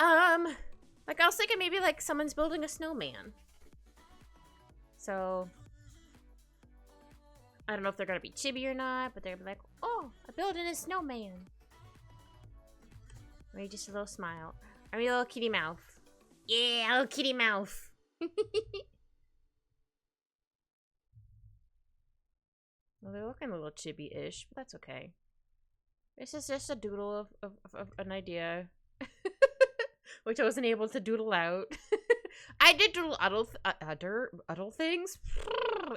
Like I was thinking maybe like someone's building a snowman. So I don't know if they're gonna be chibi or not, but they're gonna be like, oh, I'm building a snowman. Maybe just a little smile. I mean, a little kitty mouth. Yeah, a little kitty mouth. Well, they're looking a little chibi-ish, but that's okay. This is just a doodle of an idea. Which I wasn't able to doodle out. I did doodle other things.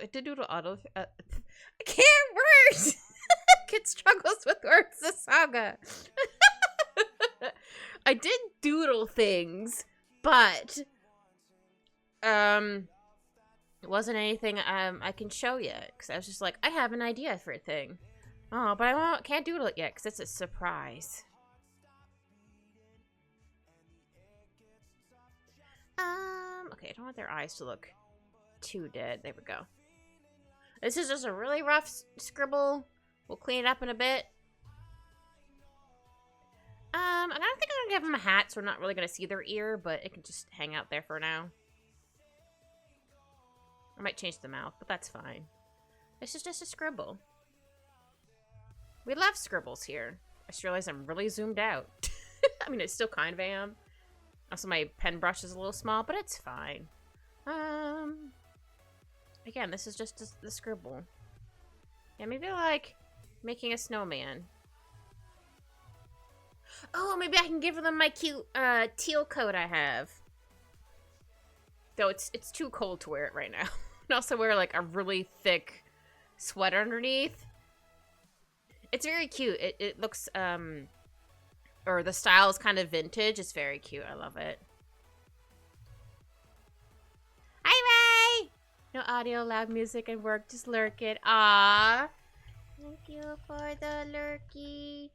I did doodle other. I can't words. Kid struggles with words. The saga. I did doodle things, but it wasn't anything I can show yet because I was just like, I have an idea for a thing. Oh, but I can't doodle it yet because it's a surprise. Okay, I don't want their eyes to look too dead. There we go. This is just a really rough scribble. We'll clean it up in a bit. I don't think I'm gonna give them a hat, so we're not really gonna see their ear, but it can just hang out there for now. I might change the mouth, but that's fine. This is just a scribble. We love scribbles here. I just realized I'm really zoomed out. I mean, I still kind of am. Also, my pen brush is a little small, but it's fine. Again, this is just the scribble. Yeah, maybe like making a snowman. Oh, maybe I can give them my cute teal coat I have. Though it's too cold to wear it right now. And also wear like a really thick sweater underneath. It's very cute. It looks or the style is kind of vintage. It's very cute. I love it. Hi, Ray! No audio, loud music, and work. Just lurk it. Ah, thank you for the lurky.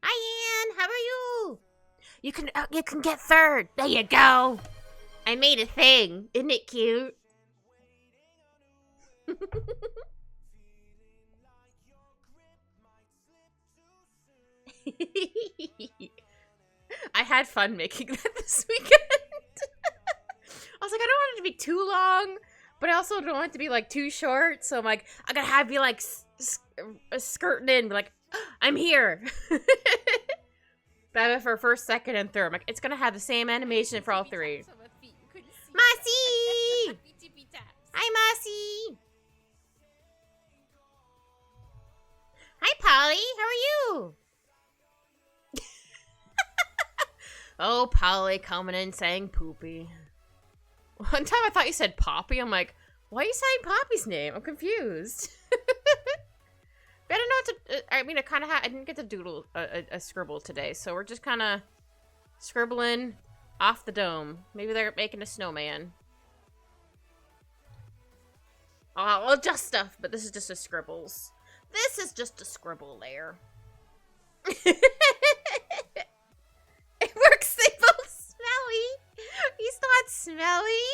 Hi, Ann. How are you? You can get third. There you go. I made a thing. Isn't it cute? I had fun making that this weekend. I was like, I don't want it to be too long, but I also don't want it to be like too short. So I'm like, I gotta have you like skirting in, be like, I'm here. But for first, second, and third, I'm like, it's gonna have the same animation for all three. Mossy! Hi, Mossy! Hi, Polly. How are you? Oh, Polly coming in saying poopy. One time I thought you said Poppy. I'm like, why are you saying Poppy's name? I'm confused. But I don't know what to... I mean, I didn't get to doodle a scribble today, so we're just kind of scribbling off the dome. Maybe they're making a snowman. I'll adjust stuff, but this is just a scribbles. This is just a scribble layer. It works. They both smelly. He's not smelly.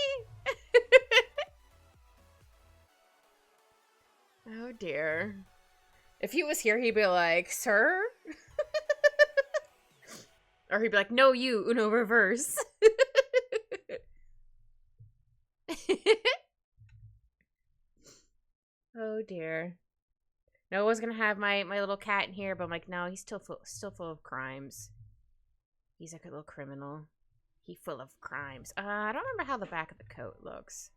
Oh dear. If he was here, he'd be like, sir? Or he'd be like, no, you, Uno reverse. Oh dear. Noah's gonna have my little cat in here, but I'm like, no, he's still full of crimes. He's like a little criminal. He's full of crimes. I don't remember how the back of the coat looks.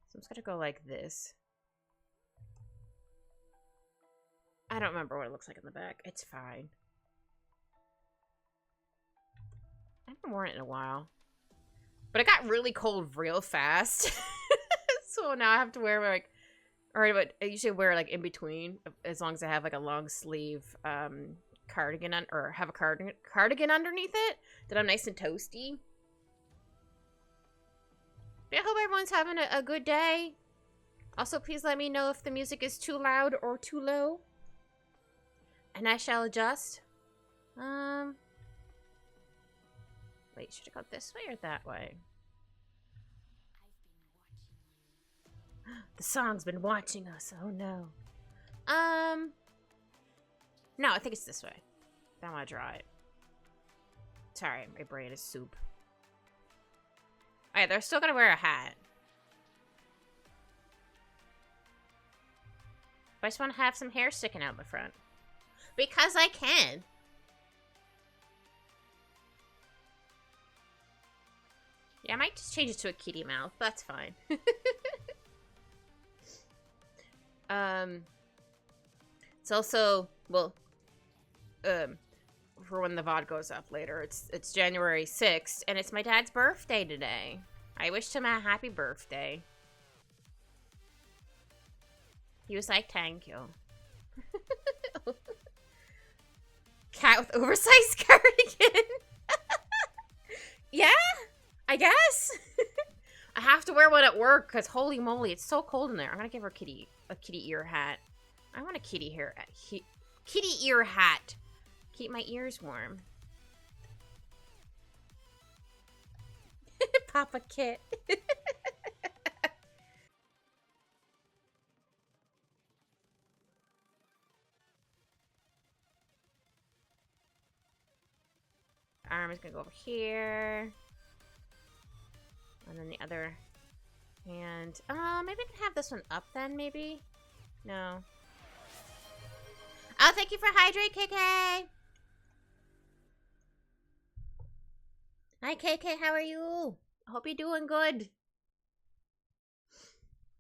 So I'm just gonna go like this. I don't remember what it looks like in the back. It's fine. I haven't worn it in a while. But it got really cold real fast. So now I have to wear like, or I usually wear like in between, as long as I have like a long sleeve cardigan or have a cardigan underneath it, that I'm nice and toasty. But I hope everyone's having a good day. Also, please let me know if the music is too loud or too low. And I shall adjust. Wait, should I go this way or that way? The song's been watching us. Oh no. No, I think it's this way. I don't want to draw it. Sorry, my brain is soup. Alright, they're still gonna wear a hat. But I just want to have some hair sticking out the front. Because I can. Yeah, I might just change it to a kitty mouth. That's fine. It's also, well, for when the VOD goes up later, it's January 6th, and it's my dad's birthday today. I wished him a happy birthday. He was like, thank you. Cat with oversized cardigan. Yeah, I guess. I have to wear one at work because holy moly, it's so cold in there. I'm gonna give her a kitty ear hat. I want a kitty ear hat. Keep my ears warm. Papa Kit. Arm is gonna go over here. And then the other hand. Maybe I can have this one up then, maybe? No. Oh, thank you for hydrate, KK! Hi, KK, how are you? I hope you're doing good.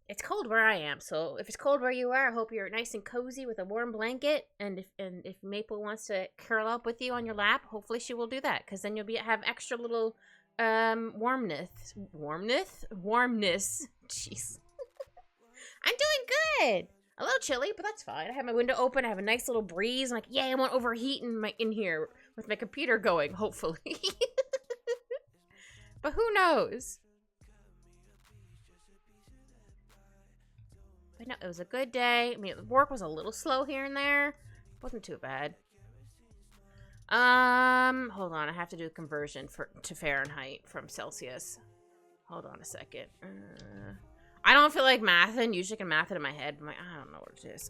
It's cold where I am, so if it's cold where you are, I hope you're nice and cozy with a warm blanket. And if Maple wants to curl up with you on your lap, hopefully she will do that, because then you'll have extra little warmness. Jeez. I'm doing good. A little chilly, but that's fine. I have my window open. I have a nice little breeze. I'm like, yay, I won't overheat in here with my computer going, hopefully. But who knows? But no, it was a good day. I mean, work was a little slow here and there. Wasn't too bad. Hold on. I have to do a conversion to Fahrenheit from Celsius. Hold on a second. I don't feel like mathing. Usually I can math it in my head. I'm like, I don't know what it is.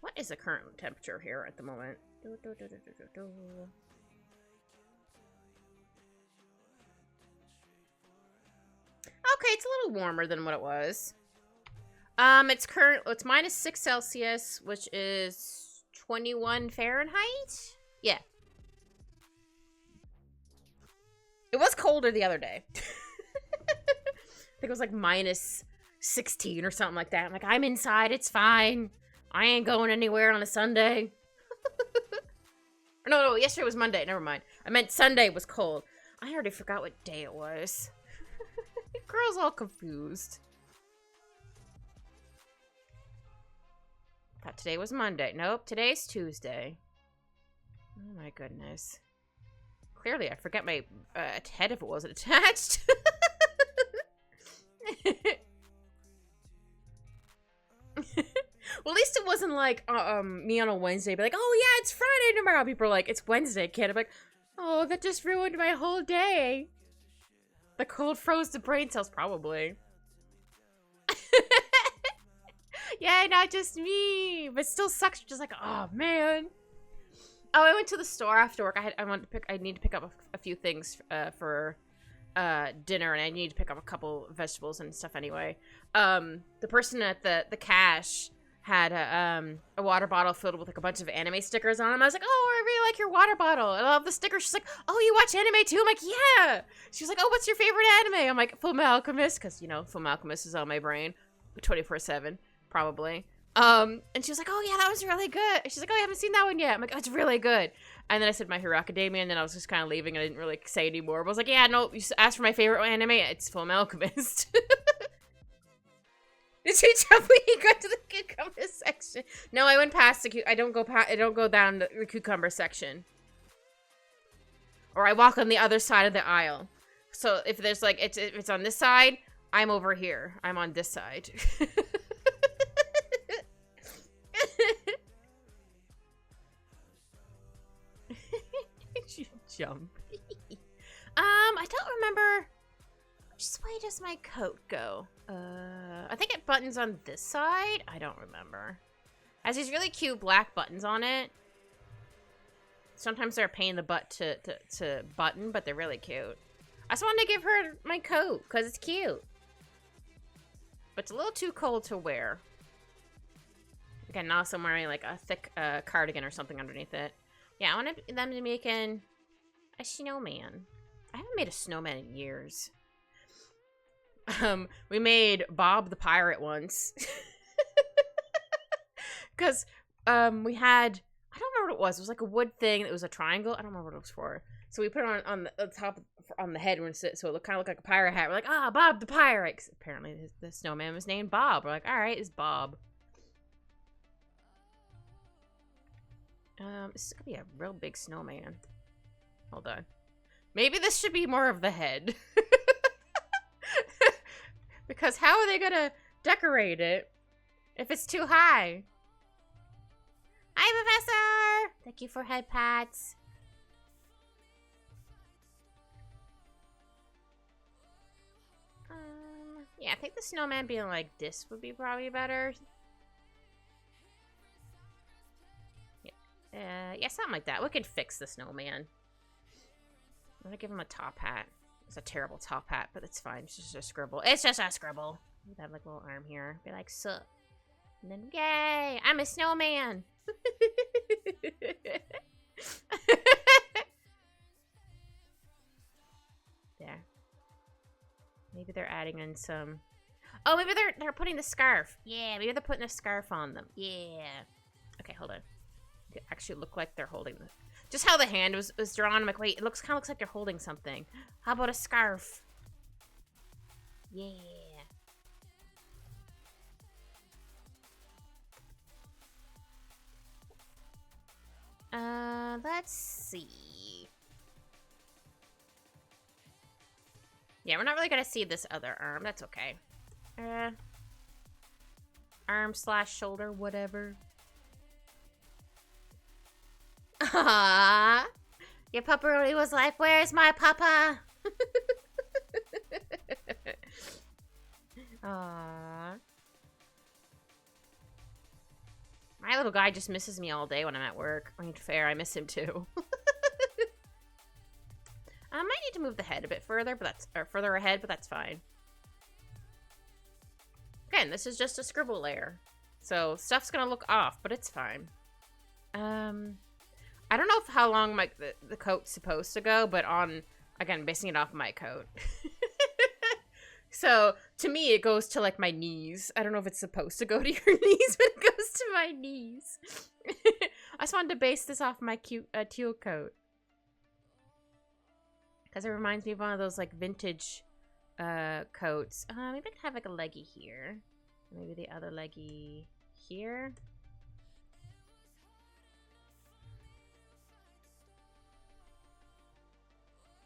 What is the current temperature here at the moment? Okay, it's a little warmer than what it was. It's minus 6 Celsius, which is 21 Fahrenheit? Yeah. It was colder the other day. I think it was like minus 16 or something like that. I'm like, I'm inside, it's fine. I ain't going anywhere on a Sunday. No, yesterday was Monday, never mind. I meant Sunday was cold. I already forgot what day it was. Girl's all confused. Thought today was Monday. Nope, today's Tuesday. Oh my goodness. Clearly, I forgot my head if it wasn't attached. Well, at least it wasn't like me on a Wednesday be like, oh yeah, it's Friday tomorrow. People are like, it's Wednesday, kid. I'm like, oh, that just ruined my whole day. The cold froze the brain cells, probably. Yeah, not just me, but still sucks. Just like, oh man. Oh, I went to the store after work. I need to pick up a few things for dinner, and I need to pick up a couple vegetables and stuff anyway. The person at the cash had a water bottle filled with like a bunch of anime stickers on them. I was like, oh, I really like your water bottle. I love the stickers. She's like, oh, you watch anime too? I'm like, yeah. She was like, oh, what's your favorite anime? I'm like, Fullmetal Alchemist, because, you know, Fullmetal Alchemist is on my brain 24/7, probably. And she was like, oh, yeah, that was really good. She's like, oh, I haven't seen that one yet. I'm like, oh, it's really good. And then I said My Hero Academia, and then I was just kind of leaving, and I didn't really say anymore. But I was like, yeah, no, you asked for my favorite anime. It's Fullmetal Alchemist. Did you tell me you got to the cucumber section? No, I went past the I don't go down the cucumber section. Or I walk on the other side of the aisle. So if there's like if it's on this side, I'm over here. I'm on this side. You jump. I don't remember. Which way does my coat go? I think it buttons on this side. I don't remember. Has these really cute black buttons on it. Sometimes they're a pain in the butt to button, but they're really cute. I just wanted to give her my coat because it's cute. But it's a little too cold to wear. Again, now I'm wearing like a thick cardigan or something underneath it. Yeah, I want them to make a snowman. I haven't made a snowman in years. We made Bob the Pirate once. Because we had, I don't remember what it was. It was like a wood thing. It was a triangle. I don't remember what it was for. So we put it on the top, on the head, so it kind of looked like a pirate hat. We're like, ah, Bob the Pirate. 'Cause apparently the snowman was named Bob. We're like, all right, it's Bob. This is gonna be a real big snowman. Hold on. Maybe this should be more of the head. Because how are they gonna decorate it if it's too high? Hi, Professor! Thank you for head pats. Yeah, I think the snowman being like this would be probably better. Yeah, something like that. We can fix the snowman. I'm gonna give him a top hat. It's a terrible top hat, but it's fine. It's just a scribble. It's just a scribble. We'd have like a little arm here. Be like, sup. And then, yay! I'm a snowman! There. Maybe they're adding in some... Oh, maybe they're putting the scarf. Yeah, maybe they're putting a scarf on them. Yeah. Okay, hold on. They actually look like they're holding the... Just how the hand was drawn. I'm like, wait, it kind of looks like they're holding something. How about a scarf? Yeah. Let's see. Yeah, we're not really gonna see this other arm. That's okay. Arm / shoulder, whatever. Aww. Your pupperoni was like, where's my papa? Aww. My little guy just misses me all day when I'm at work. I mean, fair, I miss him too. I might need to move the head a bit further, further ahead, but that's fine. Again, this is just a scribble layer. So stuff's gonna look off, but it's fine. I don't know how long the coat's supposed to go, but again, basing it off my coat. So, to me, it goes to, like, my knees. I don't know if it's supposed to go to your knees, but it goes to my knees. I just wanted to base this off my cute teal coat. Because it reminds me of one of those, like, vintage coats. Maybe I could have, like, a leggy here. Maybe the other leggy here.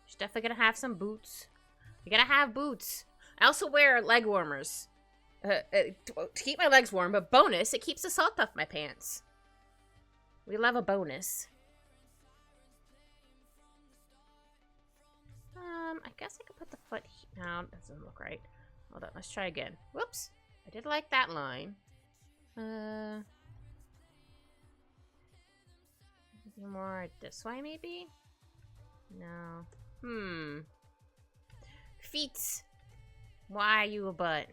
She's definitely gonna have some boots. You gotta have boots. I also wear leg warmers to keep my legs warm, but bonus, it keeps the salt off my pants. We love a bonus. I guess I could put the foot here. No, that doesn't look right. Hold on, let's try again. Whoops. I did like that line. More this way, maybe? No. Feet. Why are you a butt?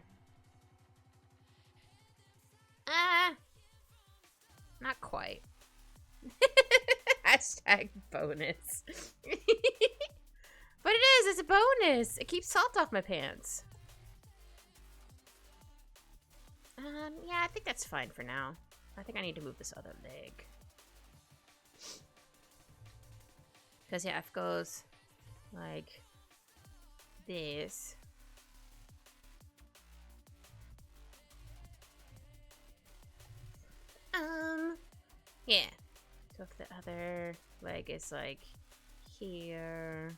Not quite. Hashtag bonus. But it is, it's a bonus. It keeps salt off my pants. Yeah, I think that's fine for now. I think I need to move this other leg. Because, yeah, if it goes like this. Yeah. So if the other leg is like here.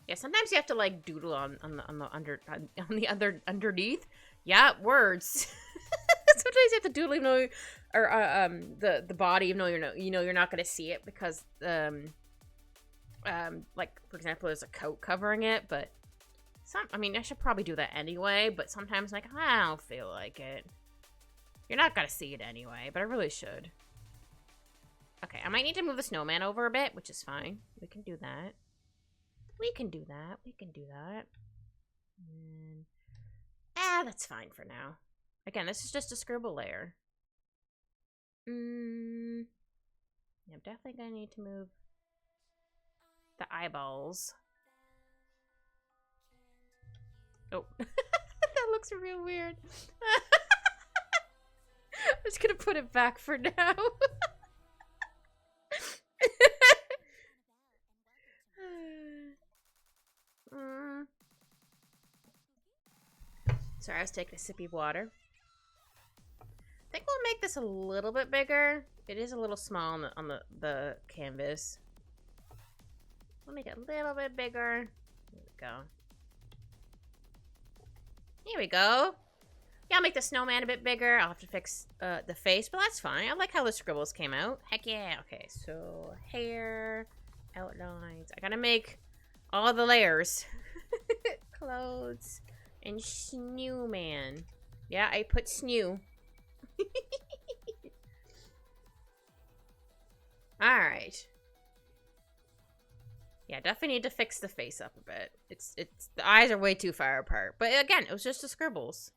Yeah, sometimes you have to like doodle on the underneath. Yeah, words. Sometimes you have to doodle even though, or the body even though you're not gonna see it because like for example there's a coat covering it, but I mean I should probably do that anyway, but sometimes like I don't feel like it. You're not gonna see it anyway, but I really should. Okay, I might need to move the snowman over a bit, which is fine. We can do that. We can do that. We can do that. And... that's fine for now. Again, this is just a scribble layer. Yeah, I'm definitely gonna need to move the eyeballs. Oh, that looks real weird. I'm just gonna put it back for now. Sorry, I was taking a sip of water. I think we'll make this a little bit bigger. It is a little small on the canvas. We'll make it a little bit bigger. There we go. Here we go. Yeah, I'll make the snowman a bit bigger. I'll have to fix the face, but that's fine. I like how the scribbles came out. Heck yeah. Okay, so hair, outlines. I gotta make all the layers. Clothes and snowman. Yeah, I put snew. Alright. Yeah, definitely need to fix the face up a bit. It's the eyes are way too far apart. But again, it was just the scribbles.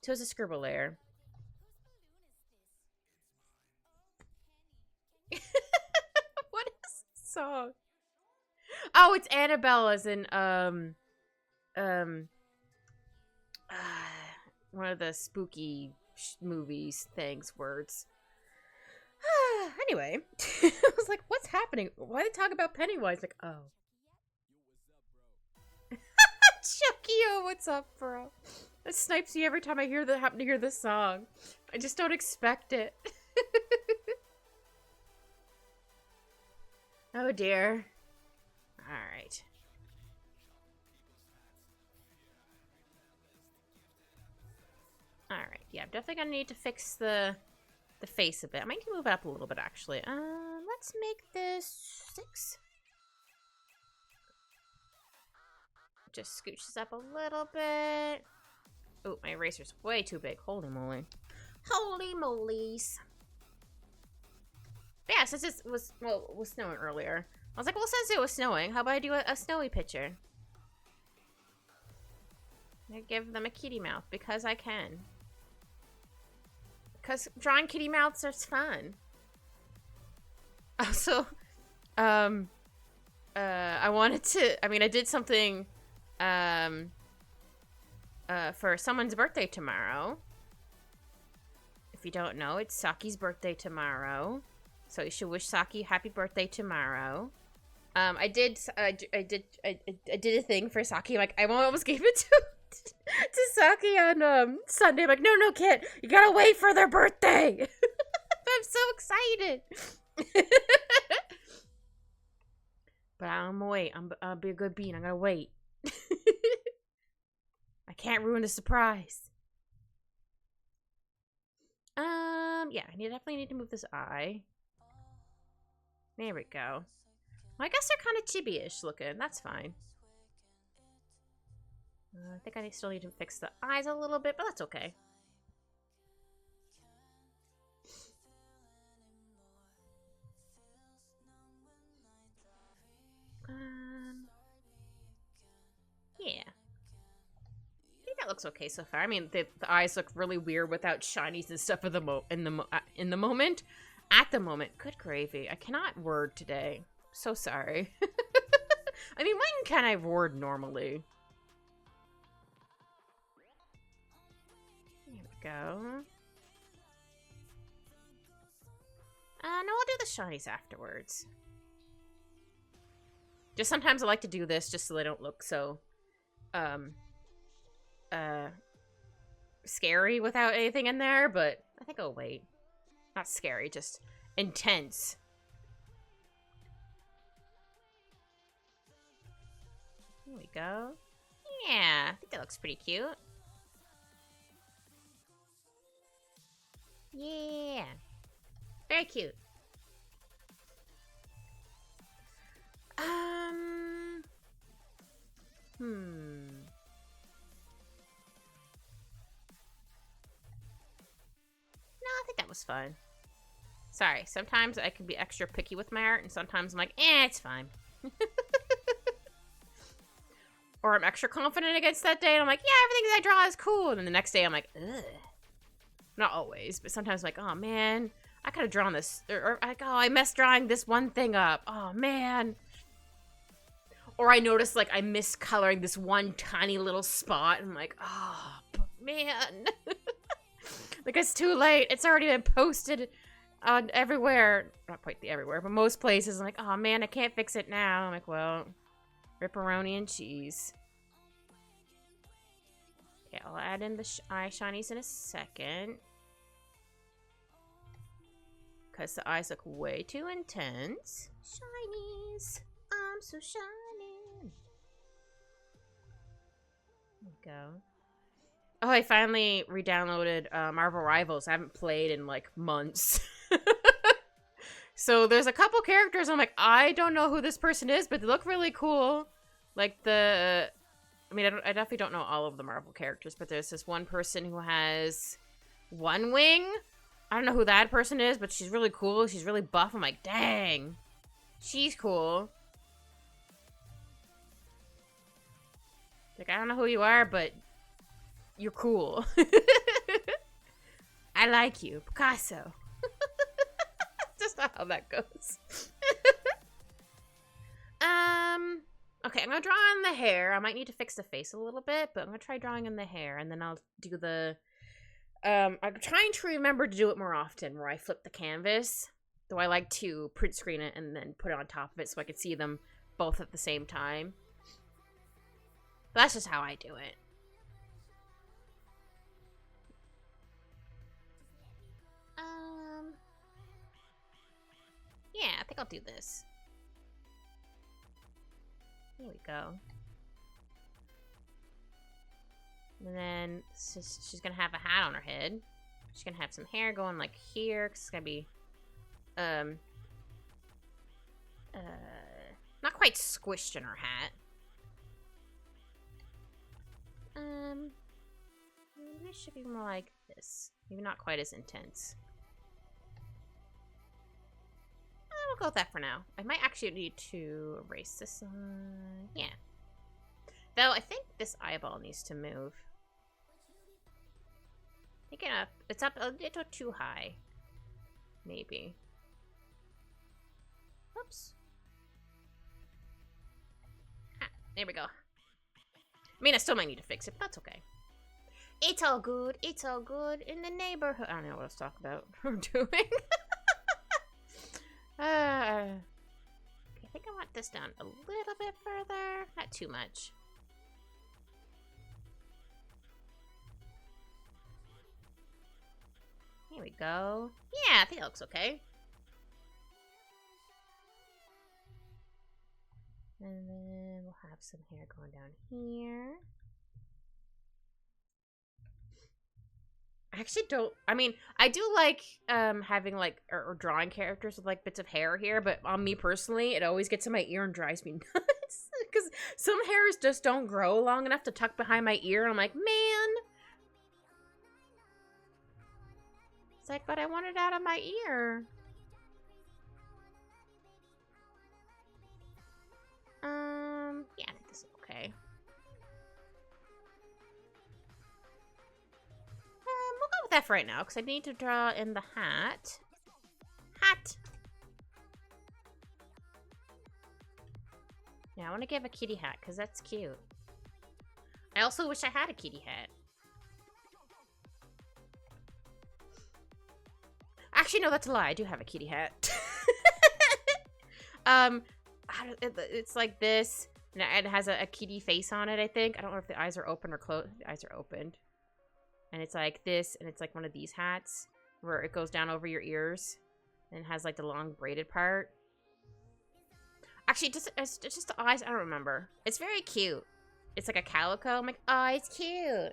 So it's a scribble layer. What is this song? Oh, it's Annabelle as in one of the spooky movies things words. Anyway, I was like, what's happening? Why did they talk about Pennywise? Like, oh. Chucky, what's up, bro? That snipes me every time I happen to hear this song. I just don't expect it. Oh dear. Alright. Alright, yeah, I'm definitely gonna need to fix the face a bit. I might need to move it up a little bit, actually. Let's make this 6. Just scooch this up a little bit. Oh, my eraser's way too big. Holy moly. Holy molies. But yeah, since it was snowing earlier, I was like, well, since it was snowing, how about I do a snowy picture? I give them a kitty mouth because I can. Because drawing kitty mouths is fun. Also, I wanted to, I did something, for someone's birthday tomorrow. If you don't know, it's Saki's birthday tomorrow. So you should wish Saki happy birthday tomorrow. I did a thing for Saki. Like, I almost gave it to Saki on Sunday. I'm like, no, kid, you gotta wait for their birthday. I'm so excited. But I'm gonna wait. I'll be a good bean. I'm gonna wait. I can't ruin the surprise. Yeah, I definitely need to move this eye. There we go. Well, I guess they're kind of chibi-ish looking. That's fine. I think I still need to fix the eyes a little bit, but that's okay. Yeah. I think that looks okay so far. I mean, the eyes look really weird without shinies and stuff in the moment. At the moment. Good gravy. I cannot word today. So sorry. I mean, when can I word normally? There we go. No, I'll do the shinies afterwards. Just sometimes I like to do this just so they don't look so, scary without anything in there, but I think I'll wait. Not scary, just intense. There we go. Yeah, I think that looks pretty cute. Yeah. Very cute. was fine. Sorry, sometimes I can be extra picky with my art, and sometimes I'm like, it's fine. Or I'm extra confident against that day, and I'm like, yeah, everything that I draw is cool. And then the next day, I'm like, ugh. Not always, but sometimes I'm like, oh, man, I could have drawn this. Or like, oh, I messed drawing this one thing up. Oh, man. Or I notice, like, I missed coloring this one tiny little spot. And I'm like, oh, man. Like, it's too late. It's already been posted on everywhere. Not quite the everywhere, but most places. I'm like, oh, man, I can't fix it now. I'm like, well... Ripperoni and cheese. Okay, I'll add in the eye shinies in a second. Because the eyes look way too intense. Shinies. I'm so shining. There we go. Oh, I finally re-downloaded Marvel Rivals. I haven't played in, like, months. So there's a couple characters I'm like, I don't know who this person is, but they look really cool. Like the... I mean, I definitely don't know all of the Marvel characters, but there's this one person who has one wing. I don't know who that person is, but she's really cool. She's really buff. I'm like, dang. She's cool. Like, I don't know who you are, but you're cool. I like you. Picasso. Just not how that goes. Okay, I'm gonna draw on the hair. I might need to fix the face a little bit, but I'm gonna try drawing in the hair, and then I'll do the... I'm trying to remember to do it more often, where I flip the canvas. Though I like to print screen it and then put it on top of it so I can see them both at the same time. But that's just how I do it. Yeah, I think I'll do this. There we go. And then she's gonna have a hat on her head. She's gonna have some hair going like here, 'cause it's gonna be not quite squished in her hat. Maybe it should be more like this. Maybe not quite as intense. We'll go with that for now. I might actually need to erase this one. Yeah. Though, I think this eyeball needs to move. Pick it up. It's up a little too high. Maybe. Oops. Ah, there we go. I mean, I still might need to fix it, but that's okay. It's all good. It's all good in the neighborhood. I don't know what I was talking about. We're doing. Okay, I think I want this down a little bit further. Not too much. Here we go. Yeah, I think it looks okay. And then we'll have some hair going down here. I actually don't... I mean, I do like having, like, or drawing characters with, like, bits of hair here, but on me personally, it always gets in my ear and drives me nuts. Because some hairs just don't grow long enough to tuck behind my ear, and I'm like, man! It's like, but I want it out of my ear. Yeah, I think this is okay. We'll go with that for right now, because I need to draw in the hat. Hat! Yeah, I want to give a kitty hat, because that's cute. I also wish I had a kitty hat. Actually, no, that's a lie. I do have a kitty hat. It's like this, and it has a kitty face on it, I think. I don't know if the eyes are open or closed. The eyes are opened. And it's like this, and it's like one of these hats, where it goes down over your ears, and has like the long braided part. Actually, it's just the eyes. I don't remember. It's very cute. It's like a calico. I'm like, oh, it's cute.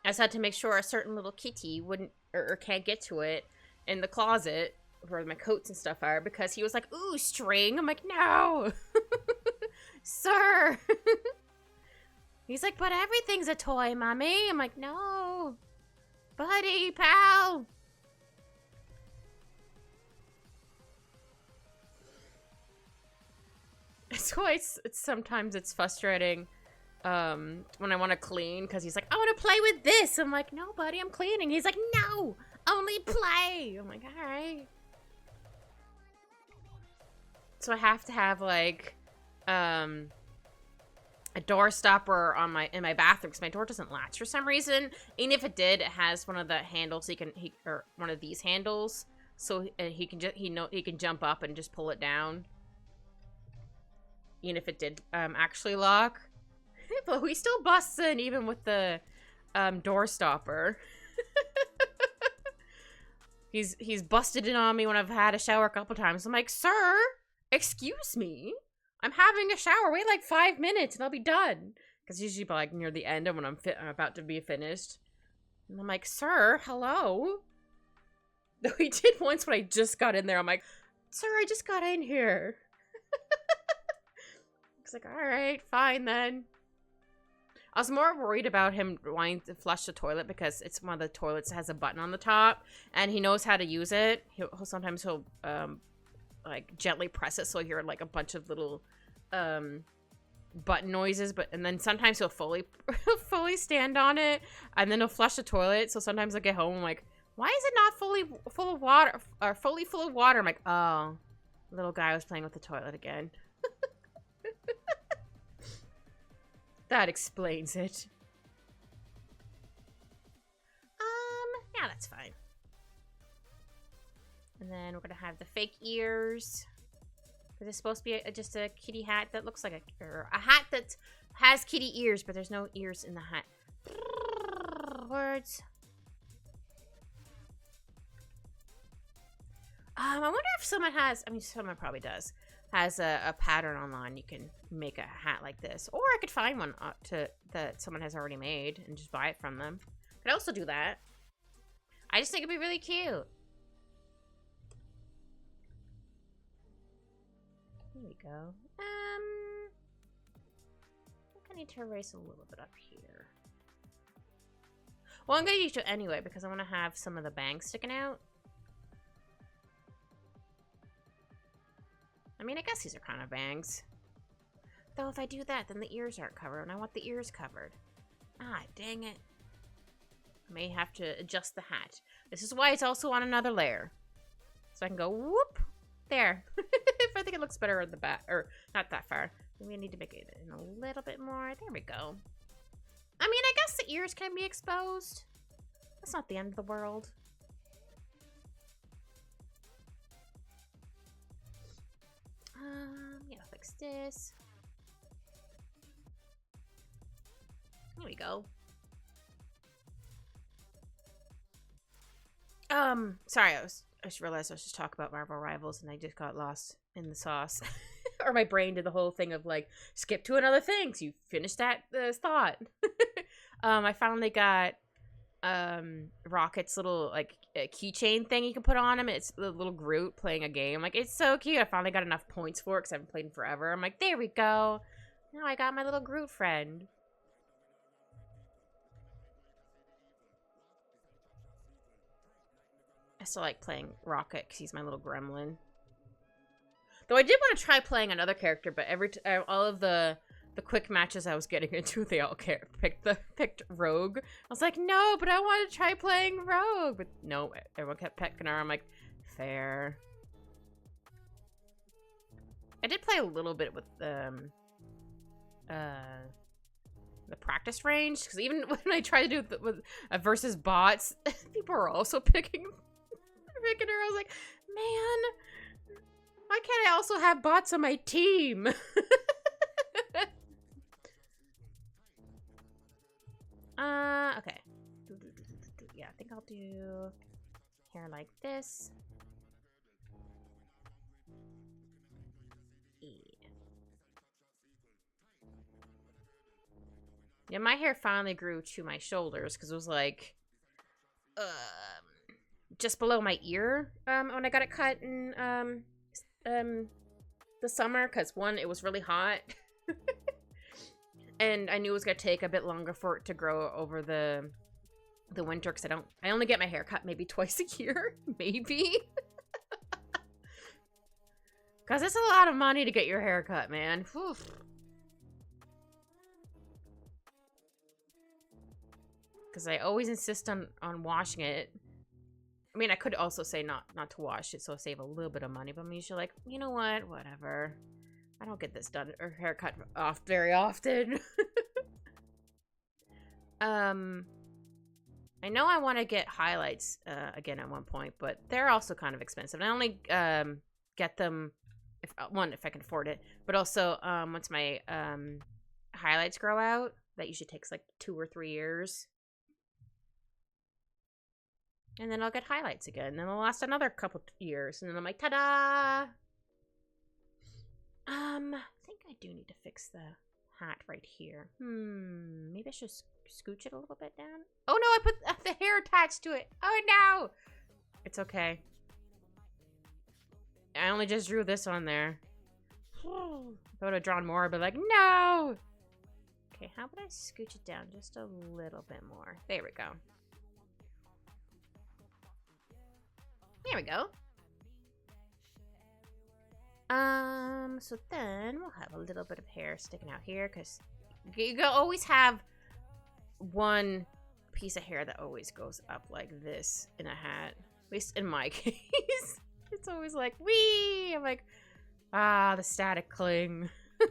I just had to make sure a certain little kitty wouldn't or can't get to it in the closet where my coats and stuff are, because he was like, ooh, string. I'm like, no. Sir. He's like, but everything's a toy, mommy. I'm like, no. Buddy, pal! It's why sometimes it's frustrating when I want to clean, because he's like, I want to play with this. I'm like, no, buddy, I'm cleaning. He's like, no, only play. I'm like, all right. So I have to have like a door stopper on in my bathroom because my door doesn't latch for some reason. Even if it did, it has one of the handles or one of these handles, so he can jump up and just pull it down. Even if it did actually lock. But he still busts in even with the door stopper. He's busted in on me when I've had a shower a couple times. I'm like, sir, excuse me. I'm having a shower. Wait like 5 minutes and I'll be done. Because usually by like near the end of when I'm about to be finished. And I'm like, sir, hello? Though he did once when I just got in there. I'm like, sir, I just got in here. He's like, all right, fine then. I was more worried about him wanting to flush the toilet because it's one of the toilets that has a button on the top, and he knows how to use it. Sometimes he'll like gently press it so you hear like a bunch of little button noises, and then sometimes he'll fully stand on it, and then he'll flush the toilet. So sometimes I get home, I'm like, why is it not fully full of water? I'm like, oh, little guy was playing with the toilet again. That explains it. Yeah, that's fine. And then we're gonna have the fake ears. Because it's supposed to be just a kitty hat that looks like a hat that has kitty ears, but there's no ears in the hat. Words. I wonder if someone has, I mean, someone probably does, has a pattern online. You can make a hat like this. Or I could find one that someone has already made and just buy it from them. Could also do that. I just think it'd be really cute. Here we go. I think I need to erase a little bit up here. Well, I'm going to use it anyway because I want to have some of the bangs sticking out. I mean, I guess these are kind of bangs. Though if I do that, then the ears aren't covered, and I want the ears covered. Ah, dang it. I may have to adjust the hat. This is why it's also on another layer. So I can go, whoop, there. If I think it looks better at the back, or not that far. Maybe I need to make it in a little bit more. There we go. I mean, I guess the ears can be exposed. That's not the end of the world. Yeah, fix this. There we go. Sorry, I just realized I was just talking about Marvel Rivals and I just got lost in the sauce. Or my brain did the whole thing of like, skip to another thing, so you finished that thought. I finally got Rocket's little like keychain thing you can put on him. It's the little Groot playing a game. Like, it's so cute. I finally got enough points for it because I haven't played in forever. I'm like, there we go. Now I got my little Groot friend. I still like playing Rocket because he's my little gremlin. Though I did want to try playing another character, but all of the quick matches I was getting into, they all picked Rogue. I was like, no, but I want to try playing Rogue. But no, everyone kept picking her. I'm like, fair. I did play a little bit with the practice range, because even when I tried to do it with versus bots, people are also picking her. I was like, man, why can't I also have bots on my team? Okay. Yeah, I think I'll do hair like this. Yeah, my hair finally grew to my shoulders because it was like just below my ear when I got it cut in the summer, because one, it was really hot. And I knew it was going to take a bit longer for it to grow over the the winter because I only get my hair cut maybe twice a year. Maybe. Because it's a lot of money to get your hair cut, man. Because I always insist on washing it. I mean, I could also say not to wash it, so I'll save a little bit of money. But I'm usually like, you know what? Whatever. I don't get this done or haircut off very often. I know I want to get highlights again at one point, but they're also kind of expensive. And I only get them if I can afford it, but also once my highlights grow out, that usually takes like 2 or 3 years. And then I'll get highlights again. And then it'll last another couple years. And then I'm like, ta-da! I think I do need to fix the hat right here. Maybe I should scooch it a little bit down. Oh no, I put the hair attached to it. Oh no! It's okay. I only just drew this on there. If I would have drawn more, I'd be like, no! Okay, how about I scooch it down just a little bit more? There we go. There we go. So then we'll have a little bit of hair sticking out here because you always have one piece of hair that always goes up like this in a hat. At least in my case. It's always like, wee! I'm like, the static cling. There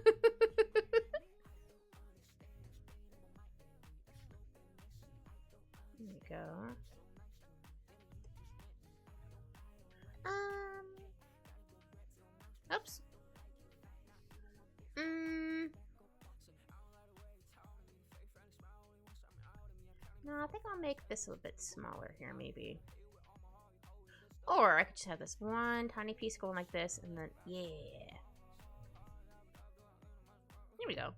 we go. Oops. No, I think I'll make this a little bit smaller here, maybe. Or I could just have this one tiny piece going like this, and then, yeah. Here we go.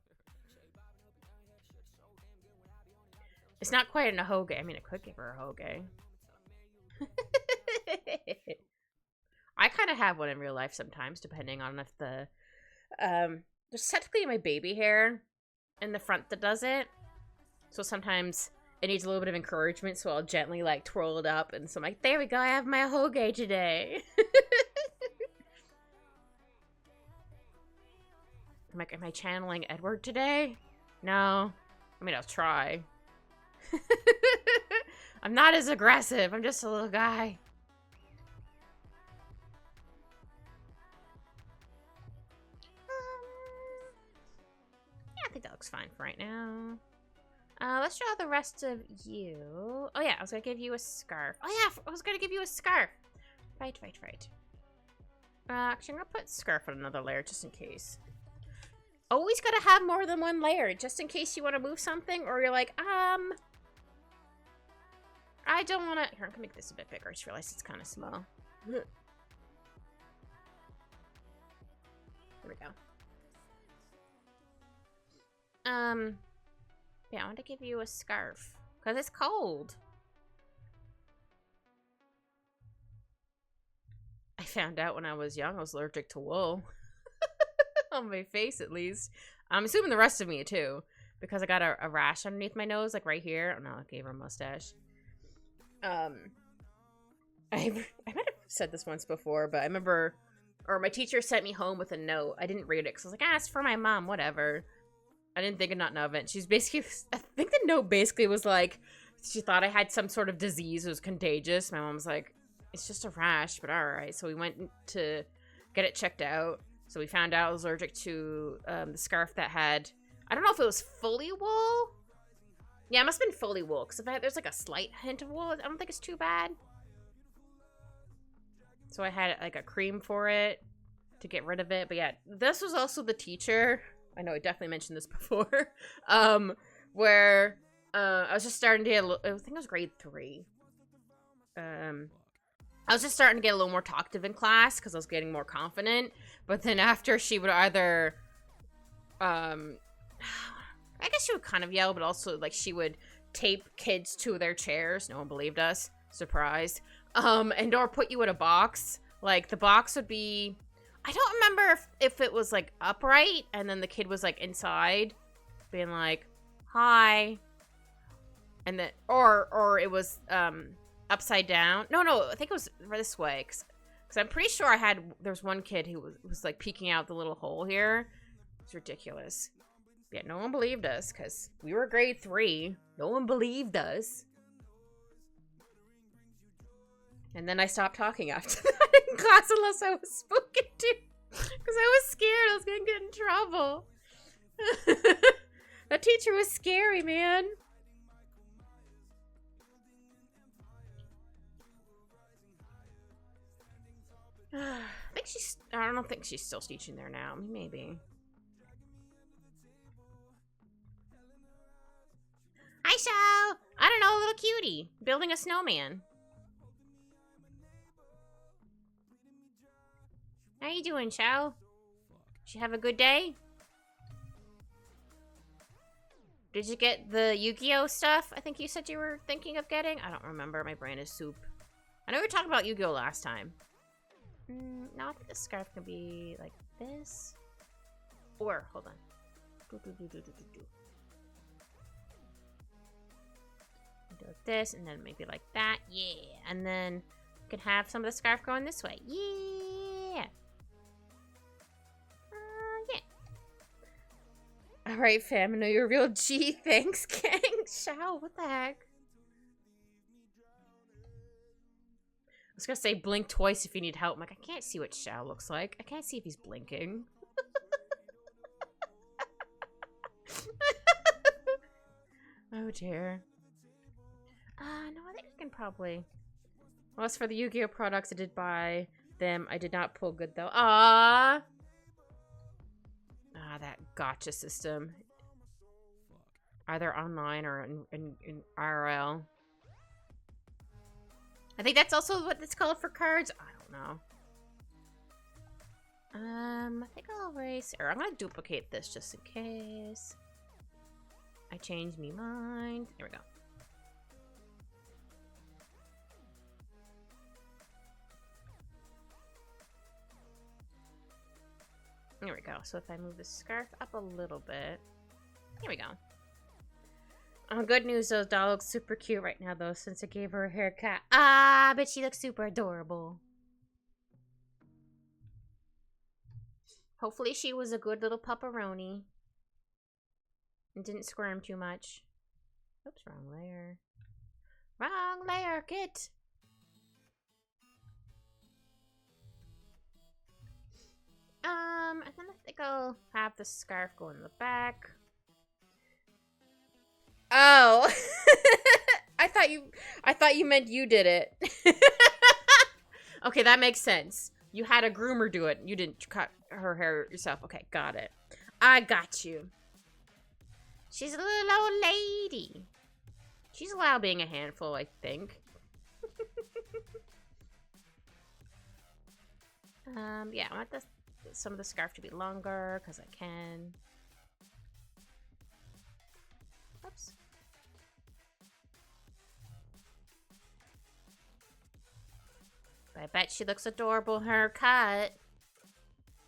It's not quite an ahoge. I mean, I could give her a hoge. I kind of have one in real life sometimes, depending on if the, there's technically my baby hair in the front that does it. So sometimes it needs a little bit of encouragement, so I'll gently, like, twirl it up. And so I'm like, there we go, I have my hoge today. I'm like, am I channeling Edward today? No. I mean, I'll try. I'm not as aggressive. I'm just a little guy. Yeah, I think that looks fine for right now. Let's draw the rest of you. Oh yeah, I was gonna give you a scarf. Oh yeah, I was gonna give you a scarf. Right. Actually, I'm gonna put scarf on another layer just in case. Always gotta have more than one layer, just in case you want to move something, or you're like, I don't want to. Here, I'm gonna make this a bit bigger. I just realized it's kind of small. There we go. Yeah, I want to give you a scarf because it's cold. I found out when I was young I was allergic to wool. On my face, at least. I'm assuming the rest of me, too. Because I got a rash underneath my nose, like right here. Oh, no, I gave her a mustache. I might have said this once before, but I remember... Or my teacher sent me home with a note. I didn't read it because I was like, it's for my mom, whatever. I didn't think nothing of it. She's basically... I think the note basically was like... She thought I had some sort of disease. It was contagious. My mom was like, it's just a rash, but alright. So we went to get it checked out. So we found out I was allergic to the scarf that had... I don't know if it was fully wool. Yeah, it must have been fully wool. Because there's like a slight hint of wool. I don't think it's too bad. So I had like a cream for it to get rid of it. But yeah, this was also the teacher. I know I definitely mentioned this before. Where I was just starting to get I think it was grade 3. I was just starting to get a little more talkative in class because I was getting more confident. But then after, she would either, I guess she would kind of yell, but also like she would tape kids to their chairs. No one believed us. Surprise. And or put you in a box. Like the box would be, I don't remember if it was like upright and then the kid was like inside being like, hi. And then, or it was, upside down. No, I think it was this way. Because I'm pretty sure there's one kid who was like peeking out the little hole here. It's ridiculous. Yeah, no one believed us because we were grade 3. No one believed us. And then I stopped talking after that in class unless I was spoken to. Because I was scared I was going to get in trouble. That teacher was scary, man. I don't think she's still teaching there now. Maybe. Hi, Shao! I don't know, a little cutie. Building a snowman. How you doing, Shao? Did you have a good day? Did you get the Yu-Gi-Oh stuff I think you said you were thinking of getting? I don't remember. My brain is soup. I know we were talking about Yu-Gi-Oh last time. No, I think the scarf can be like this. Or, hold on. Do this, and then maybe like that. Yeah. And then you can have some of the scarf going this way. Yeah. Yeah. Alright, fam. I know you're a real G. Thanks, gang. Shao, what the heck? I was gonna say blink twice if you need help. I'm like, I can't see what Shao looks like. I can't see if he's blinking. Oh dear. No, I think I can probably. Well, as for the Yu-Gi-Oh products, I did buy them. I did not pull good though. Ah, that gotcha system. Either online or in IRL. I think that's also what it's called for cards. I don't know. I think I'll erase, or I'm gonna duplicate this just in case I change me mind. There we go. There we go. So if I move the scarf up a little bit, here we go. Good news though, doll looks super cute right now though, since I gave her a haircut. Ah, but she looks super adorable. Hopefully she was a good little pupperoni. And didn't squirm too much. Oops, wrong layer. Wrong layer, kit! And then I think I'll have the scarf go in the back. Oh, I thought you meant you did it. Okay, that makes sense. You had a groomer do it. You didn't cut her hair yourself. Okay, got it. I got you. She's a little old lady. She's allowed being a handful, I think. Yeah, I want some of the scarf to be longer because I can. Oops. But I bet she looks adorable in her cut.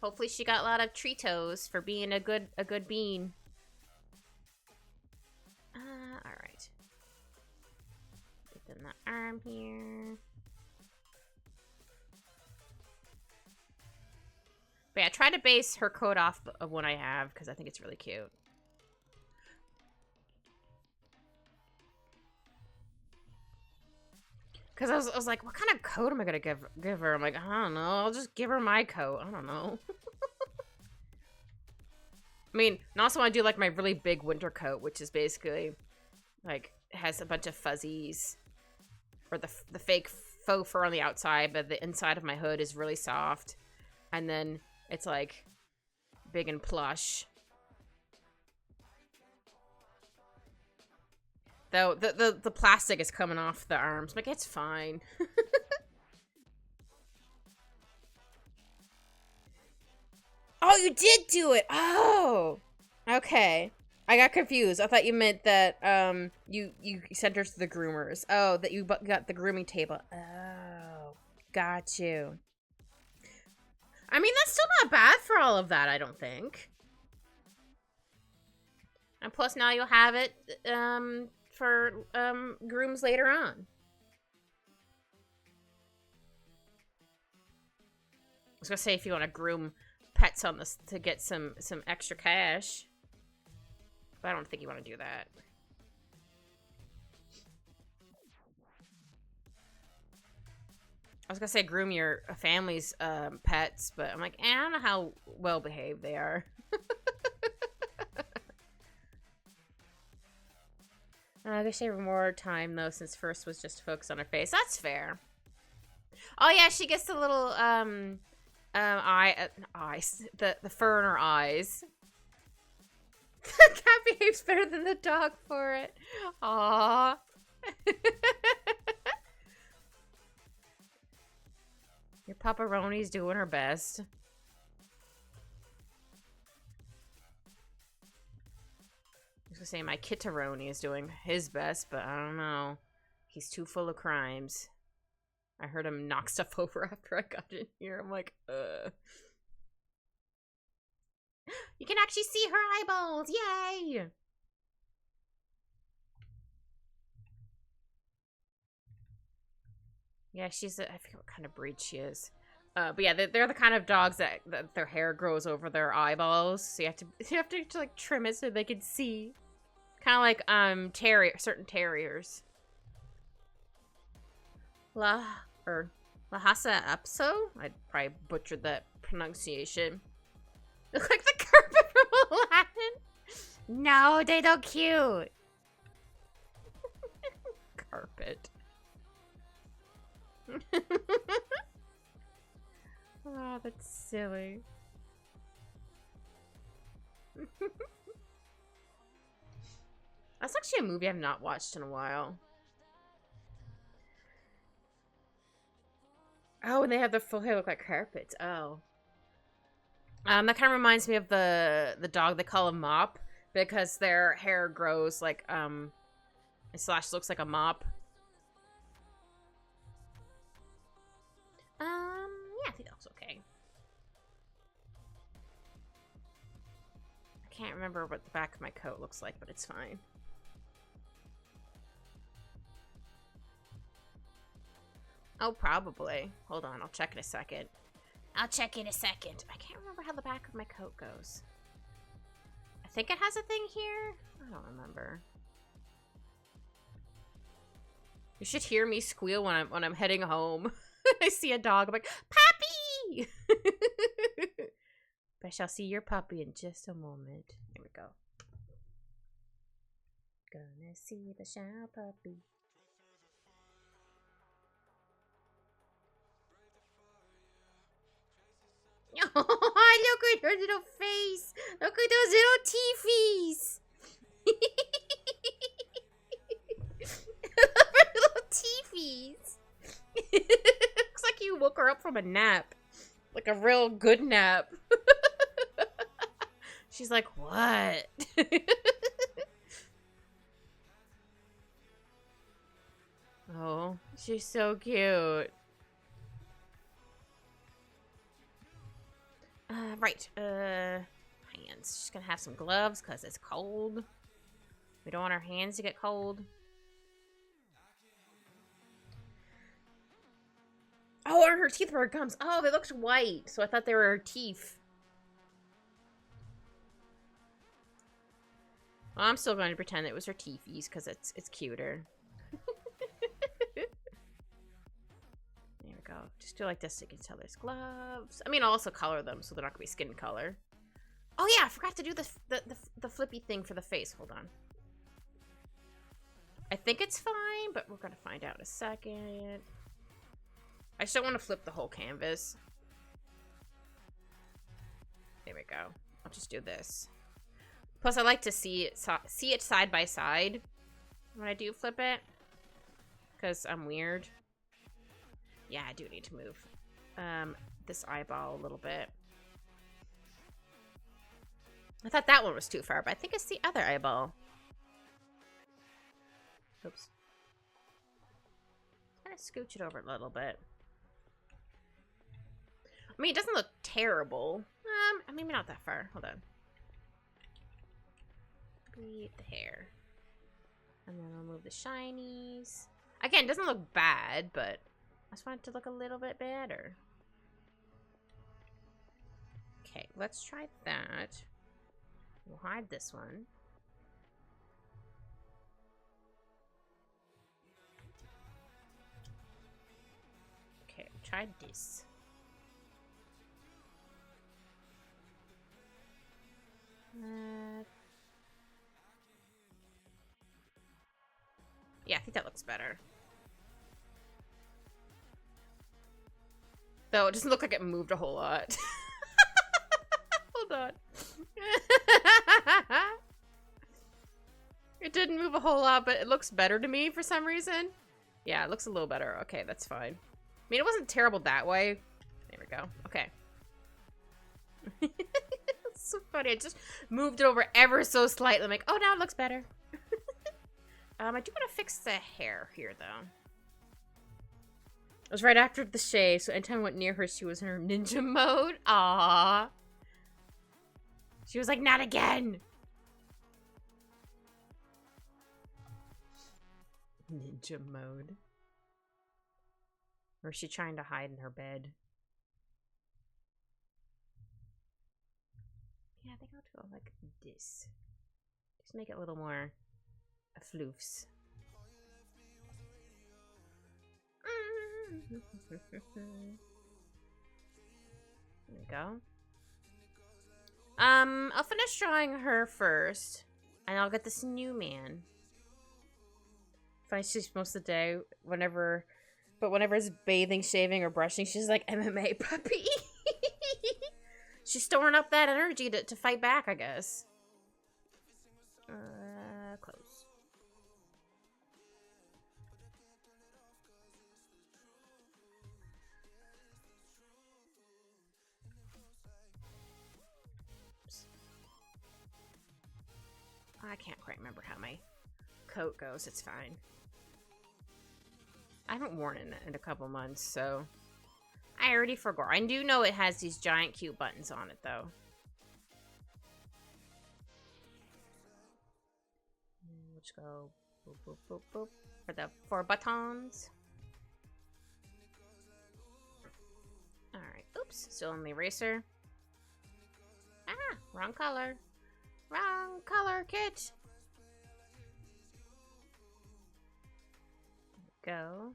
Hopefully she got a lot of Tritos for being a good bean. Alright. Get in the arm here. But yeah, try to base her coat off of one I have because I think it's really cute. Because I was like, what kind of coat am I going to give her? I'm like, I don't know. I'll just give her my coat. I don't know. I mean, and also I do like my really big winter coat, which is basically, like, has a bunch of fuzzies. Or the fake faux fur on the outside, but the inside of my hood is really soft. And then it's, like, big and plush. Though the plastic is coming off the arms. Like, it's fine. Oh, you did do it! Oh! Okay. I got confused. I thought you meant that, you sent her to the groomers. Oh, that you got the grooming table. Oh. Got you. I mean, that's still not bad for all of that, I don't think. And plus now you'll have it, grooms later on. I was gonna say if you want to groom pets on this to get some extra cash, but I don't think you want to do that. I was gonna say groom your family's pets, but I'm like, I don't know how well behaved they are. I guess she had more time though, since first was just focused on her face. That's fair. Oh yeah, she gets the little eyes, the fur in her eyes. The cat behaves better than the dog for it. Aww. Your Paparoni's doing her best. I was gonna say my Kittaroni is doing his best, but I don't know. He's too full of crimes. I heard him knock stuff over after I got in here. I'm like, You can actually see her eyeballs! Yay! Yeah, she's I forget what kind of breed she is. But yeah, they're the kind of dogs that their hair grows over their eyeballs. So you have to like trim it so they can see. Kind of like certain terriers. Lhasa Apso? I probably butchered that pronunciation. Look like the carpet from Aladdin. No, they look cute. Carpet. Oh, that's silly. That's actually a movie I've not watched in a while. Oh, and they have the full hair look like carpets. Oh. That kind of reminds me of the dog they call a mop, because their hair grows like slash looks like a mop. Yeah, I think that looks okay. I can't remember what the back of my coat looks like, but it's fine. Oh, probably. Hold on, I'll check in a second. I can't remember how the back of my coat goes. I think it has a thing here. I don't remember. You should hear me squeal when I'm heading home. I see a dog. I'm like, puppy! But I shall see your puppy in just a moment. Here we go. Gonna see the shower puppy. Oh, look at her little face. Look at those little teethies. Her little teethies. Looks like you woke her up from a nap. Like a real good nap. She's like, what? Oh, she's so cute. Right. Hands. She's gonna have some gloves because it's cold. We don't want our hands to get cold. Oh, and her teeth were her gums. Oh, they looked white, so I thought they were her teeth. Well, I'm still going to pretend it was her teethies because it's cuter. There we go. Just do like this so you can tell there's gloves. I mean, I'll also color them so they're not gonna be skin color. Oh yeah, I forgot to do the flippy thing for the face. Hold on. I think it's fine, but we're gonna find out in a second. I just don't want to flip the whole canvas. There we go. I'll just do this. Plus, I like to see it side by side when I do flip it, because I'm weird. Yeah, I do need to move this eyeball a little bit. I thought that one was too far, but I think it's the other eyeball. Oops. Kind of scooch it over a little bit. I mean, it doesn't look terrible. Maybe not that far. Hold on. Beat the hair. And then I'll move the shinies. Again, it doesn't look bad, but I just want it to look a little bit better. Okay, let's try that. We'll hide this one. Okay, try this. Yeah, I think that looks better. Though it doesn't look like it moved a whole lot. Hold on. It didn't move a whole lot, but it looks better to me for some reason. Yeah, it looks a little better. Okay, that's fine. I mean, it wasn't terrible that way. There we go. Okay. It's so funny. I just moved it over ever so slightly. I'm like, oh, now it looks better. I do want to fix the hair here, though. It was right after the shave, so anytime I went near her, she was in her ninja mode. Aww. She was like, not again. Ninja mode. Or is she trying to hide in her bed? Yeah, I think I'll go like this. Just make it a little more floofs. There we go. I'll finish drawing her first, and I'll get this new man. Fine, she's most of the day, whenever it's bathing, shaving, or brushing, she's like MMA puppy. She's storing up that energy to fight back, I guess. Close. I can't quite remember how my coat goes. It's fine. I haven't worn it in a couple months, so I already forgot. I do know it has these giant cute buttons on it, though. Let's go boop, boop, boop, boop for the 4 buttons. Alright. Oops. Still in the eraser. Ah! Wrong color. Wrong color, kit. Go.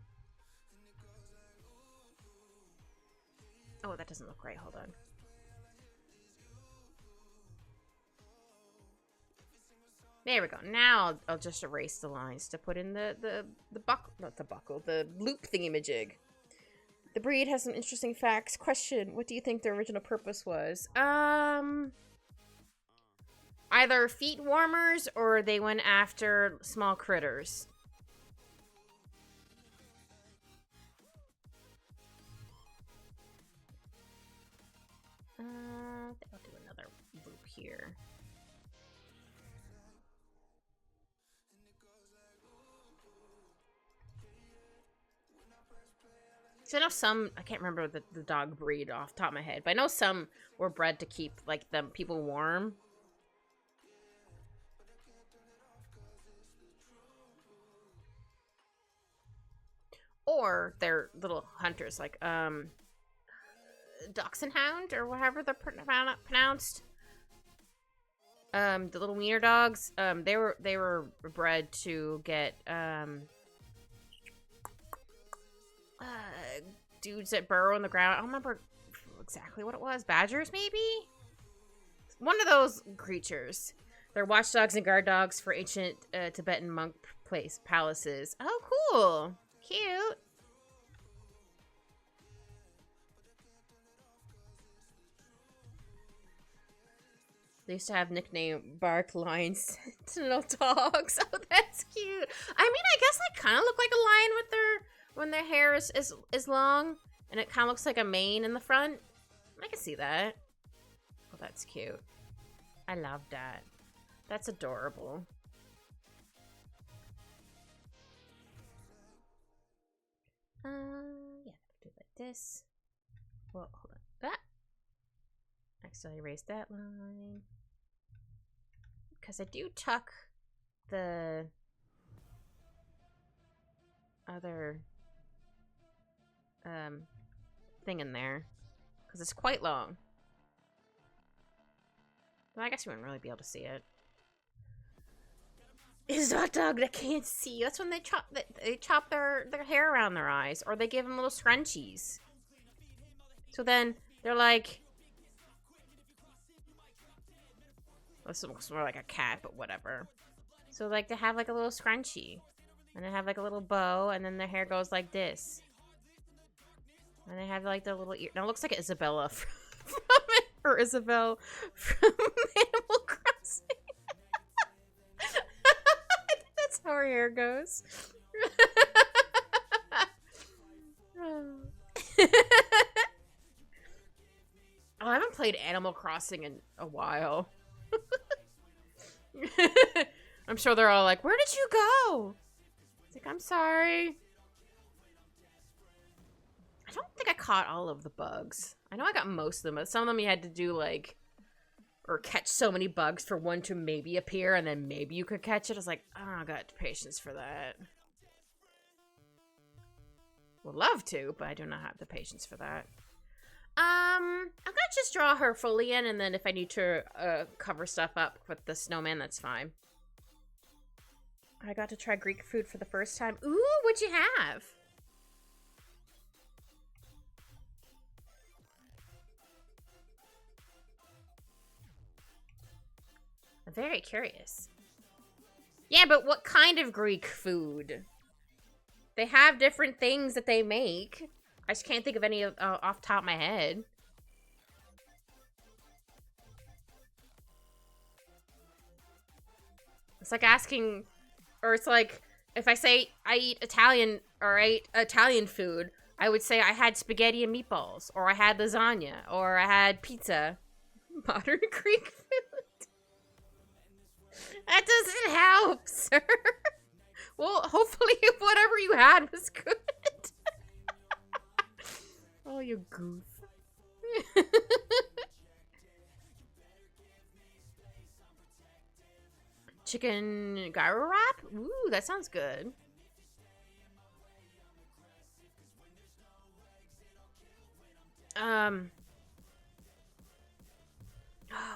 Oh, that doesn't look right. Hold on. There we go. Now I'll just erase the lines to put in the buckle, not the buckle, the loop thingamajig. The breed has some interesting facts. Question: what do you think the original purpose was? Either feet warmers or they went after small critters. I'll do another loop here. So I know some, I can't remember the dog breed off the top of my head, but I know some were bred to keep, like, the people warm. Or they're little hunters, like, Dachshund Hound, or whatever they're pronounced. The little wiener dogs, they were bred to get, dudes that burrow in the ground. I don't remember exactly what it was. Badgers, maybe? One of those creatures. They're watchdogs and guard dogs for ancient Tibetan monk palaces. Oh, cool. Cute. They used to have nickname bark lion sentinel dogs. Oh, that's cute. I mean, I guess they kind of look like a lion with when their hair is long, and it kind of looks like a mane in the front. I can see that. Oh, that's cute. I love that. That's adorable. Yeah, do it like this. Well, hold on. That. Actually, erase that line. Because I do tuck the other thing in there because it's quite long. Well, I guess you wouldn't really be able to see it. Is a hot dog that can't see. That's when they chop their hair around their eyes, or they give them little scrunchies. So then they're like, this looks more like a cat, but whatever. So like they have like a little scrunchie, and they have like a little bow, and then their hair goes like this. And they have like the little ear. Now it looks like Isabella from it, or Isabel from Animal Crossing. I think that's how her hair goes. Oh, I haven't played Animal Crossing in a while. I'm sure they're all like, "Where did you go?" It's like, I'm sorry. I don't think I caught all of the bugs. I know I got most of them, but some of them you had to do like, or catch so many bugs for one to maybe appear, and then maybe you could catch it. I was like, oh, I got patience for that. Would love to, but I do not have the patience for that. I'm gonna just draw her fully in, and then if I need to cover stuff up with the snowman, that's fine. I got to try Greek food for the first time. Ooh, what'd you have? I'm very curious. Yeah, but what kind of Greek food? They have different things that they make. I just can't think of any off the top of my head. It's like asking, or it's like, if I say I eat Italian, or I eat Italian food, I would say I had spaghetti and meatballs, or I had lasagna, or I had pizza. Modern Greek food. That doesn't help, sir. Well, hopefully whatever you had was good. Oh, you goof. Chicken gyro wrap? Ooh, that sounds good. Oh,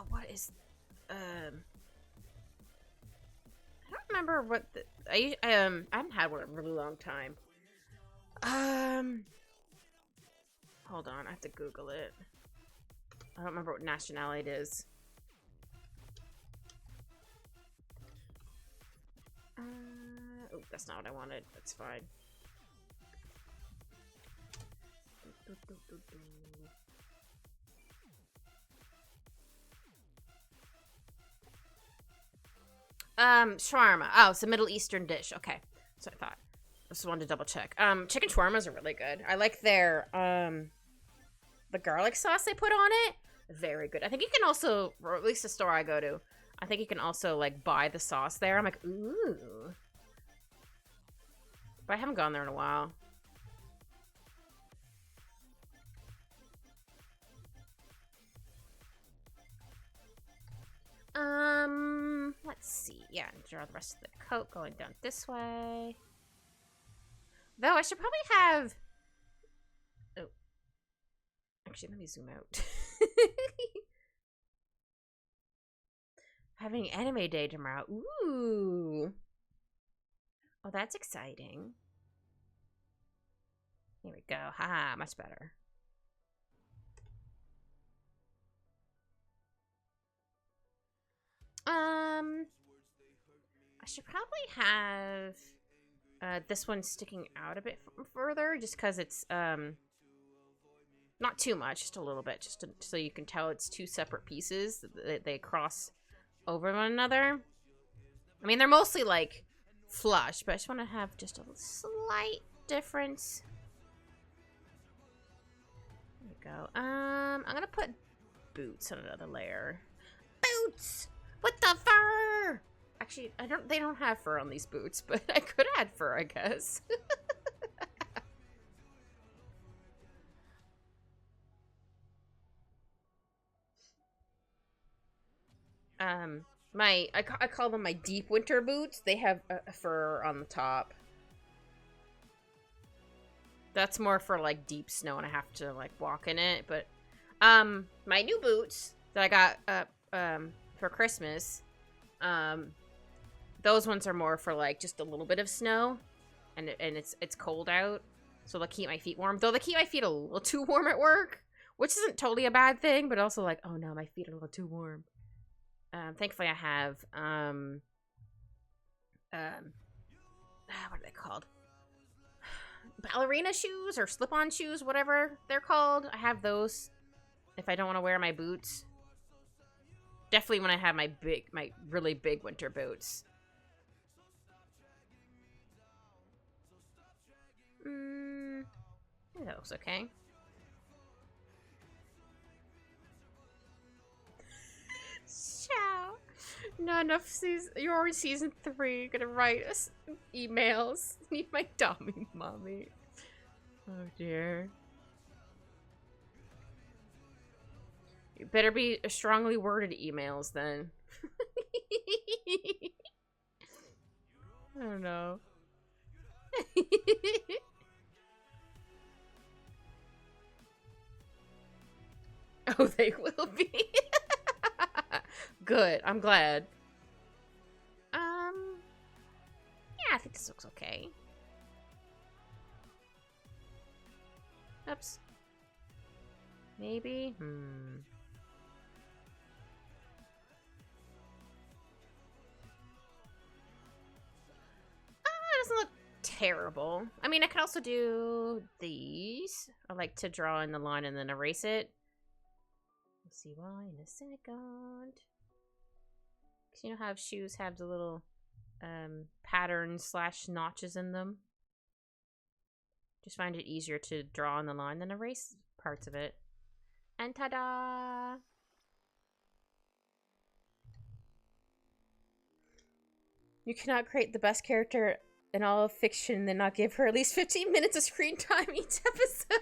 what is, I don't remember what the, I haven't had one in a really long time. Hold on, I have to Google it. I don't remember what nationality it is. Oh, that's not what I wanted. That's fine. Shawarma. Oh, it's a Middle Eastern dish. Okay, that's what I thought. I just wanted to double check. Chicken shawarmas are really good. I like their, the garlic sauce they put on it. Very good. I think you can also, or at least the store I go to, I think you can also, like, buy the sauce there. I'm like, ooh. But I haven't gone there in a while. Let's see. Yeah, draw the rest of the coat going down this way. Though I should probably have... Oh. Actually, let me zoom out. Having anime day tomorrow. Ooh. Oh, that's exciting. Here we go. Haha, much better. I should probably have this one sticking out a bit further, just because it's not too much, just a little bit, just so you can tell it's two separate pieces that they cross over one another. I mean, they're mostly like flush, but I just want to have just a slight difference. There we go. I'm gonna put boots on another layer. Boots with the fur. Actually, they don't have fur on these boots, but I could add fur, I guess. I call them my deep winter boots. They have a fur on the top. That's more for, like, deep snow, and I have to, like, walk in it. But, my new boots that I got, for Christmas, those ones are more for, like, just a little bit of snow, and it's cold out, so they'll keep my feet warm. Though they keep my feet a little too warm at work, which isn't totally a bad thing, but also, like, oh no, my feet are a little too warm. Thankfully I have, what are they called? Ballerina shoes or slip-on shoes, whatever they're called. I have those if I don't want to wear my boots. Definitely when I have my really big winter boots. I think that looks okay. Ciao. Not enough season. You're already season 3. Gonna write us emails. Need my dummy mommy. Oh dear. You better be strongly worded emails then. I don't know. Oh, they will be. Good. I'm glad. Yeah, I think this looks okay. Oops. Maybe? It doesn't look terrible. I mean, I could also do these. I like to draw in the line and then erase it. We'll see why in a second. Because you know how shoes have the little patterns / notches in them? Just find it easier to draw on the line than erase parts of it. And ta-da! You cannot create the best character in all of fiction and then not give her at least 15 minutes of screen time each episode.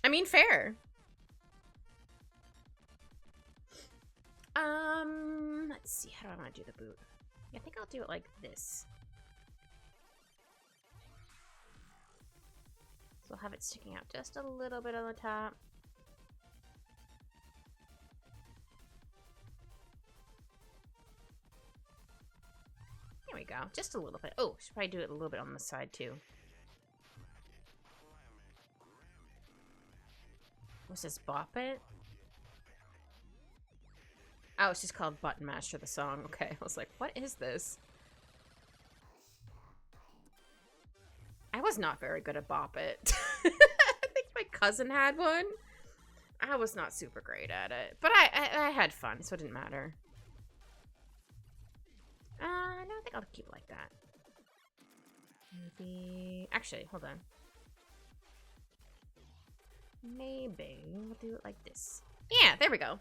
I mean, fair. Let's see. How do I want to do the boot? I think I'll do it like this. So I'll have it sticking out just a little bit on the top. There we go. Just a little bit. Oh, should probably do it a little bit on the side too. What's this? Bop It? Oh, it's just called Button Master, the song. Okay, I was like, what is this? I was not very good at Bop It. I think my cousin had one. I was not super great at it. But I had fun, so it didn't matter. No, I think I'll keep it like that. Maybe... Actually, hold on. Maybe we'll do it like this. Yeah, there we go.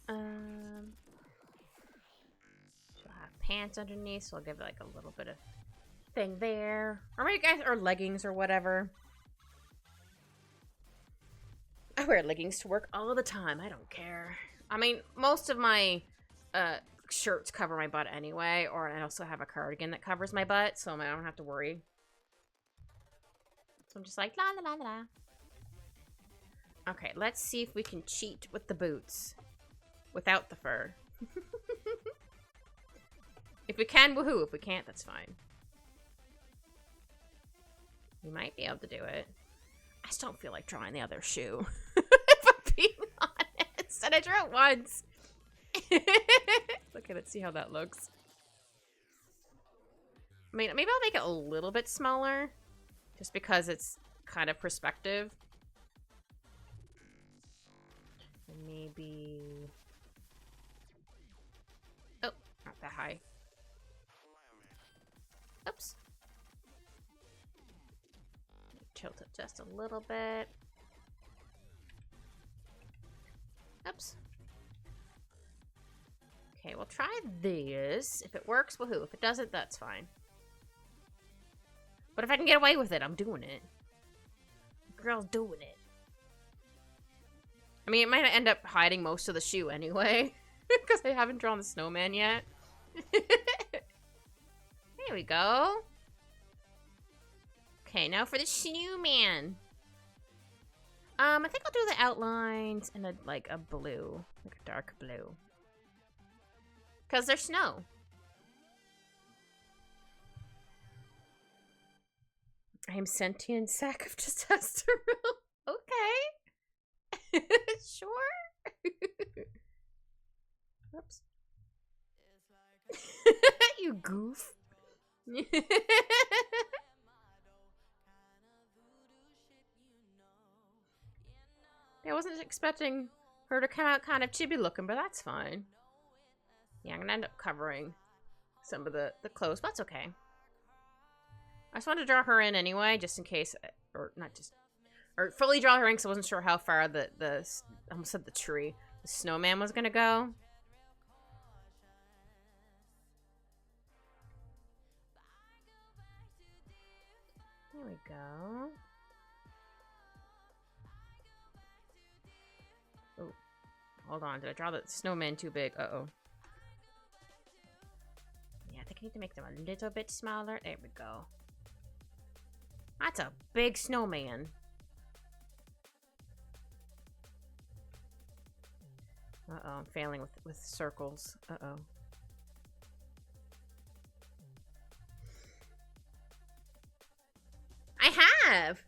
She'll have pants underneath, so I'll give it like a little bit of thing there. Or maybe guys, or leggings or whatever. I wear leggings to work all the time. I don't care. I mean, most of my shirts cover my butt anyway, or I also have a cardigan that covers my butt, so I don't have to worry. So I'm just like, la la la la. Okay, let's see if we can cheat with the boots without the fur. If we can, woohoo. If we can't, that's fine. We might be able to do it. I just don't feel like drawing the other shoe. If I'm being honest. And I drew it once. Okay, let's see how that looks. I mean, maybe I'll make it a little bit smaller. Just because it's kind of perspective. And maybe... Oh, not that high. Oops. Tilt it just a little bit. Oops. Okay, we'll try this. If it works, woohoo. If it doesn't, that's fine. But if I can get away with it, I'm doing it. Girl's doing it. I mean, it might end up hiding most of the shoe anyway. Because I haven't drawn the snowman yet. There we go. Okay, now for the snowman. I think I'll do the outlines in a blue. Like a dark blue. Because there's snow. I am sentient sack of testosterone. Okay. Sure. Oops. You goof. I wasn't expecting her to come out kind of chibi looking, but that's fine. Yeah, I'm gonna end up covering some of the clothes, but that's okay. I just wanted to draw her in anyway, just in case, or fully draw her in because I wasn't sure how far the I almost said the tree, the snowman was gonna go. There we go. Oh, hold on. Did I draw the snowman too big? Uh-oh. Yeah, I think I need to make them a little bit smaller. There we go. That's a big snowman. Uh-oh, I'm failing with circles. Uh-oh. I have!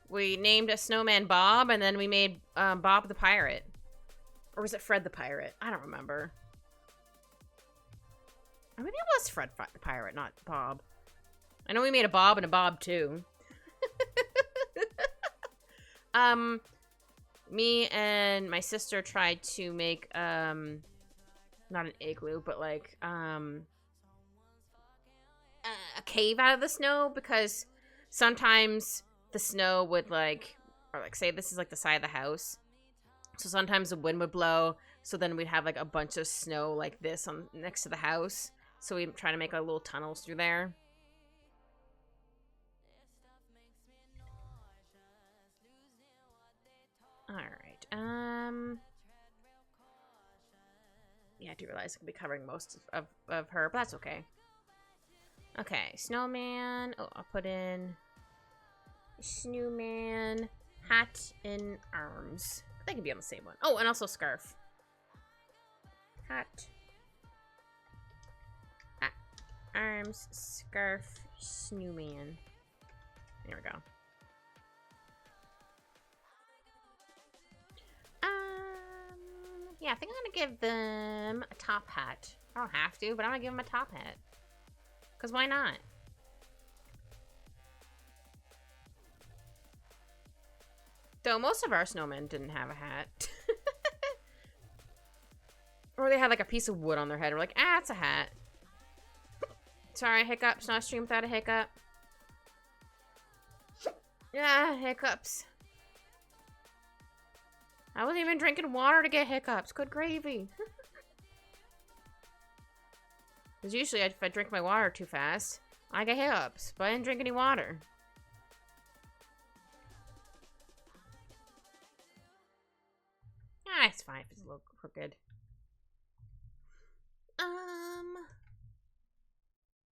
We named a snowman Bob, and then we made Bob the Pirate. Or was it Fred the Pirate? I don't remember. Or maybe it was Fred the Pirate, not Bob. I know we made a Bob and a Bob, too. Me and my sister tried to make, not an igloo, but like, a cave out of the snow, because sometimes the snow would say this is like the side of the house. So sometimes the wind would blow, so then we'd have like a bunch of snow like this on next to the house. So we try to make like little tunnels through there. Alright, yeah, I do realize I could be covering most of her, but that's okay. Okay, snowman. Oh, I'll put in snowman, hat, and arms. They can be on the same one. Oh, and also scarf. Hat. Arms, scarf, snowman. There we go. Yeah, I think I'm gonna give them a top hat. I don't have to, but I'm gonna give them a top hat. Because why not? Though most of our snowmen didn't have a hat. Or they had like a piece of wood on their head. We're like, ah, it's a hat. Sorry, hiccups. Not a stream without a hiccup. Yeah, hiccups. I wasn't even drinking water to get hiccups. Good gravy. Because usually if I drink my water too fast, I get hiccups. But I didn't drink any water. Ah, it's fine if it's a little crooked.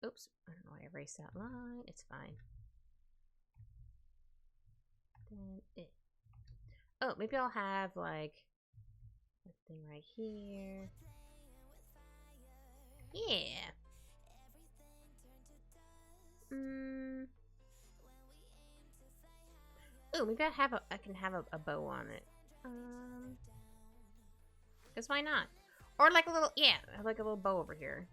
Oops. I don't know why I erased that line. It's fine. Oh, maybe I'll have like a thing right here. Yeah. Oh, maybe I can have a bow on it. Cause why not? Or like a little, yeah, like a little bow over here.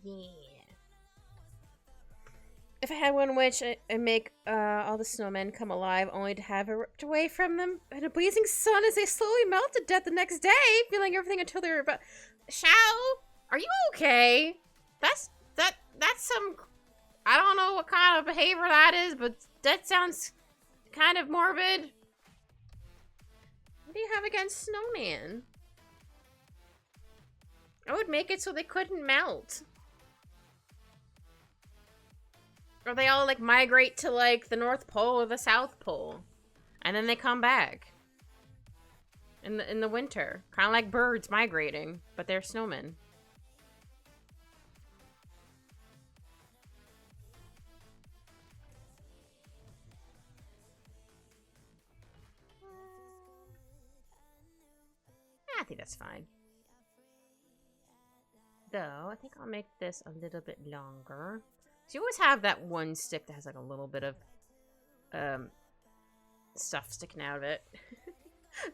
Yeah. If I had one witch, I'd make all the snowmen come alive, only to have it ripped away from them in a blazing sun as they slowly melt to death the next day, feeling everything until they're about. Shao, are you okay? That's some. I don't know what kind of behavior that is, but that sounds kind of morbid. What do you have against snowman? I would make it so they couldn't melt. Or they all like migrate to like the North Pole or the South Pole. And then they come back. In the winter. Kind of like birds migrating, but they're snowmen. I think that's fine. Though, I think I'll make this a little bit longer. So you always have that one stick that has like a little bit of stuff sticking out of it.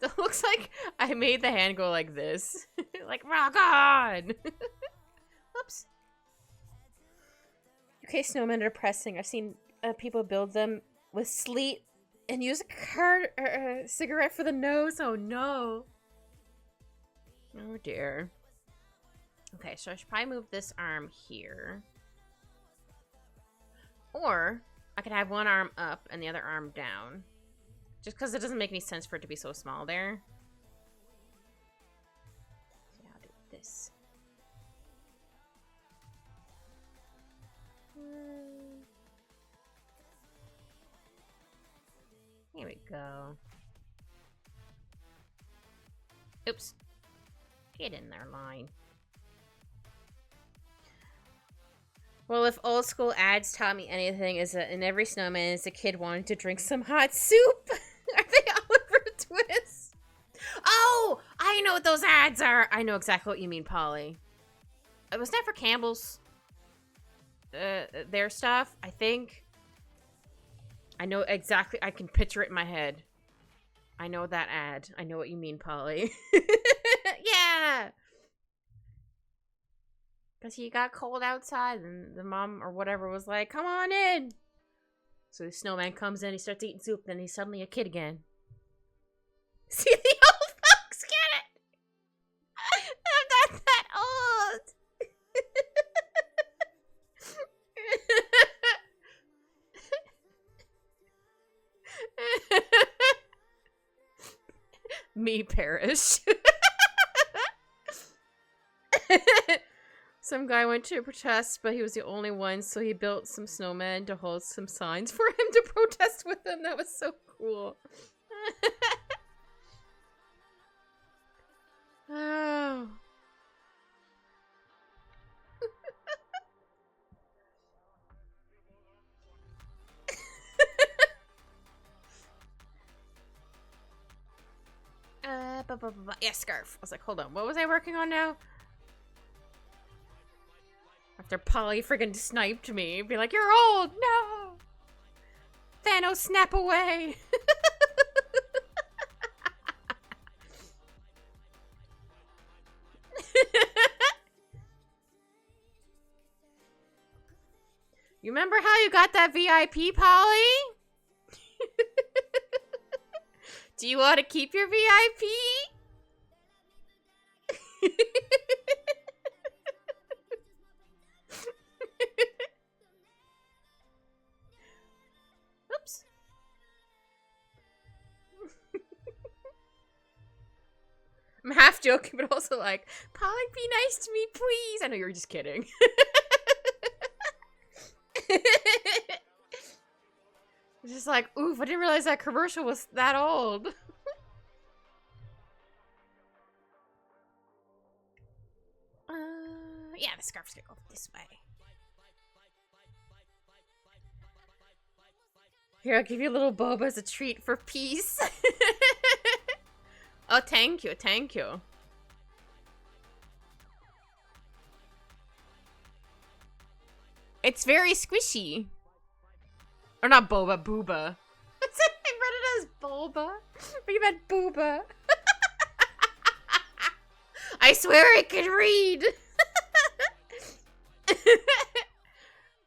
That looks like I made the hand go like this. Like, rock on! Oops. UK snowmen are depressing. I've seen people build them with sleet and use a cigarette for the nose. Oh no. Oh dear. Okay, so I should probably move this arm here. Or I could have one arm up and the other arm down. Just because it doesn't make any sense for it to be so small there. So I'll do this. Here we go. Oops. Get in there, line. Well, if old school ads taught me anything, is that in every snowman is a kid wanting to drink some hot soup. Are they Oliver Twist? Oh, I know what those ads are. I know exactly what you mean, Polly. It was that for Campbell's. Their stuff, I think. I know exactly. I can picture it in my head. I know that ad. I know what you mean, Polly. Yeah. Because he got cold outside, and the mom or whatever was like, come on in. So the snowman comes in, he starts eating soup, then he's suddenly a kid again. See, the old folks get it. I'm not that old. Me perish. Some guy went to protest, but he was the only one, so he built some snowmen to hold some signs for him to protest with them. That was so cool. Oh. Yeah, scarf. I was like, hold on, what was I working on now? After Polly friggin' sniped me, be like, you're old! No! Thanos, snap away! You remember how you got that VIP, Polly? Do you want to keep your VIP? Oops. I'm half joking, but also like, Polly, be nice to me, please. I know you were just kidding. It's just like, oof, I didn't realize that commercial was that old. Yeah, the scarf's gonna go this way. Here, I'll give you a little boba as a treat for peace. Oh, thank you, thank you. It's very squishy. Or not boba, booba. I read it as boba, but you meant booba. I swear I can read.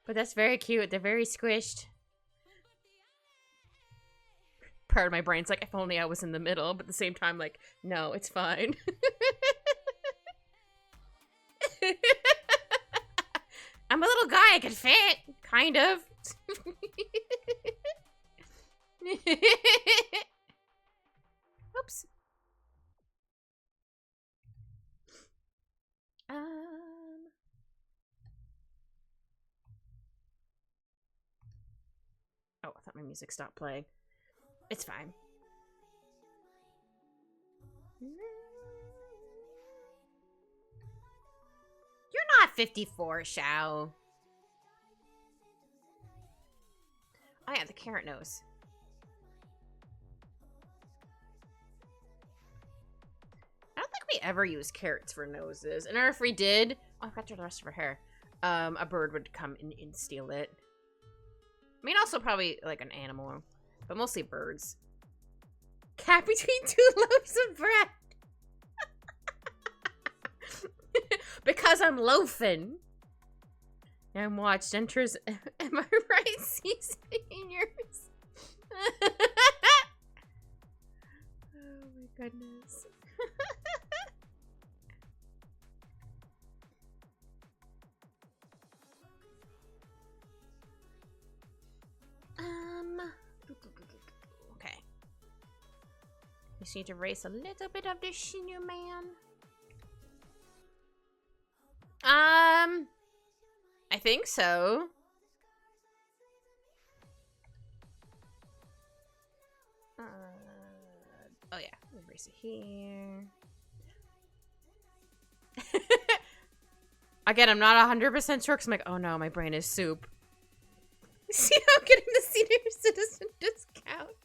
But that's very cute. They're very squished. Part of my brain's like, if only I was in the middle, but at the same time, like, no, it's fine. I'm a little guy, I can fit. Kind of. Oops. Oh, I thought my music stopped playing. It's fine. You're not 54, Shao. Oh yeah, the carrot nose. I don't think we ever use carrots for noses. And if we did, oh, I got to the rest of her hair. A bird would come and steal it. I mean, also probably like an animal, but mostly birds. Cat between two loaves of bread. Because I'm loafing. And watched enters. Am I right? Seniors. Oh my goodness. Okay. Just need to erase a little bit of this sinew man. I think so. Oh yeah, erase it here. Again, I'm not 100% sure because I'm like, oh no, my brain is soup. See how I'm getting the senior citizen discount.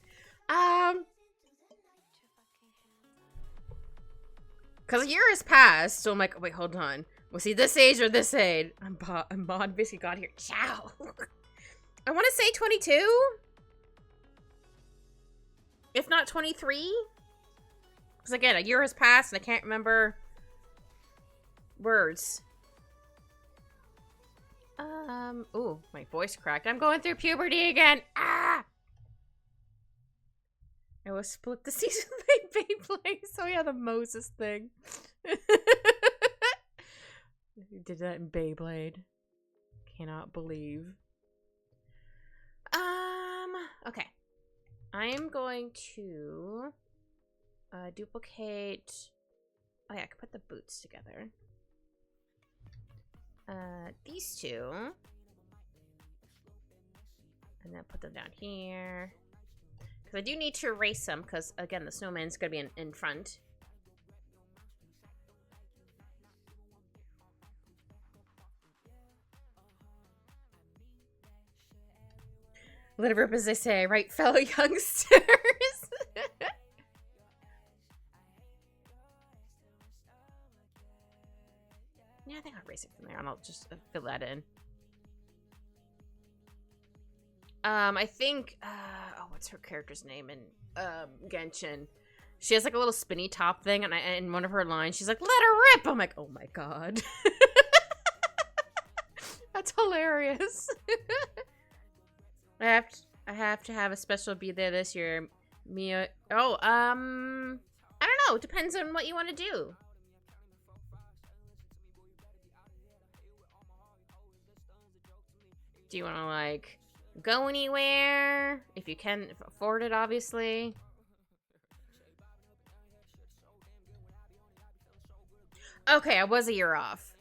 Because a year has passed, so I'm like, wait, hold on. Was he this age or this age? I'm basically got here. Ciao. I want to say 22. If not 23. Because again, a year has passed and I can't remember words. Ooh, my voice cracked. I'm going through puberty again. Ah! I was split the season by Beyblade. So yeah, the Moses thing. You did that in Beyblade. Cannot believe. Okay. I am going to duplicate. Oh yeah, I can put the boots together. These two. And then put them down here. Because I do need to erase them, because, again, the snowman's going to be in front. Let it rip, as they say, right, fellow youngsters? Yeah, I think I'll erase it from there, and I'll just fill that in. I think, oh, what's her character's name in Genshin? She has like a little spinny top thing, and in one of her lines, she's like, "Let her rip!" I'm like, oh my god. That's hilarious. I have to have a special be there this year. Mia, oh, I don't know. It depends on what you want to do. Do you want to, like, go anywhere? If you can afford it, obviously. Okay, I was a year off.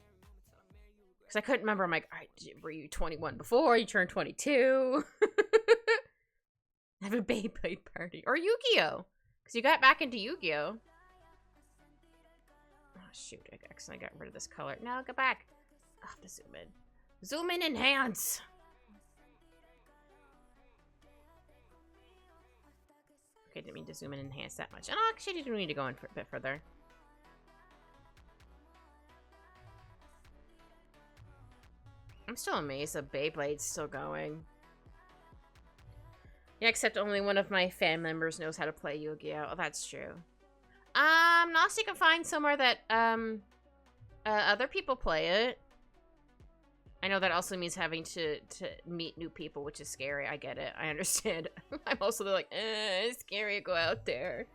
Because I couldn't remember. I'm like, all right, were you 21 before? You turned 22? Have a Beyblade party. Or Yu-Gi-Oh! Because you got back into Yu-Gi-Oh! Oh, shoot. I accidentally got rid of this color. No, go back. I have to zoom in. Zoom in, enhance! Okay, didn't mean to zoom in and enhance that much. And I actually didn't need to go in for a bit further. I'm still amazed that Beyblade's still going. Yeah, except only one of my fan members knows how to play Yu-Gi-Oh! Oh, that's true. Nasty can find somewhere that, other people play it. I know that also means having to meet new people, which is scary. I get it. I understand. I'm also like, it's scary to go out there.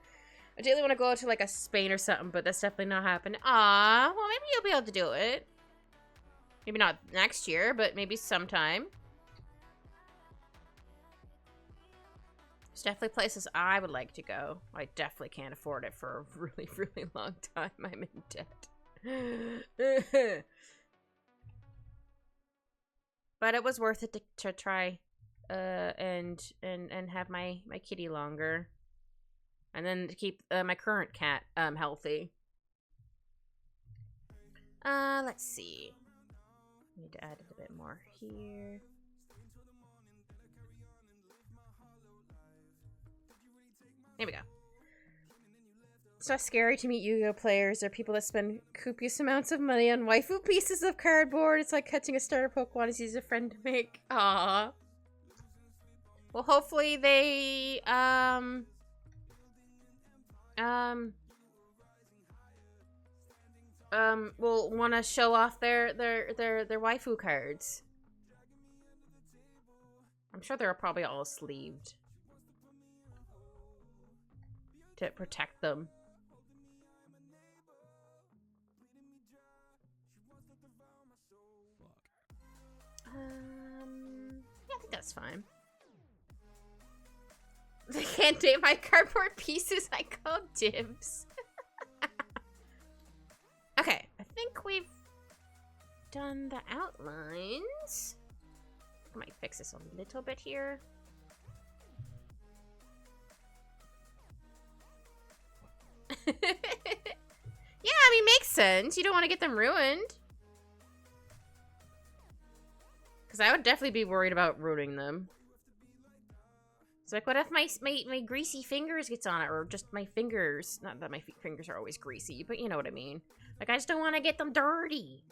I really want to go out to, like, a Spain or something, but that's definitely not happening. Aw, well, maybe you'll be able to do it. Maybe not next year, but maybe sometime. There's definitely places I would like to go. I definitely can't afford it for a really, really long time. I'm in debt. But it was worth it to try and have my kitty longer. And then to keep my current cat healthy. Let's see. Need to add a bit more here. There we go. It's not scary to meet Yu-Gi-Oh players. They're people that spend copious amounts of money on waifu pieces of cardboard. It's like catching a starter Pokemon as he's a friend to make. Aww. Well, hopefully they, will want to show off their waifu cards. I'm sure they're probably all sleeved to protect them. Yeah, I think that's fine. They can't date my cardboard pieces. I call dibs. Okay, I think we've done the outlines. I might fix this a little bit here. Yeah, I mean, makes sense. You don't want to get them ruined. Because I would definitely be worried about ruining them. It's like, what if my greasy fingers gets on it? Or just my fingers. Not that my fingers are always greasy, but you know what I mean. Like, I just don't want to get them dirty.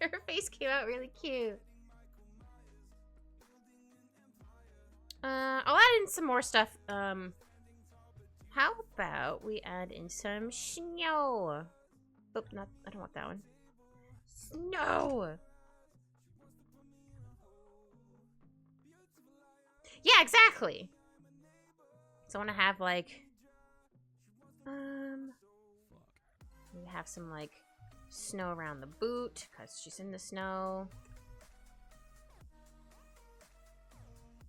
Her face came out really cute. I'll add in some more stuff. How about we add in some snow? Oh, I don't want that one. Snow! Yeah, exactly. So I want to have, like, we have some, like, snow around the boot, because she's in the snow.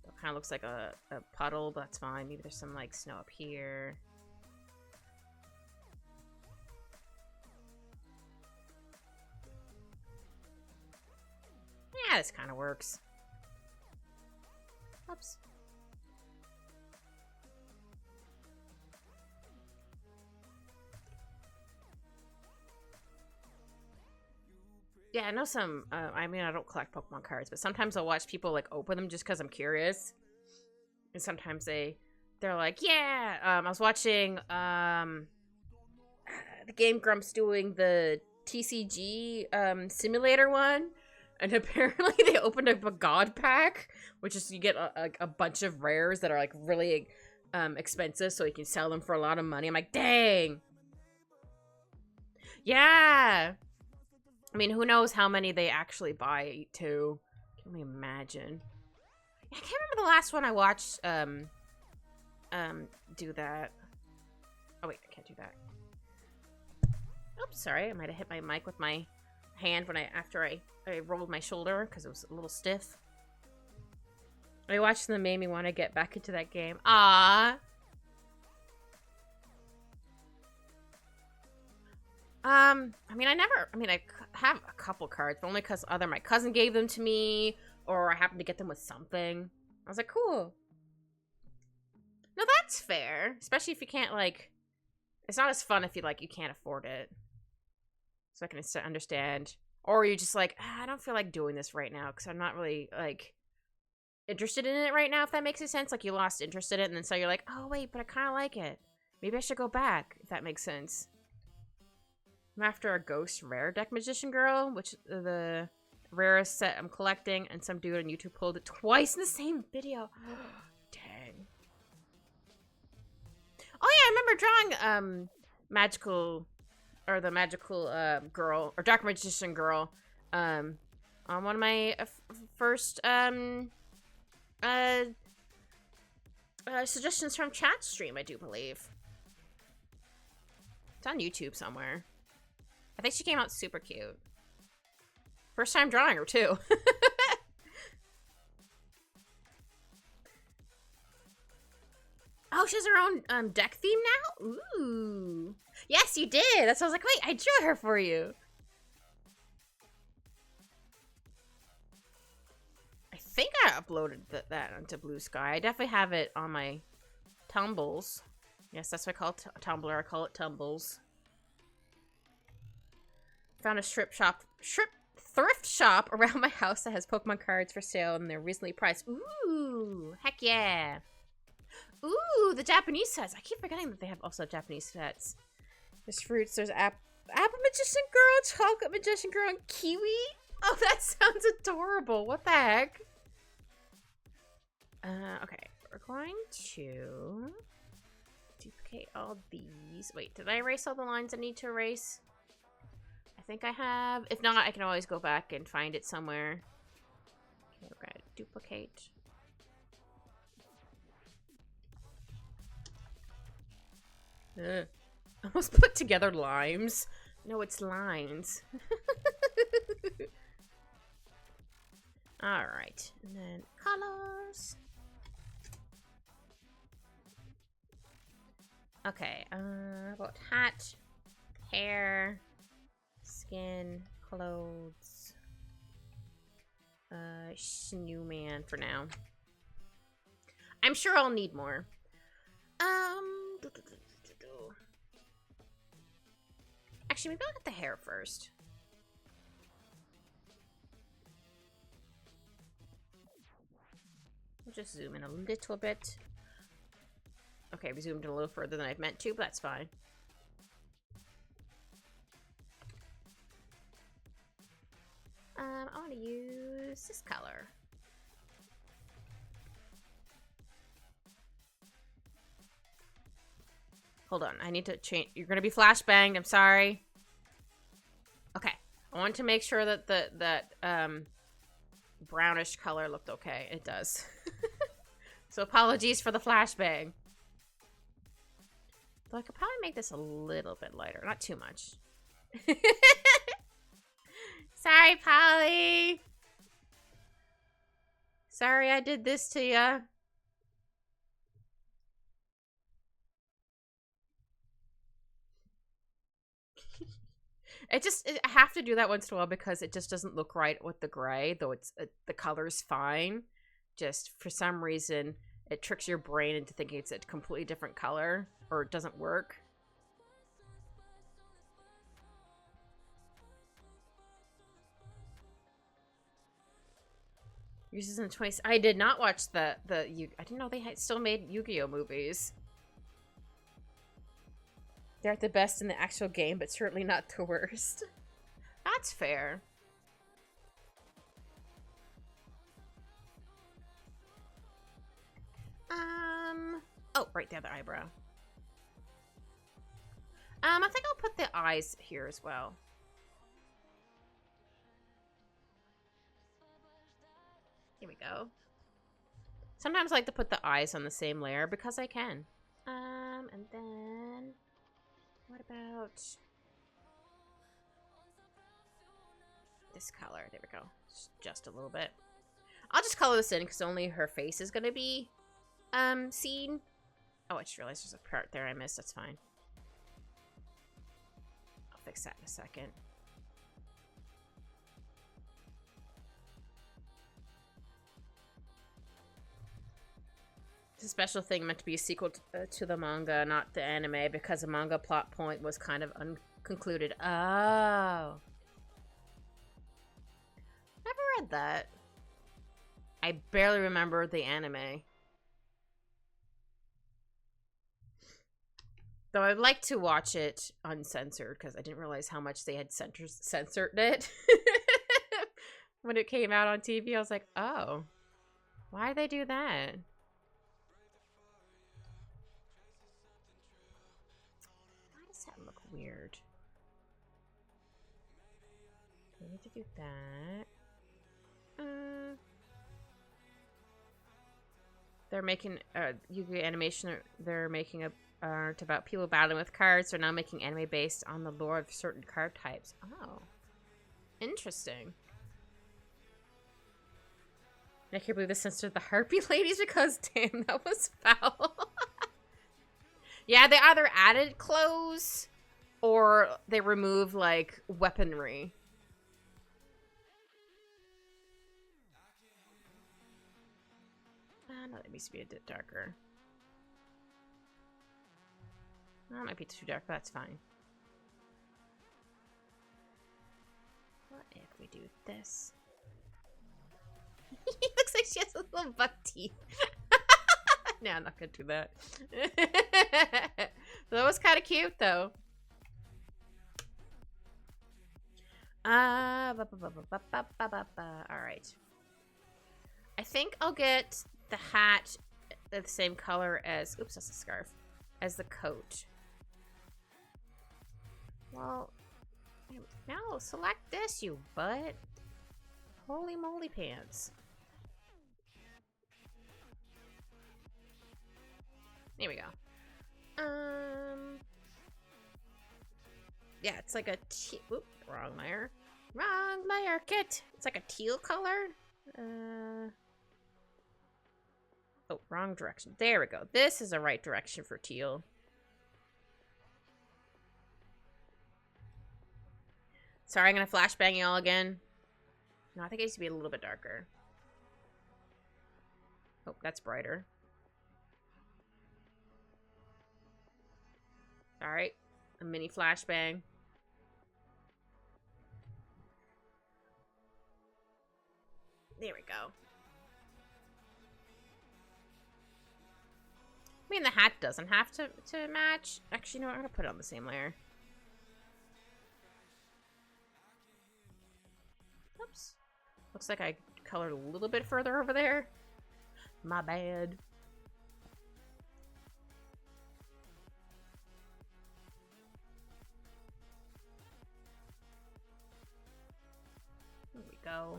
It kind of looks like a puddle, but that's fine. Maybe there's some, like, snow up here. Yeah, this kind of works. Oops. Yeah, I know some, I mean, I don't collect Pokemon cards, but sometimes I'll watch people, like, open them just because I'm curious. And sometimes they're like, yeah, I was watching, the Game Grumps doing the TCG, simulator one. And apparently they opened up a God pack, which is you get a bunch of rares that are, like, really, expensive, so you can sell them for a lot of money. I'm like, dang. Yeah. I mean, who knows how many they actually buy, too. Can we imagine? I can't remember the last one I watched, do that. Oh, wait, I can't do that. Oops, sorry. I might have hit my mic with my hand when after I rolled my shoulder, because it was a little stiff. I watched them, made me want to get back into that game. Ah. I mean, I have a couple cards, but only because either my cousin gave them to me, or I happened to get them with something. I was like, cool. No, that's fair. Especially if you can't, like, it's not as fun if you can't afford it. So I can understand. Or you're just like, I don't feel like doing this right now, because I'm not really, like, interested in it right now, if that makes any sense. Like, you lost interest in it, and then so you're like, oh, wait, but I kind of like it. Maybe I should go back, if that makes sense. I'm after a ghost rare deck magician girl, which the rarest set I'm collecting, and some dude on YouTube pulled it twice in the same video. Dang. Oh yeah, I remember drawing magical girl or dark magician girl on one of my first suggestions from chat stream, I do believe. It's on YouTube somewhere. I think she came out super cute. First time drawing her, too. Oh, she has her own deck theme now? Ooh. Yes, you did. That's why I was like, wait, I drew her for you. think I uploaded that onto Blue Sky. I definitely have it on my Tumbles. Yes, that's what I call it. Tumblr. I call it Tumbles. Found a thrift shop around my house that has Pokemon cards for sale, and they're reasonably priced. Ooh, heck yeah. Ooh, the Japanese sets. I keep forgetting that they have also Japanese sets. There's fruits. There's Apple Magician Girl, Chocolate Magician Girl, and Kiwi. Oh, that sounds adorable. What the heck? Okay. We're going to duplicate all these. Wait, did I erase all the lines I need to erase? I think I have. If not, I can always go back and find it somewhere. Okay, we're gonna duplicate. Almost put together limes. No, it's lines. Alright, and then colors. Okay, about hat, hair, skin, clothes, snowman for now. I'm sure I'll need more. Actually, maybe I'll get the hair first. I'll just zoom in a little bit. Okay, we zoomed in a little further than I've meant to, but that's fine. I want to use this color. Hold on, I need to change. You're gonna be flashbanged. I'm sorry. Okay, I want to make sure that that brownish color looked okay. It does. So apologies for the flashbang. Though I could probably make this a little bit lighter, not too much. Sorry, Polly. Sorry I did this to ya. I have to do that once in a while because it just doesn't look right with the gray, though it's the color's fine. Just for some reason, it tricks your brain into thinking it's a completely different color, or it doesn't work. Uses in the 20s. I did not watch I didn't know they still made Yu-Gi-Oh movies. They're at the best in the actual game, but certainly not the worst. That's fair. Oh, right there, the eyebrow. I think I'll put the eyes here as well. Here we go. Sometimes I like to put the eyes on the same layer because I can. And then what about this color? There we go. Just a little bit. I'll just color this in because only her face is gonna be seen. Oh, I just realized there's a part there I missed. That's fine. I'll fix that in a second. It's a special thing meant to be a sequel to the manga, not the anime, because the manga plot point was kind of unconcluded. Oh. Never read that. I barely remember the anime. Though I'd like to watch it uncensored, because I didn't realize how much they had censored it. When it came out on TV, I was like, oh. Why'd they do that? Why does that look weird? I need to do that. They're making Yu-Gi-Oh animation. They're making a art about people battling with cards. They're now making anime based on the lore of certain card types. Oh, interesting. I can't believe they censored the Harpy ladies because damn, that was foul. Yeah, they either added clothes or they remove like weaponry. No, that needs to be a bit darker. That might be too dark, but that's fine. What if we do this? He looks like she has a little buck teeth. No, I'm not gonna do that. That was kind of cute, though. Alright. I think I'll get the hat the same color as... Oops, that's a scarf. As the coat. Well... No, select this, you butt. Holy moly pants. There we go. Yeah, it's like a oop, wrong layer. Wrong layer, kit. It's like a teal color. Oh, wrong direction. There we go. This is the right direction for teal. Sorry, I'm gonna flashbang y'all again. No, I think it needs to be a little bit darker. Oh, that's brighter. Alright. A mini flashbang. There we go. I mean, the hat doesn't have to match. Actually, no, I'm gonna put it on the same layer. Oops. Looks like I colored a little bit further over there. My bad. There we go.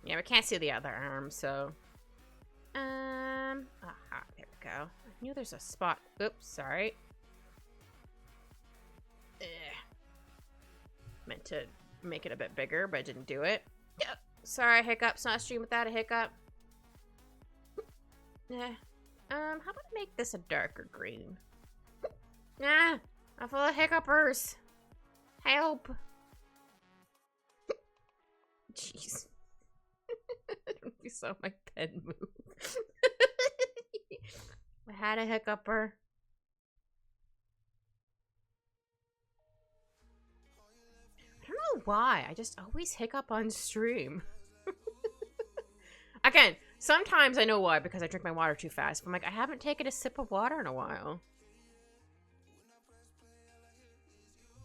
Yeah, we can't see the other arm, so... Aha, there we go. I knew there's a spot. Oops, sorry. Ugh. Meant to make it a bit bigger, but I didn't do it. Sorry, hiccups. Not a stream without a hiccup. Yeah. How about I make this a darker green? Nah, I'm full of hiccupers. Help. Jeez. You saw my pen move. I had a hiccuper. I don't know why. I just always hiccup on stream. Again, sometimes I know why, because I drink my water too fast. But I'm like, I haven't taken a sip of water in a while.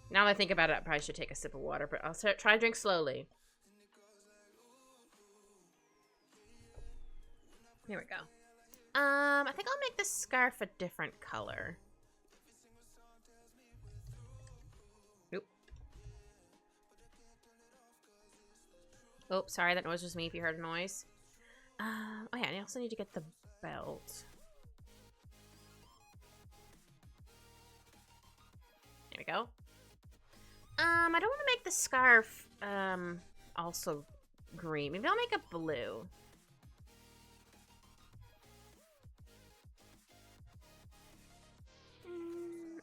Now that I think about it, I probably should take a sip of water, but I'll try to drink slowly. Here we go. I think I'll make this scarf a different color. Oop. Oh, sorry, that noise was me if you heard a noise. Oh yeah, I also need to get the belt. There we go. I don't want to make the scarf, also green. Maybe I'll make it blue.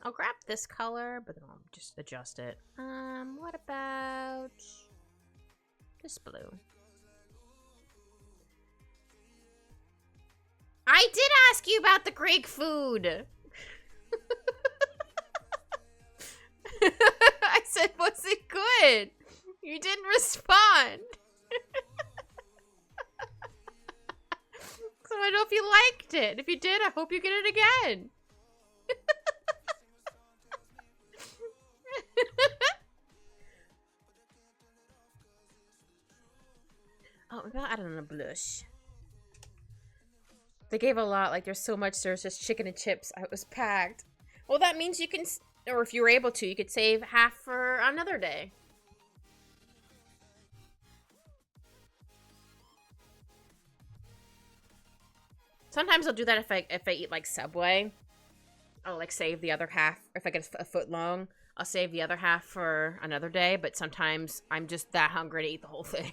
I'll grab this color, but then I'll just adjust it. What about this blue? I did ask you about the Greek food. I said, was it good? You didn't respond. So I don't know if you liked it. If you did, I hope you get it again. Oh, maybe I'll add in a blush. They gave a lot. Like, there's so much. There's just chicken and chips. It was packed. Well, that means you can, or if you were able to, you could save half for another day. Sometimes I'll do that if I eat like Subway. I'll like save the other half. If I get a foot long, I'll save the other half for another day. But sometimes I'm just that hungry to eat the whole thing.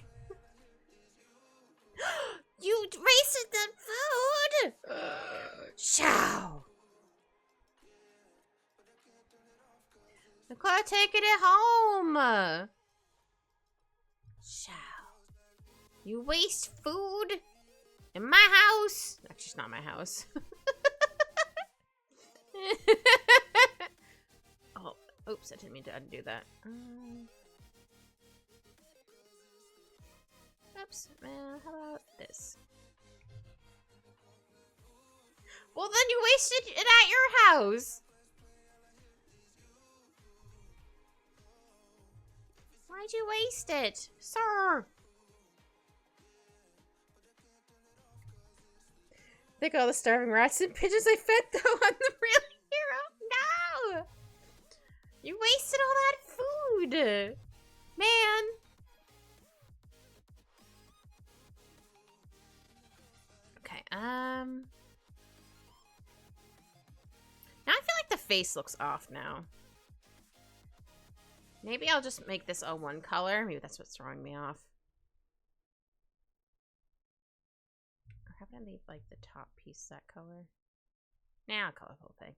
You wasted the food! Show! Nicole, taking it home! Show. You waste food in my house. Actually, it's not my house. Oh, oops, I didn't mean to undo that. Oops, how about this? Well, then you wasted it at your house. Why'd you waste it, sir? Think all the starving rats and pigeons I fed, though. I'm the real hero. No! You wasted all that food. Man. Okay, now I feel like the face looks off now. Maybe I'll just make this all one color. Maybe that's what's throwing me off. Or how about I leave like the top piece that color? Nah, I'll color the whole thing.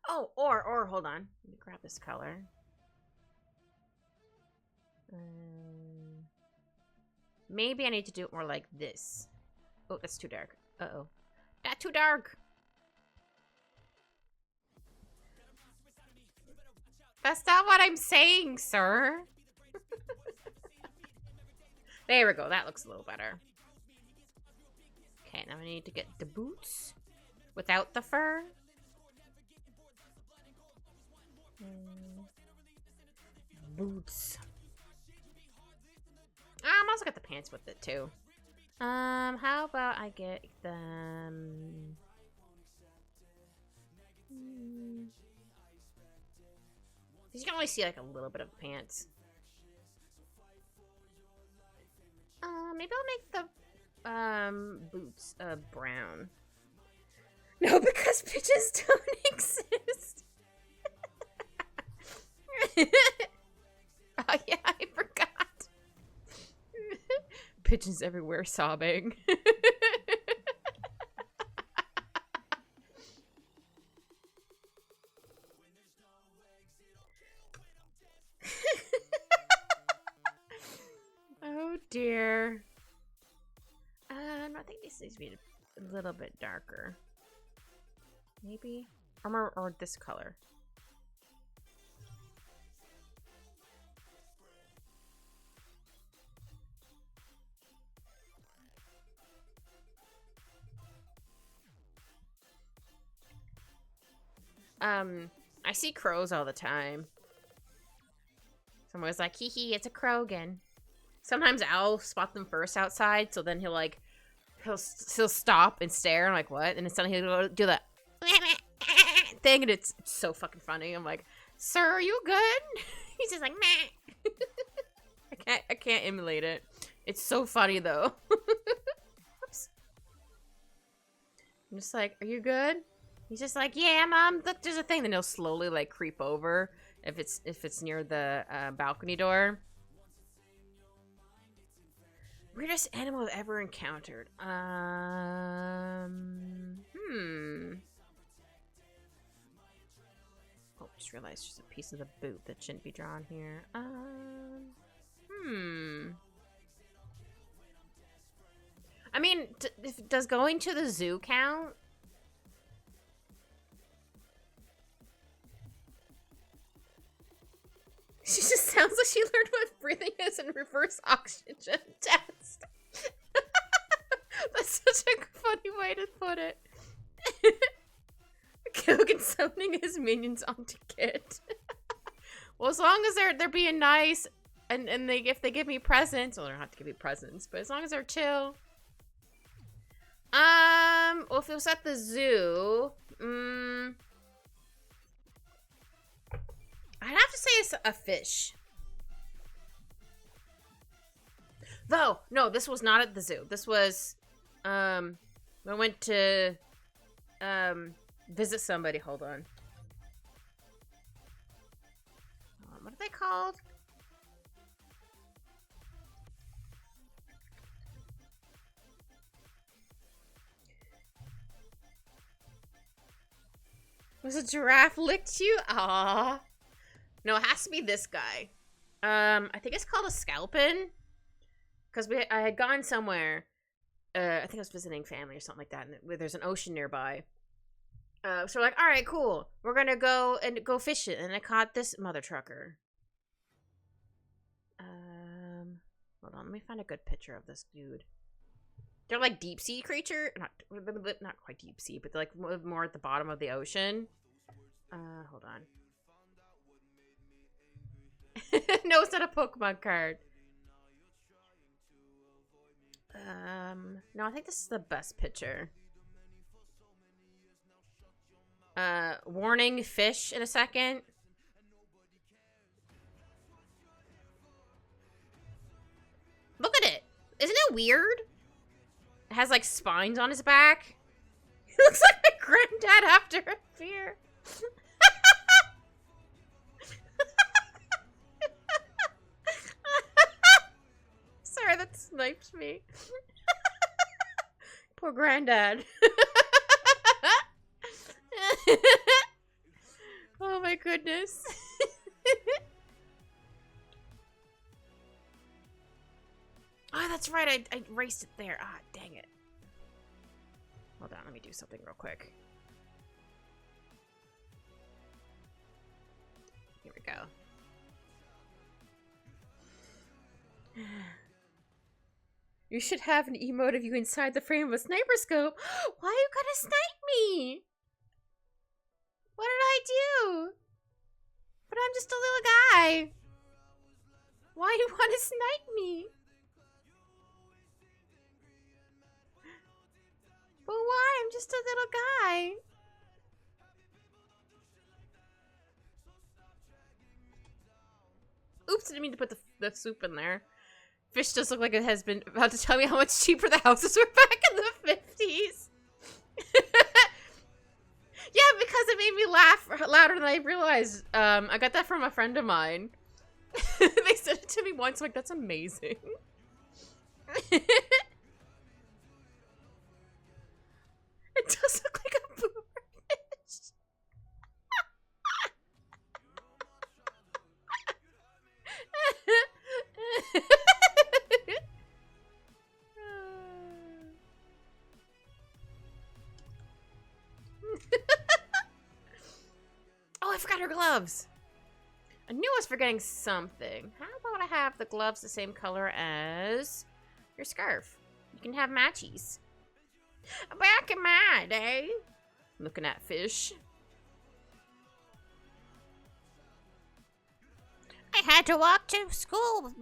Oh, or hold on. Let me grab this color. Maybe I need to do it more like this. Oh, that's too dark. Uh-oh. That's too dark. That's not what I'm saying, sir. There we go. That looks a little better. Okay, now I need to get the boots without the fur. Boots. I'm also got the pants with it too. How about I get them? You can only see like a little bit of the pants. Maybe I'll make the boots brown. No, because pigeons don't exist. Oh yeah, I forgot. Pigeons everywhere sobbing. Oh dear. I think this needs to be a little bit darker. Maybe? Or this color. I see crows all the time. Someone's like, hee hee, it's a crow again. Sometimes I'll spot them first outside, so then he'll stop and stare. I'm like, what? And then suddenly he'll do that thing, and it's so fucking funny. I'm like, sir, are you good? He's just like, meh. I can't emulate it. It's so funny though. Oops. I'm just like, are you good? He's just like, yeah, mom. Look, there's a thing. Then he'll slowly like creep over if it's near the balcony door. Weirdest animal I've ever encountered. Oh, just realized there's a piece of the boot that shouldn't be drawn here. I mean, does going to the zoo count? She just sounds like she learned what breathing is in reverse oxygen test. That's such a funny way to put it. Kogan summoning his minions onto Kit. Well, as long as they're being nice and if they give me presents, well, they don't have to give me presents, but as long as they're chill. Well, if it was at the zoo, I'd have to say it's a fish. Though, no, this was not at the zoo. This was, I went to, visit somebody. Hold on. What are they called? Was a giraffe licked you? Aww. No, it has to be this guy. I think it's called a scalpin. Because I had gone somewhere. I think I was visiting family or something like that, and there's an ocean nearby. So we're like, all right, cool. We're gonna go fish it, and I caught this mother trucker. Hold on, let me find a good picture of this dude. They're like deep sea creature, not quite deep sea, but they're like more at the bottom of the ocean. Hold on. No, it's not a Pokemon card. No, I think this is the best picture. Warning, fish in a second. Look at it. Isn't it weird? It has like spines on his back. He looks like my granddad after a fear. Sorry, that sniped me. Poor granddad. Oh my goodness. Oh, that's right. I erased it there. Ah, dang it. Hold on, let me do something real quick. Here we go. You should have an emote of you inside the frame of a sniper scope. Why are you gonna snipe me? What did I do? But I'm just a little guy. Why do you want to snipe me? But why? I'm just a little guy. Oops, I didn't mean to put the soup in there. Fish does look like it has been about to tell me how much cheaper the houses were back in the 50s. Yeah, because it made me laugh louder than I realized. I got that from a friend of mine. They sent it to me once. I'm like, that's amazing. It does look like a boomer fish. Oh, I forgot her gloves. I knew I was forgetting something. How about I have the gloves the same color as your scarf? You can have matchies. Back in my day. Looking at fish. I had to walk to school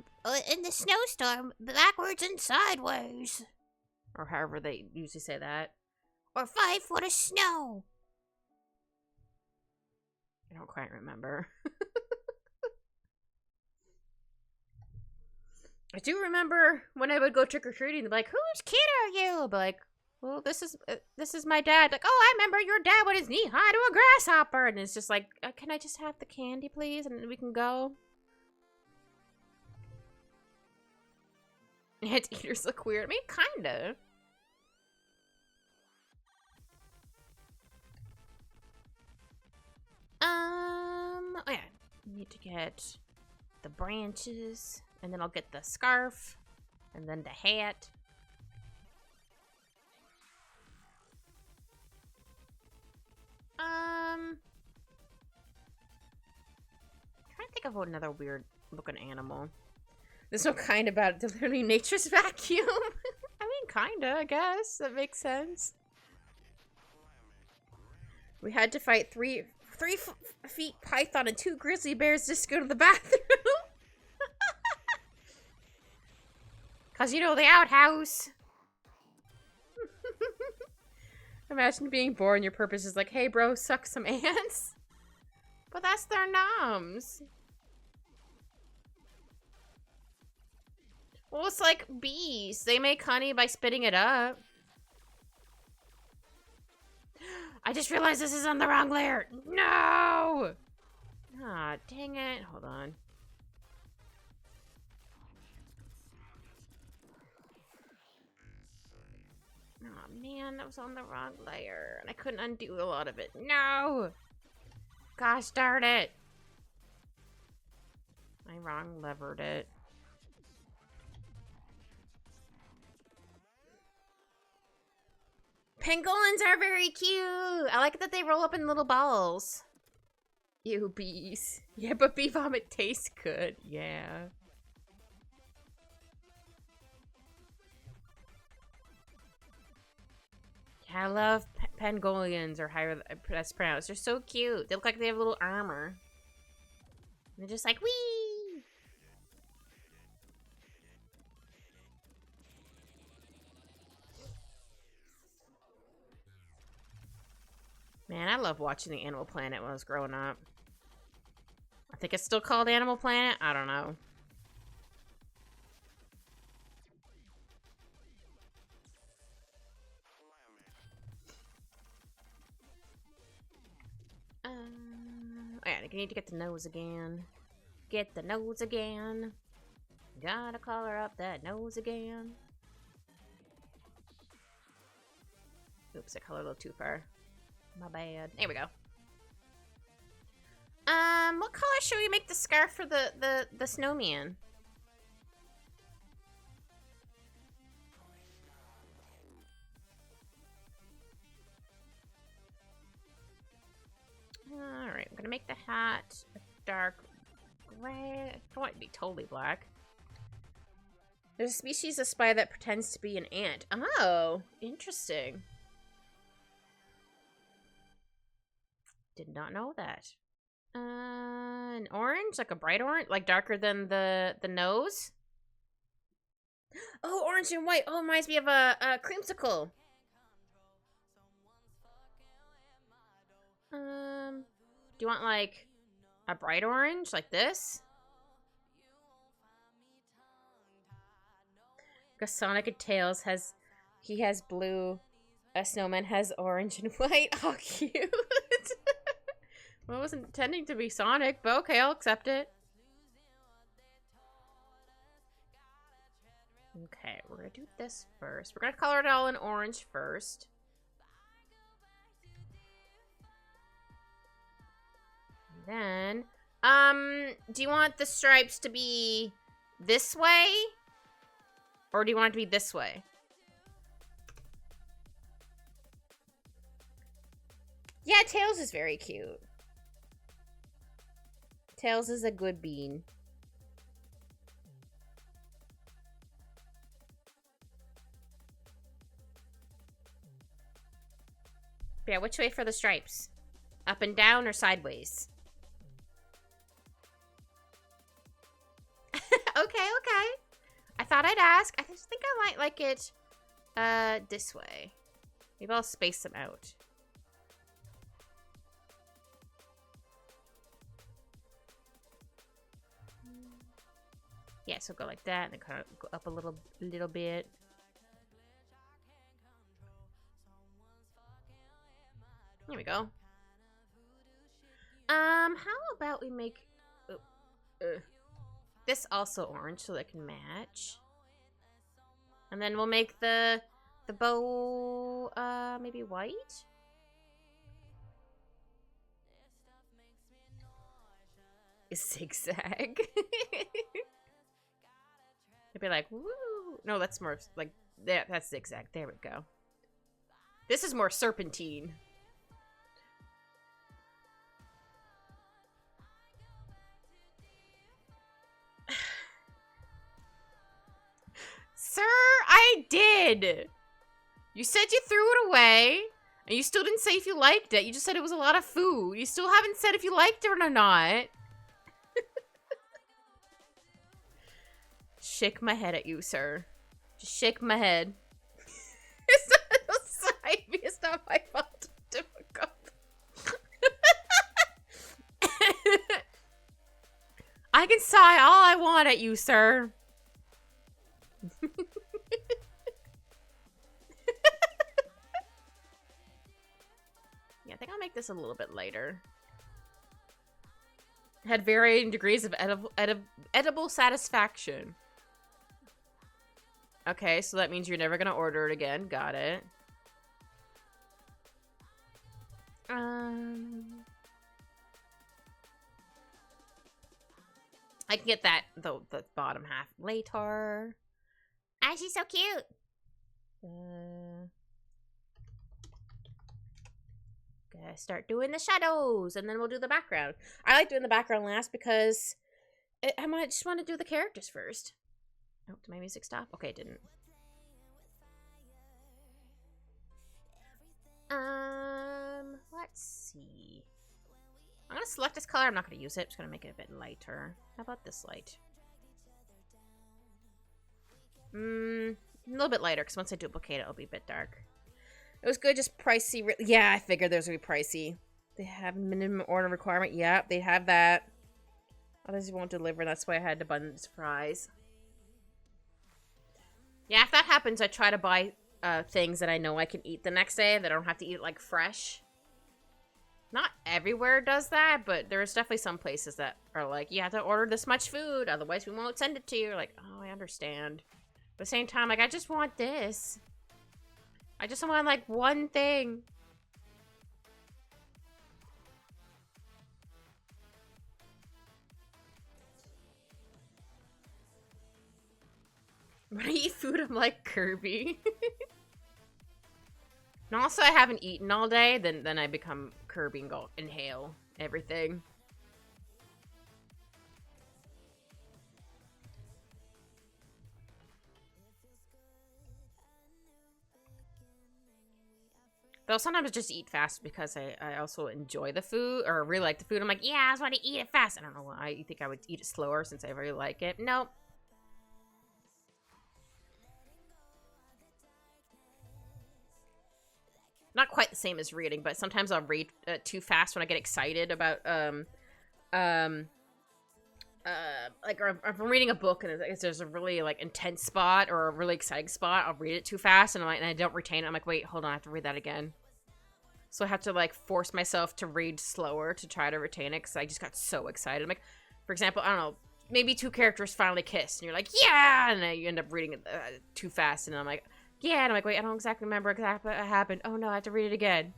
in the snowstorm backwards and sideways. Or however they usually say that. Or 5 foot of snow. I don't quite remember. I do remember when I would go trick-or-treating, they'd be like, whose kid are you? I'd be like, well, this is my dad. Like, oh, I remember your dad with his knee high to a grasshopper. And it's just like, can I just have the candy, please? And then we can go. Anteaters look weird. I mean, kinda. Oh yeah. Need to get the branches, and then I'll get the scarf, and then the hat. I'm trying to think of another weird looking animal. There's no kind about it. They're literally nature's vacuum. I mean, kinda, I guess. That makes sense. We had to fight three feet python and 2 grizzly bears just to go to the bathroom. Cause you know, the outhouse. Imagine being born, your purpose is like, hey bro, suck some ants. But that's their noms. Well, it's like bees. They make honey by spitting it up. I just realized this is on the wrong layer. No! Ah, dang it. Hold on. Oh man, that was on the wrong layer. And I couldn't undo a lot of it. No! Gosh darn it. I wrong levered it. Pangolins are very cute. I like that they roll up in little balls. Ew, bees. Yeah, but bee vomit tastes good. Yeah. I love pangolins, or however that's pronounced. They're so cute. They look like they have little armor. They're just like, wee! Man, I love watching the Animal Planet when I was growing up. I think it's still called Animal Planet. I don't know. Oh yeah, I need to get the nose again. Get the nose again. Gotta color up that nose again. Oops, I colored a little too far. My bad. There we go. What color should we make the scarf for the snowman? Alright, I'm gonna make the hat a dark gray. I don't want it to be totally black. There's a species of spider that pretends to be an ant. Oh, interesting. Did not know that. An orange? Like a bright orange? Like darker than the nose? Oh, orange and white. Oh, reminds me of a creamsicle. Do you want like a bright orange like this? Because Sonic and Tails has blue. A snowman has orange and white. Oh, cute. Well, I wasn't intending to be Sonic, but okay, I'll accept it. Okay, we're gonna do this first. We're gonna color it all in orange first. And then, do you want the stripes to be this way? Or do you want it to be this way? Yeah, Tails is very cute. Tails is a good bean. Yeah, which way for the stripes? Up and down or sideways? Okay. I thought I'd ask. I just think I might like it this way. Maybe I'll space them out. Yeah, so go like that and then kind of go up a little bit. There we go. How about we make this also orange so they can match. And then we'll make the bow maybe white? Zigzag. It'd be like, woo. No, that's more like that's zigzag. There we go. This is more serpentine. Sir, I did. You said you threw it away, and you still didn't say if you liked it. You just said it was a lot of food. You still haven't said if you liked it or not. Shake my head at you, sir. Just shake my head. It's not my fault. Difficult. I can sigh all I want at you, sir. Yeah, I think I'll make this a little bit lighter. Had varying degrees of edible satisfaction. Okay, so that means you're never gonna order it again. Got it. I can get that the bottom half later. Ah, she's so cute. start doing the shadows, and then we'll do the background. I like doing the background last because I might just want to do the characters first. Oh, did my music stop? Okay, it didn't. Let's see. I'm gonna select this color. I'm not gonna use it. I'm just gonna make it a bit lighter. How about this light? A little bit lighter, because once I duplicate it, it'll be a bit dark. It was good, just pricey. Yeah, I figured those would be pricey. They have minimum order requirement. Yep, they have that. Others won't deliver. That's why I had abundant surprise. Yeah, if that happens, I try to buy things that I know I can eat the next day, that I don't have to eat it like fresh. Not everywhere does that, but there's definitely some places that are like, you have to order this much food, otherwise we won't send it to you. You're like, oh, I understand. But at the same time, like, I just want this. I just want, like, one thing. When I eat food, I'm like Kirby. And also, I haven't eaten all day, then I become Kirby and go inhale everything. Though sometimes I just eat fast because I also enjoy the food, or really like the food. I'm like, yeah, I just want to eat it fast. I don't know why. You think I would eat it slower since I really like it? Nope. Not quite the same as reading, but sometimes I'll read too fast when I get excited about like, or if I'm reading a book and there's a really like intense spot or a really exciting spot, I'll read it too fast and I don't retain it. I'm like, wait, hold on, I have to read that again. So I have to like force myself to read slower to try to retain it because I just got so excited. I'm like, for example, I don't know, maybe two characters finally kiss and you're like, yeah, and you end up reading it too fast and I'm like, yeah, and I'm like, wait, I don't exactly remember exactly what happened. Oh no, I have to read it again.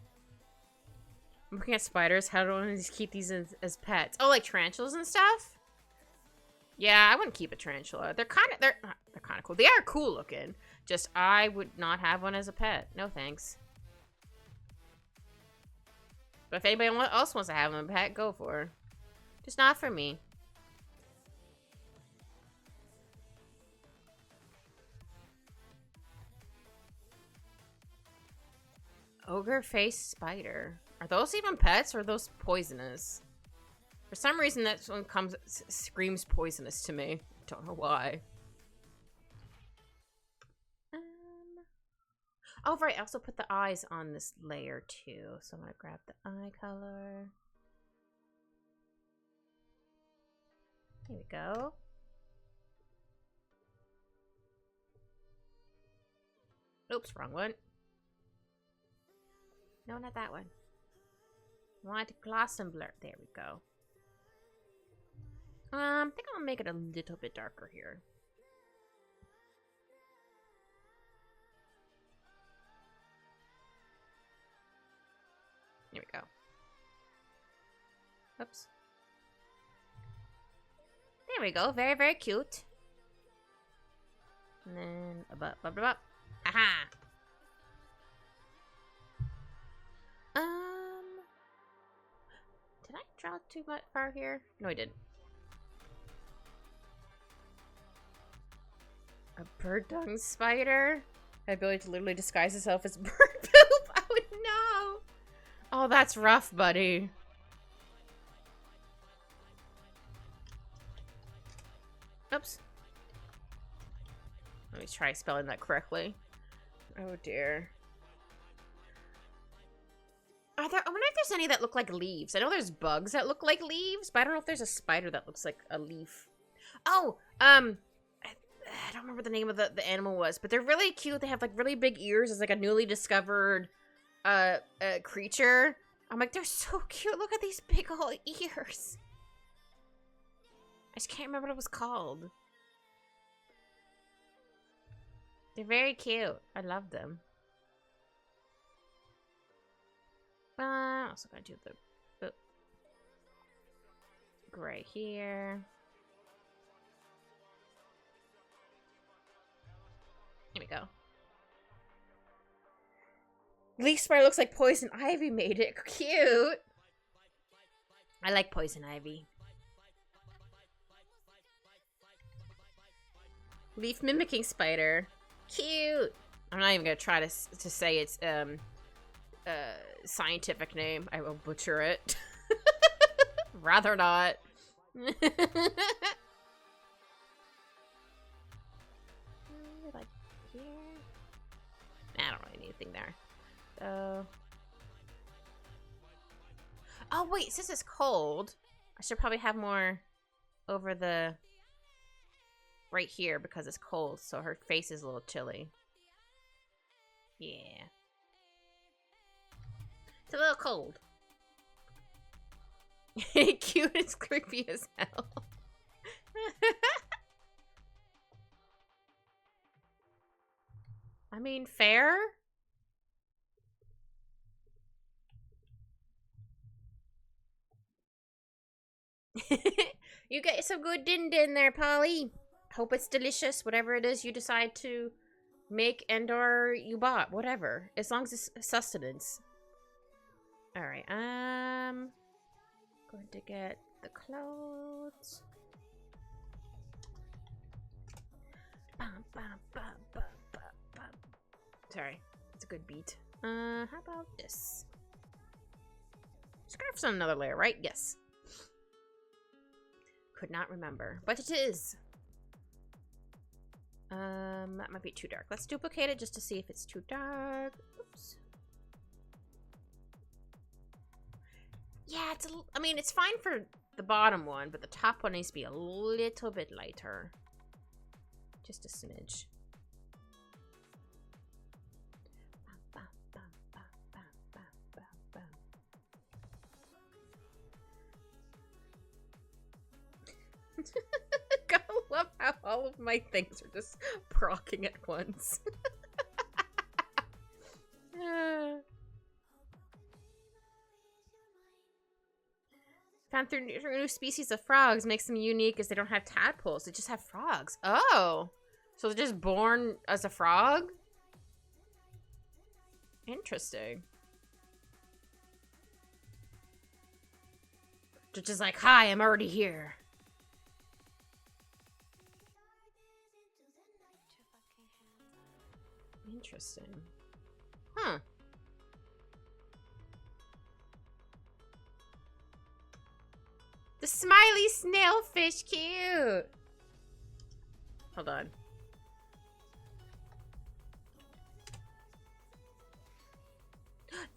I'm looking at spiders. How do I keep these as pets? Oh, like tarantulas and stuff? Yeah, I wouldn't keep a tarantula. They're kind of cool. They are cool looking. Just I would not have one as a pet. No thanks. But if anybody else wants to have them a pet, go for it. Just not for me. Ogre face spider. Are those even pets or are those poisonous? For some reason that one screams poisonous to me. Don't know why. Oh right, I also put the eyes on this layer too. So I'm gonna grab the eye color. Here we go. Oops, wrong one. No, not that one. I want it gloss and blur. There we go. I think I'll make it a little bit darker here. There we go. Oops. There we go. Very, very cute. And then up. Aha! Did I draw too much far here? No, I didn't. A bird dung spider? The ability to literally disguise itself as bird poop? I would know. Oh, that's rough, buddy. Oops. Let me try spelling that correctly. Oh dear. I wonder if there's any that look like leaves. I know there's bugs that look like leaves, but I don't know if there's a spider that looks like a leaf. Oh, I don't remember what the name of the animal was, but they're really cute. They have like really big ears. It's like a newly discovered creature. I'm like, they're so cute. Look at these big old ears. I just can't remember what it was called. They're very cute. I love them. I'm also gonna do the gray here. Here we go. Leaf spider looks like poison ivy made it. Cute. I like poison ivy. Leaf mimicking spider. Cute. I'm not even gonna try to say its scientific name. I will butcher it. Rather not. Like here. I don't really need anything there. Oh wait, since it's cold, I should probably have more over the right here because it's cold, so her face is a little chilly. Yeah. It's a little cold. Cute, it's creepy as hell. I mean, fair? You get some good din-din there, Polly. Hope it's delicious, whatever it is you decide to make and or you bought, whatever. As long as it's sustenance. Alright, going to get the clothes. Sorry, it's a good beat. How about this? Scarf's on another layer, right? Yes. Could not remember, but it is. That might be too dark. Let's duplicate it just to see if it's too dark. Oops. Yeah, it's I mean, it's fine for the bottom one, but the top one needs to be a little bit lighter. Just a smidge. Gotta love how all of my things are just procking at once. Found through new species of frogs makes them unique as they don't have tadpoles. They just have frogs. Oh. So they're just born as a frog? Interesting. They're just like, hi, I'm already here. Interesting. Huh. The smiley snailfish, cute. Hold on.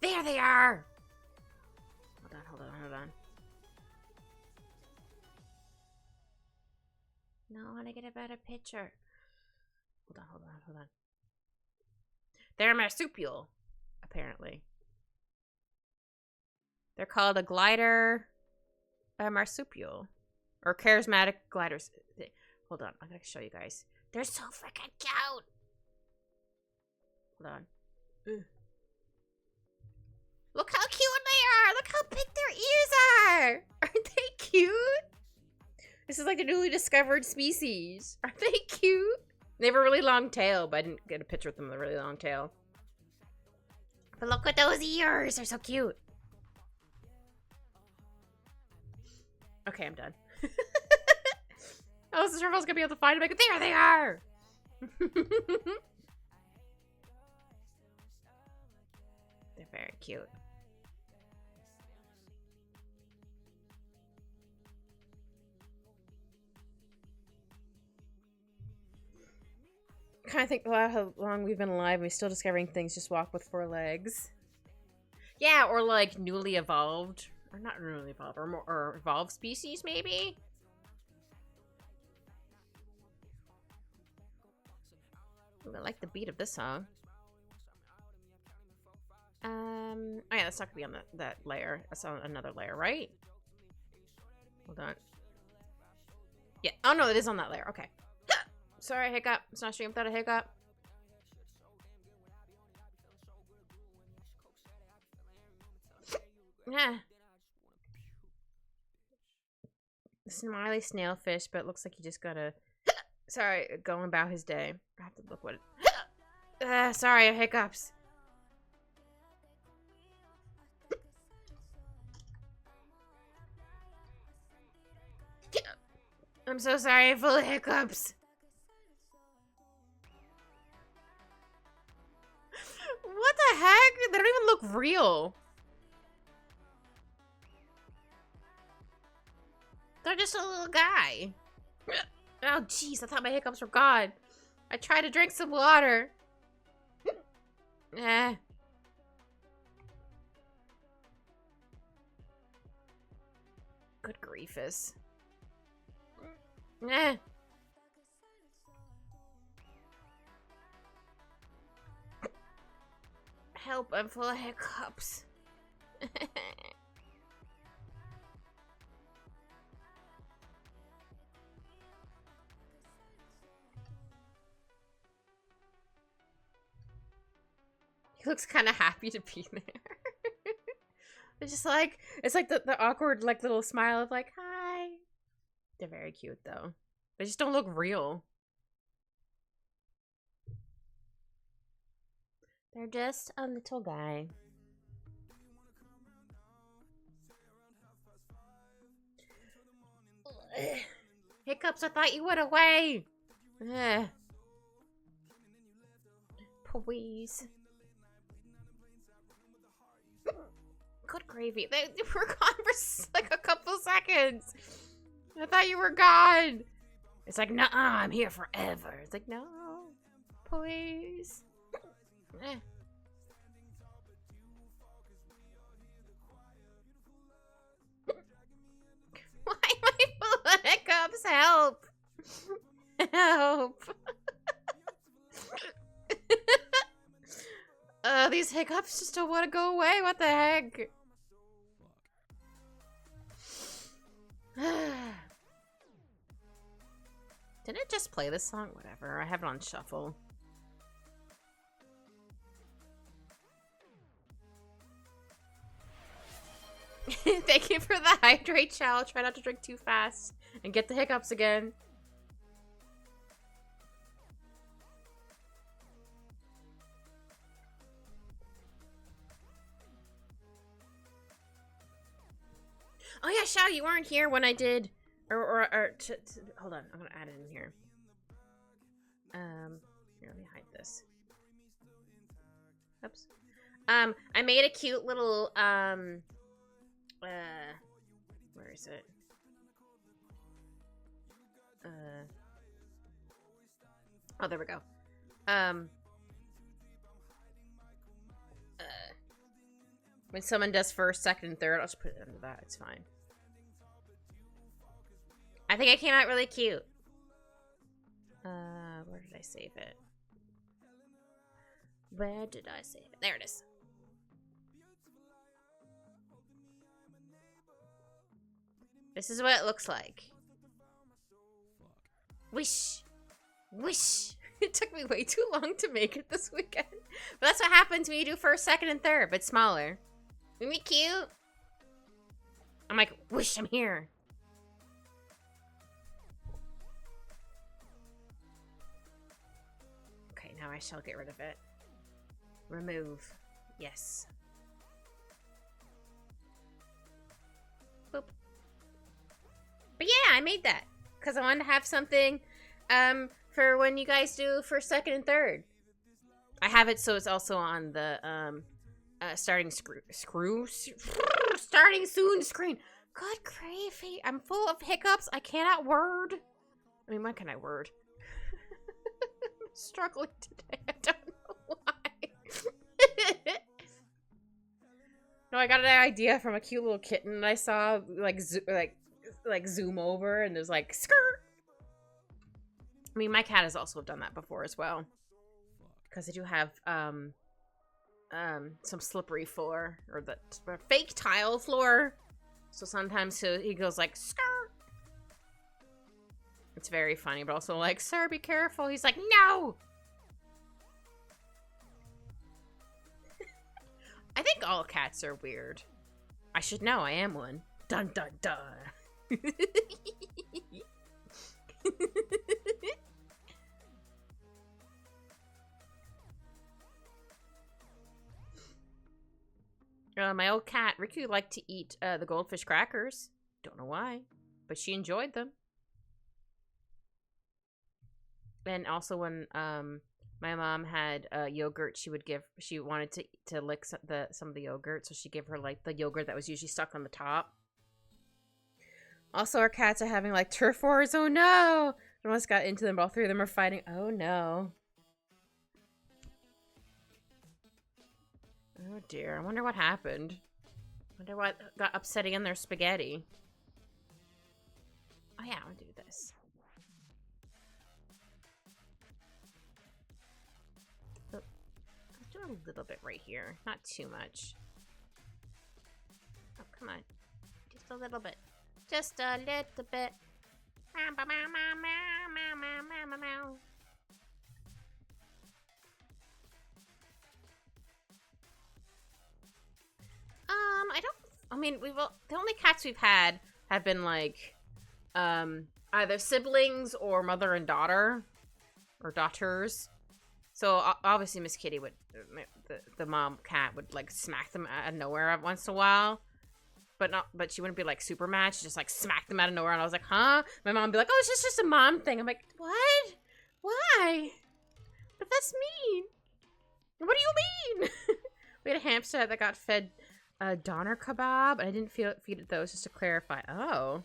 There they are. Hold on. No, I want to get a better picture. Hold on. They're a marsupial, apparently. They're called a glider marsupial. Or charismatic gliders. Hold on, I'm gonna show you guys. They're so freaking cute! Hold on. Ugh. Look how cute they are! Look how big their ears are! Aren't they cute? This is like a newly discovered species. Aren't they cute? They have a really long tail, but I didn't get a picture with them with a really long tail. But look at those ears! They're so cute. Okay, I'm done. I wasn't sure if I was gonna be able to find them. There they are! They're very cute. I kind of think about how long we've been alive and we're still discovering things. Just walk with 4 legs. Yeah, or like newly evolved. Or not newly evolved, or evolved species, maybe? Ooh, I like the beat of this song. Oh yeah, that's not gonna be on that layer. That's on another layer, right? Hold on. Yeah. Oh no, it is on that layer. Okay. Sorry, hiccup. It's not stream without a hiccup. Yeah. Smiley snailfish, but it looks like he just got a. Sorry, going about his day. I have to look what it. Sorry, hiccups. I'm so sorry, full of hiccups. What the heck? They don't even look real. They're just a little guy. Oh, jeez, I thought my hiccups were gone. I tried to drink some water. Eh. Good griefus. Eh. Help, I'm full of hiccups. He looks kind of happy to be there. It's just like, it's like the awkward, like, little smile of like, hi. They're very cute, though. They just don't look real. They're just a little guy. Ugh. Hiccups, I thought you went away. Ugh. Please. Good gravy. They were gone for like a couple seconds. I thought you were gone. It's like, nah, I'm here forever. It's like, no, please. Eh. Why am I full of hiccups? Help. Help. These hiccups just don't want to go away. What the heck? Didn't it just play this song? Whatever. I have it on shuffle. Thank you for the hydrate, Chow. Try not to drink too fast and get the hiccups again. Oh yeah, Shao, you weren't here when I did, hold on, I'm gonna add it in here. Here, let me hide this. Oops. I made a cute little, where is it? Oh, there we go. When someone does first, second, and third, I'll just put it under that. It's fine. I think it came out really cute. Where did I save it? Where did I save it? There it is. This is what it looks like. Wish. Wish. It took me way too long to make it this weekend. But that's what happens when you do first, second, and third, but smaller. Isn't it cute? I'm like, wish I'm here. Okay, now I shall get rid of it. Remove. Yes. Boop. But yeah, I made that. Because I wanted to have something for when you guys do first, second, and third. I have it so it's also on the starting starting soon screen. Good gravy. I'm full of hiccups. I cannot word. I mean, when can I word? I'm struggling today. I don't know why. No, I got an idea from a cute little kitten I saw like zoom over and there's like skirt. I mean, my cat has also done that before as well. Because I do have some slippery floor or the fake tile floor, so sometimes he goes like skirt. It's very funny, but also like, sir, be careful. He's like, no. I think all cats are weird. I should know. I am one. Dun dun dun. My old cat, Ricky, liked to eat the goldfish crackers. Don't know why, but she enjoyed them. And also when my mom had yogurt, she wanted to lick some of the yogurt, so she gave her like the yogurt that was usually stuck on the top. Also, our cats are having like turf wars. Oh no! I almost got into them. All three of them are fighting. Oh no. Oh dear. I wonder what happened. I wonder what got upsetting in their spaghetti. Oh yeah, I'll do this. Oh, I'll do a little bit right here. Not too much. Oh, come on. Just a little bit. Just a little bit. I mean, the only cats we've had have been like, either siblings or mother and daughter, or daughters. So obviously Miss Kitty would, the mom cat would like smack them out of nowhere once in a while. But she wouldn't be like super mad. She just like smack them out of nowhere, and I was like, huh? My mom would be like, oh, it's just a mom thing. I'm like, what? Why? But that's mean. What do you mean? We had a hamster that got fed doner kebab, and I didn't feed it those, just to clarify. Oh.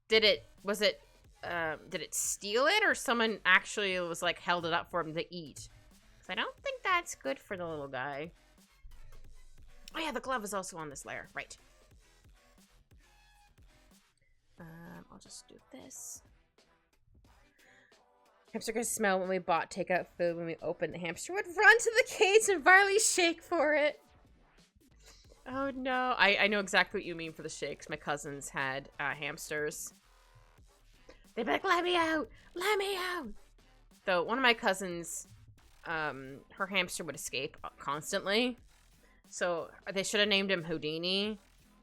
Did it steal it, or someone actually was like held it up for him to eat? Because I don't think that's good for the little guy. Oh yeah, the glove is also on this layer. Right. I'll just do this. Hamster could smell when we bought takeout food. When we opened, the hamster would run to the cage and violently shake for it. Oh no. I know exactly what you mean for the shakes. My cousins had hamsters. They'd be like, let me out! Let me out! Though one of my cousins, her hamster would escape constantly. So they should have named him Houdini,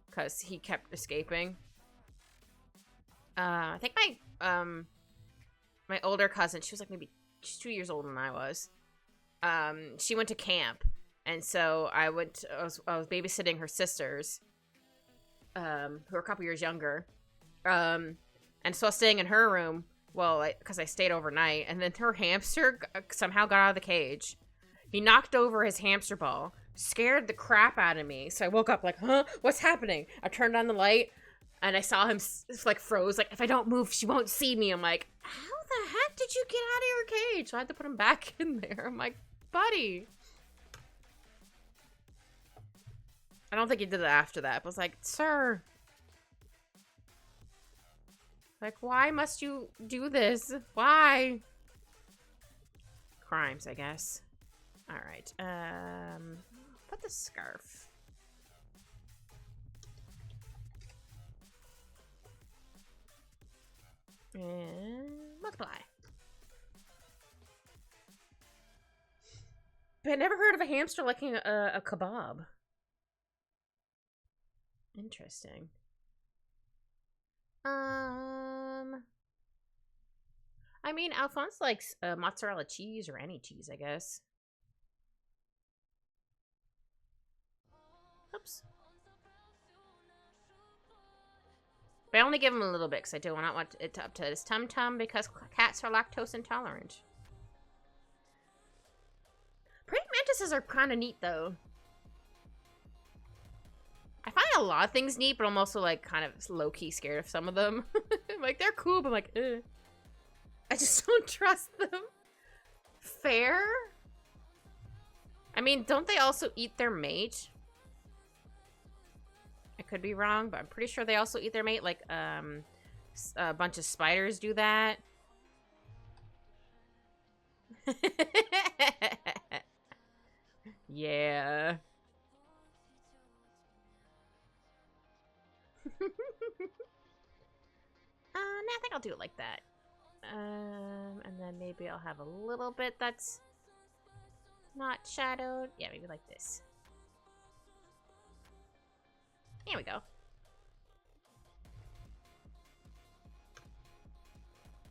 because he kept escaping. I think my older cousin, she was like maybe 2 years older than I was. She went to camp, and so I was babysitting her sisters, who are a couple years younger. And so I was staying in her room, because I stayed overnight, and then her hamster somehow got out of the cage. He knocked over his hamster ball, scared the crap out of me. So I woke up like, huh? What's happening? I turned on the light, and I saw him like froze. Like, if I don't move, she won't see me. I'm like, how the heck did you get out of your cage? So I had to put him back in there. I'm like, buddy. I don't think he did it after that. But I was like, sir. Like, why must you do this? Why? Crimes, I guess. Alright, put the scarf. And multiply. But I never heard of a hamster liking a kebab. Interesting. I mean, Alphonse likes mozzarella cheese or any cheese, I guess. Oops. But I only give him a little bit because I do not want it up to his tum-tum because cats are lactose intolerant. Praying mantises are kind of neat, though. I find a lot of things neat, but I'm also, like, kind of low-key scared of some of them. Like, they're cool, but I'm like, eh. I just don't trust them. Fair? I mean, don't they also eat their mate? I could be wrong, but I'm pretty sure they also eat their mate. Like, a bunch of spiders do that. Yeah. I think I'll do it like that. And then maybe I'll have a little bit that's not shadowed. Yeah, maybe like this. Here we go.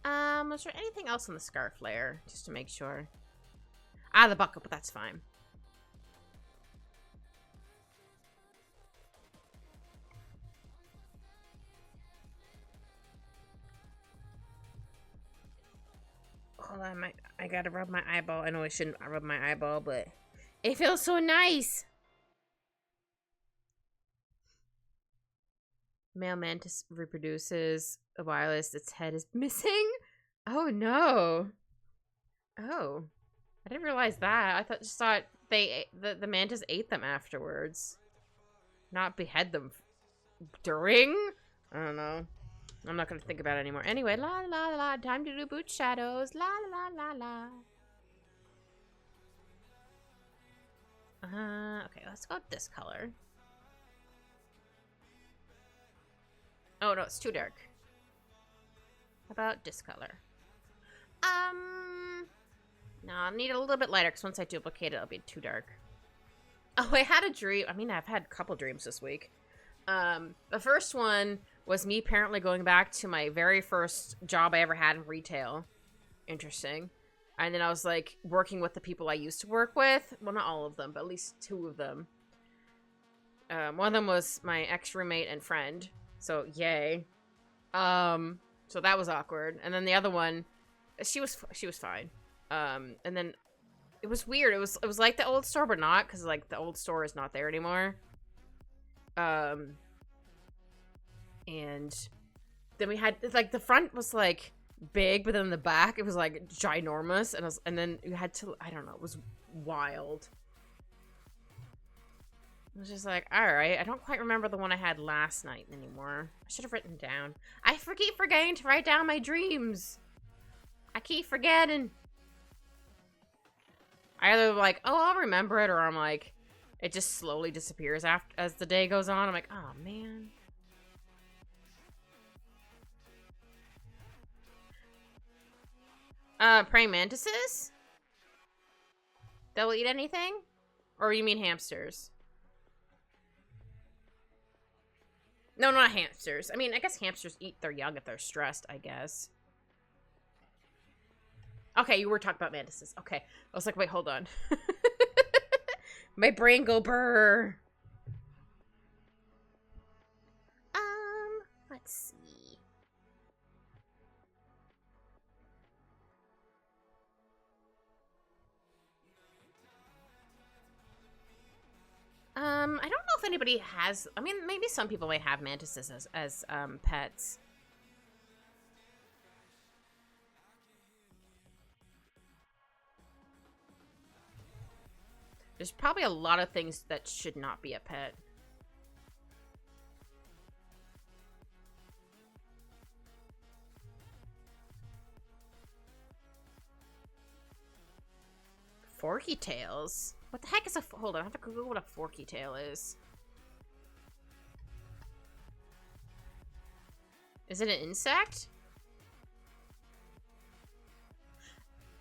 Was there anything else on the scarf layer? Just to make sure. Ah, the buckle, but that's fine. Hold on, I gotta rub my eyeball. I know I shouldn't rub my eyeball, but it feels so nice. Male mantis reproduces while its head is missing. Oh no. Oh, I didn't realize that. I just thought the mantis ate them afterwards, not behead them during. I don't know. I'm not gonna think about it anymore. Anyway, la la la. Time to do boot shadows. La la la la la. Okay, let's go with this color. Oh no, it's too dark. How about this color? No, I need a little bit lighter because once I duplicate it, it'll be too dark. Oh, I had a dream. I mean, I've had a couple dreams this week. The first one was me apparently going back to my very first job I ever had in retail. Interesting. And then I was like working with the people I used to work with. Well, not all of them, but at least two of them. One of them was my ex-roommate and friend. So, yay. So that was awkward. And then the other one, she was fine. And then it was weird. It was like the old store, but not, because like the old store is not there anymore. And then we had like the front was like big, but then the back it was like ginormous, and then you had to, I don't know, it was wild. I was just like, all right, I don't quite remember the one I had last night anymore. I should have written down. I keep forgetting to write down my dreams. I keep forgetting. I either like, oh, I'll remember it, or I'm like, it just slowly disappears as the day goes on. I'm like, oh man. Praying mantises? They'll eat anything? Or you mean hamsters? No, not hamsters. I mean, I guess hamsters eat their young if they're stressed, I guess. Okay, you were talking about mantises. Okay. I was like, wait, hold on. My brain go brr. Let's see. I don't know if anybody has, I mean, maybe some people might have mantises as pets. There's probably a lot of things that should not be a pet. Forky tails? What the heck is a... Hold on, I have to Google what a forky tail is. Is it an insect?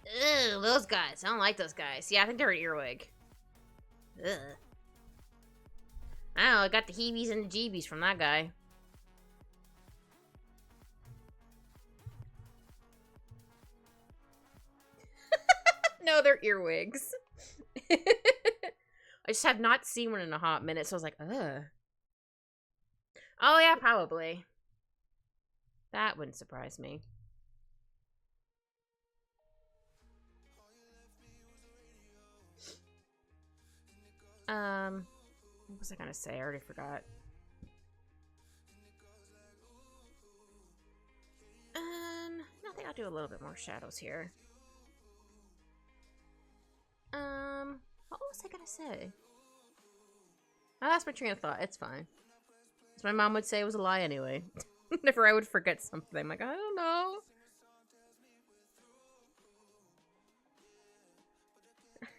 Ugh, those guys. I don't like those guys. Yeah, I think they're an earwig. Ugh. I don't know, I got the heebies and the jeebies from that guy. No, they're earwigs. I just have not seen one in a hot minute, so I was like, ugh. Oh yeah, probably. That wouldn't surprise me. What was I gonna say? I already forgot. I think I'll do a little bit more shadows here. What was I gonna say? I lost my train of thought. It's fine. As my mom would say, it was a lie anyway. Whenever I would forget something, I'm like, I don't know.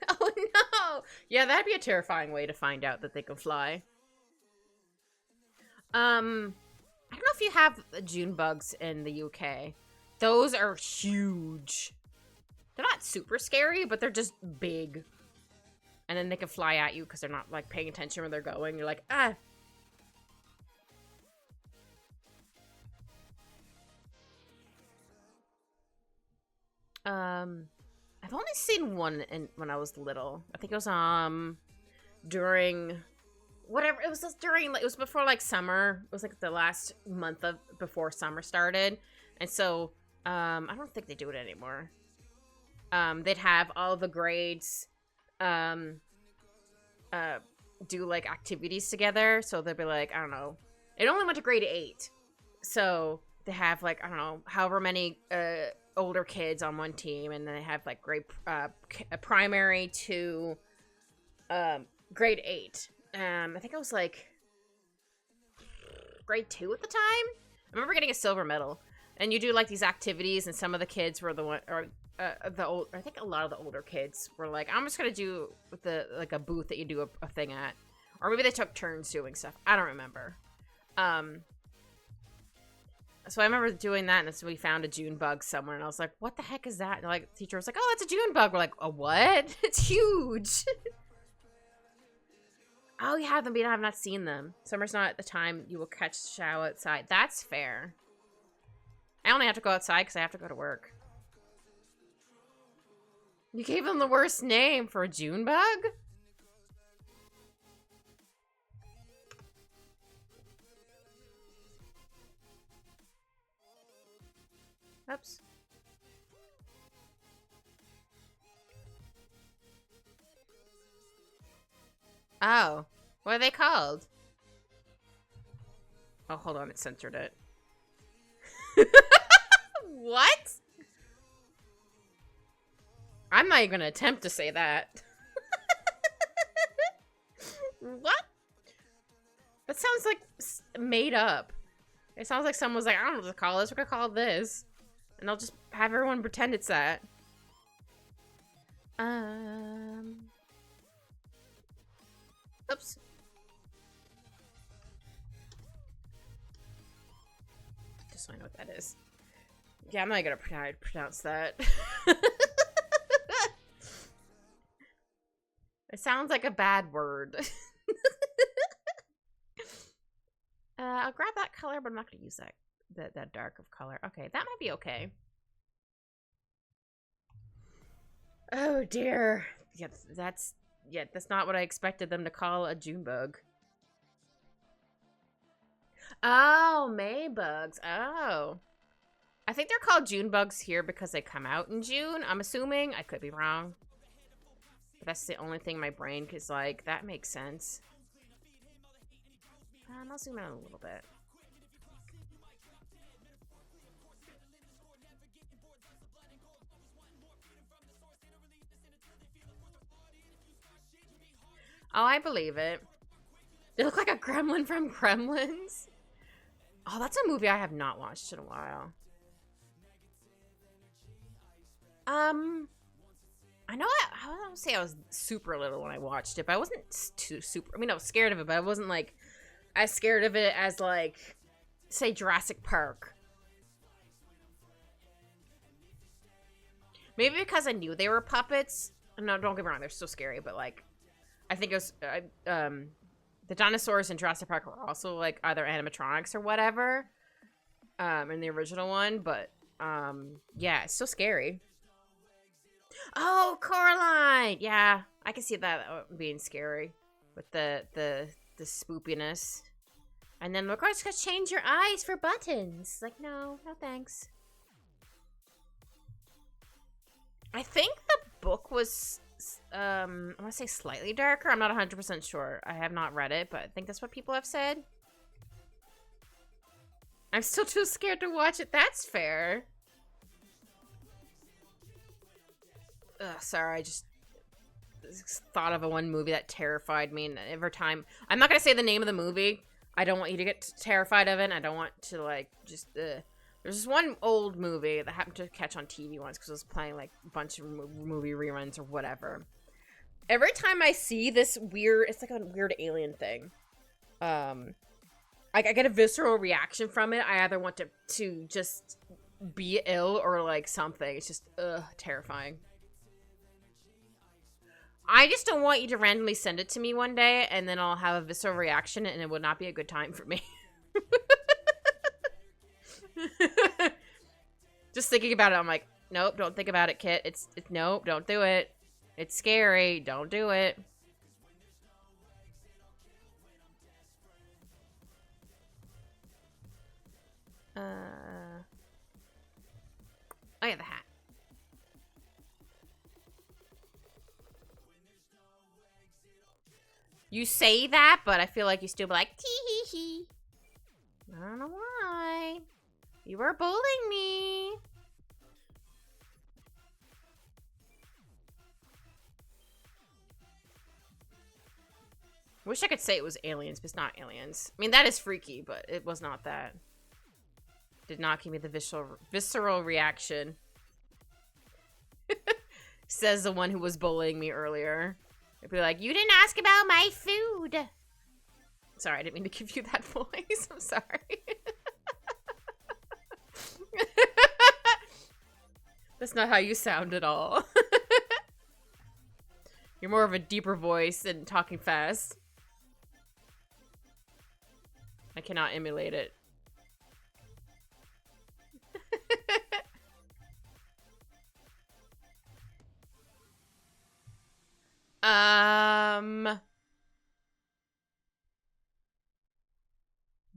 Oh no! Yeah, that'd be a terrifying way to find out that they can fly. I don't know if you have June bugs in the UK. Those are huge. They're not super scary, but they're just big. And then they can fly at you because they're not, like, paying attention where they're going. You're like, ah. I've only seen one when I was little. I think it was, during... Whatever, it was just during, like, it was before, like, summer. It was, like, the last month before summer started. And so, I don't think they do it anymore. they'd have all the grades um, do like activities together. So they'd be like, I don't know, it only went to grade 8, so they have like, I don't know, however many older kids on one team, and then they have like grade primary to grade 8. I think it was like grade 2 at the time. I remember getting a silver medal. And you do like these activities, and some of the kids were the one, or the old. I think a lot of the older kids were like, "I'm just gonna do the like a booth that you do a thing at," or maybe they took turns doing stuff. I don't remember. So I remember doing that, and so we found a June bug somewhere, and I was like, "What the heck is that?" And like the teacher was like, "Oh, that's a June bug." We're like, "A what? It's huge." Oh, you have them, but I have not seen them. Summer's not the time you will catch Shao outside. That's fair. I only have to go outside because I have to go to work. You gave him the worst name for a June bug? Oops. Oh. What are they called? Oh, hold on. It censored it. What? I'm not even going to attempt to say that. What? That sounds like made up. It sounds like someone was like, I don't know what to call this. We're going to call it this. And I'll just have everyone pretend it's that. Oops. Just so I know what that is. Yeah, I'm not going to pronounce that. It sounds like a bad word. I'll grab that color, but I'm not going to use that dark of color. Okay, that might be okay. Oh dear. Yeah, that's not what I expected them to call a June bug. Oh, May bugs. Oh. I think they're called June bugs here because they come out in June, I'm assuming. I could be wrong. But that's the only thing my brain is like, that makes sense. I'll zoom in a little bit. Oh, I believe it. They look like a gremlin from Gremlins. Oh, that's a movie I have not watched in a while. I know I don't say I was super little when I watched it, but I wasn't too super. I mean, I was scared of it, but I wasn't like as scared of it as like, say, Jurassic Park. Maybe because I knew they were puppets. No, don't get me wrong, they're so scary, but like, I think it was the dinosaurs in Jurassic Park were also like either animatronics or whatever, in the original one, but yeah, it's so scary. Oh, Coraline! Yeah, I can see that being scary with the spoopiness. And then we're going to change your eyes for buttons. Like, no thanks. I think the book was, I want to say slightly darker. I'm not 100% sure. I have not read it, but I think that's what people have said. I'm still too scared to watch it. That's fair. Ugh, sorry, I just thought of one movie that terrified me, and every time... I'm not going to say the name of the movie. I don't want you to get terrified of it, and I don't want to, like, just... There's this one old movie that happened to catch on TV once because it was playing, like, a bunch of movie reruns or whatever. Every time I see this weird... It's like a weird alien thing. I get a visceral reaction from it. I either want to just be ill or, like, something. It's just, terrifying. I just don't want you to randomly send it to me one day, and then I'll have a visceral reaction, and it would not be a good time for me. Just thinking about it, I'm like, nope, don't think about it, Kit. It's nope, don't do it. It's scary. Don't do it. Oh yeah, the hat. You say that, but I feel like you still be like, tee hee hee. I don't know why. You were bullying me. Wish I could say it was aliens, but it's not aliens. I mean, that is freaky, but it was not that. Did not give me the visceral reaction. Says the one who was bullying me earlier. It'd be like, you didn't ask about my food. Sorry, I didn't mean to give you that voice. I'm sorry. That's not how you sound at all. You're more of a deeper voice and talking fast. I cannot emulate it.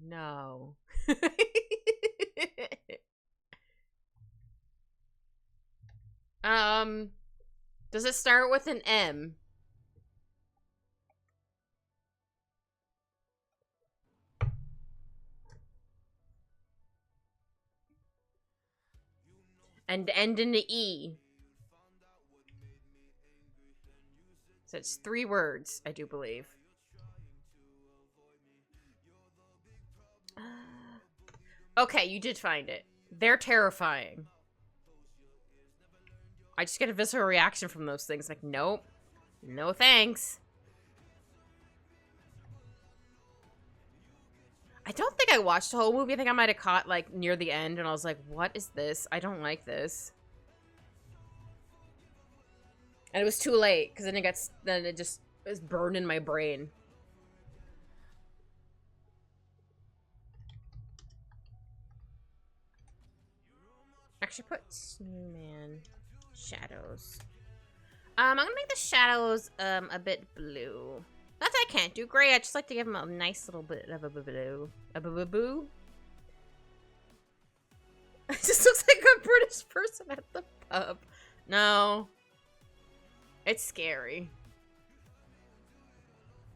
No. Does it start with an M? And end in the E. So it's 3 words, I do believe. Okay, you did find it. They're terrifying. I just get a visceral reaction from those things. Like, nope. No thanks. I don't think I watched the whole movie. I think I might have caught, like, near the end, and I was like, what is this? I don't like this. And it was too late, because then it just was burned in my brain. Actually, put snowman shadows. I'm gonna make the shadows a bit blue. Not that I can't do gray. I just like to give them a nice little bit of a blue. A boo. It just looks like a British person at the pub. No. It's scary.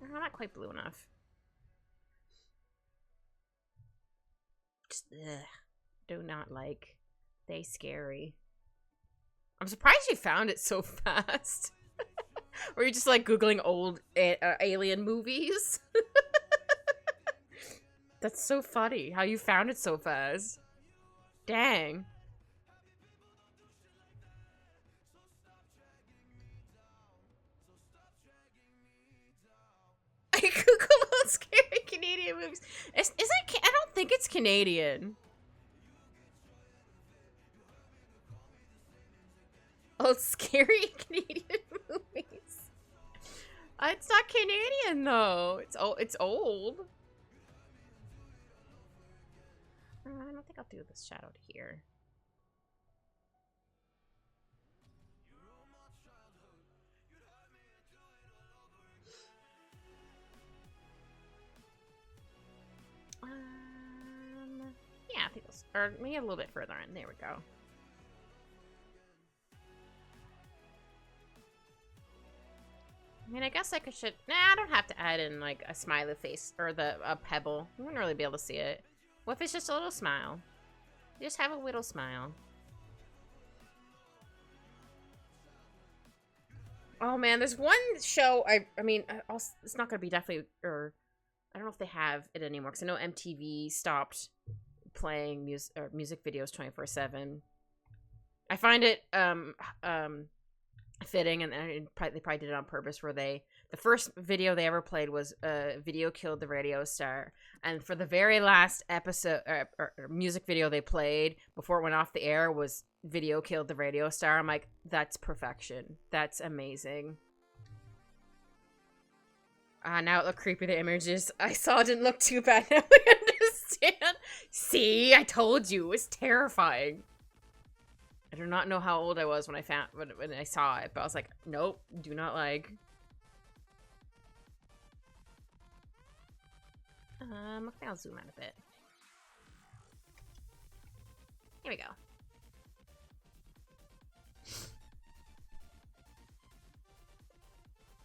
I'm not quite blue enough. Just, ugh. Do not like. They scary. I'm surprised you found it so fast. Or you just like Googling old alien movies? That's so funny how you found it so fast. Dang. I Google old scary Canadian movies. Is it? I don't think it's Canadian. Oh, scary Canadian movies. It's not Canadian though. It's old. I don't think I'll do this shadow to here. Yeah, I think those, or maybe a little bit further in. There we go. I mean, I guess I should. Nah, I don't have to add in like a smiley face or a pebble. You wouldn't really be able to see it. What if it's just a little smile? Just have a little smile. Oh man, there's one show. I mean, it's not gonna be definitely, or I don't know if they have it anymore because I know MTV stopped playing music videos 24/7. I find it fitting, and they probably did it on purpose, where the first video they ever played was Video Killed the Radio Star, and for the very last episode or music video they played before it went off the air was Video Killed the Radio Star. I'm like, that's perfection. That's amazing. Now it looked creepy. The images I saw didn't look too bad. Now I understand. See, I told you, it was terrifying. I do not know how old I was when I saw it, but I was like, nope, do not like. I think I'll zoom out a bit. Here we go.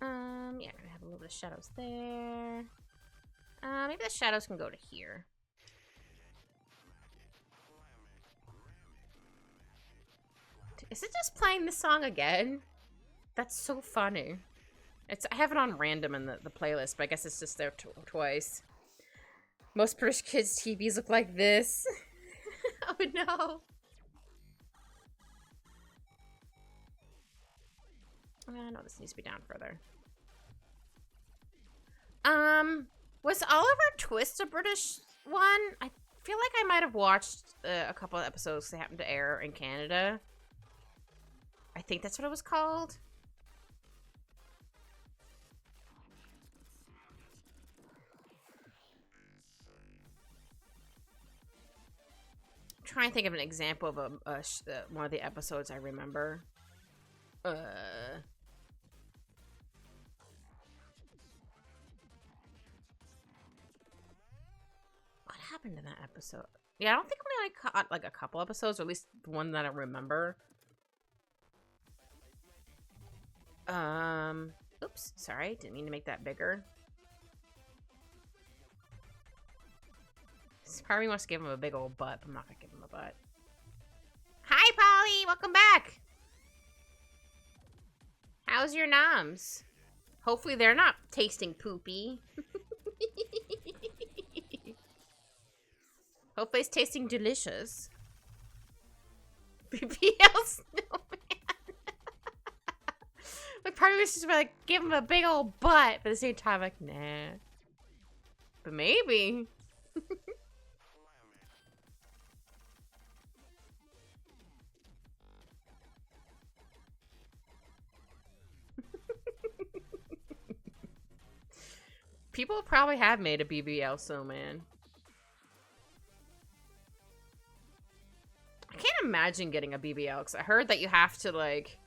Yeah, I'm gonna have a little bit of shadows there. Maybe the shadows can go to here. Is it just playing this song again? That's so funny. I have it on random in the playlist, but I guess it's just there twice. Most British kids' TVs look like this. Oh no. No, this needs to be down further. Was Oliver Twist a British one? I feel like I might have watched a couple of episodes that happened to air in Canada. I think that's what it was called. I'm trying to think of an example of one of the episodes I remember. What happened in that episode? Yeah, I don't think we only caught like a couple episodes, or at least one that I remember. Oops, sorry, didn't mean to make that bigger. This probably wants to give him a big old butt, but I'm not gonna give him a butt. Hi, Polly! Welcome back! How's your noms? Hopefully they're not tasting poopy. Hopefully it's tasting delicious. BBL snowman. Like, part of me is just like, give him a big old butt, but at the same time, like, nah. But maybe. People probably have made a BBL snowman. I can't imagine getting a BBL, because I heard that you have to, like,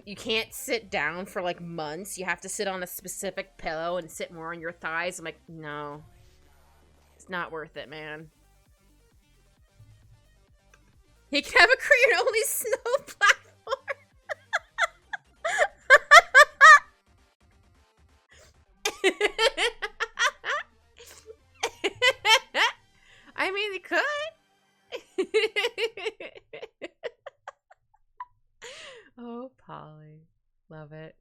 you can't sit down for, like, months. You have to sit on a specific pillow and sit more on your thighs. I'm like, no. It's not worth it, man. He can have a Korean-only snow platform. I mean, they could. Oh, Polly. Love it.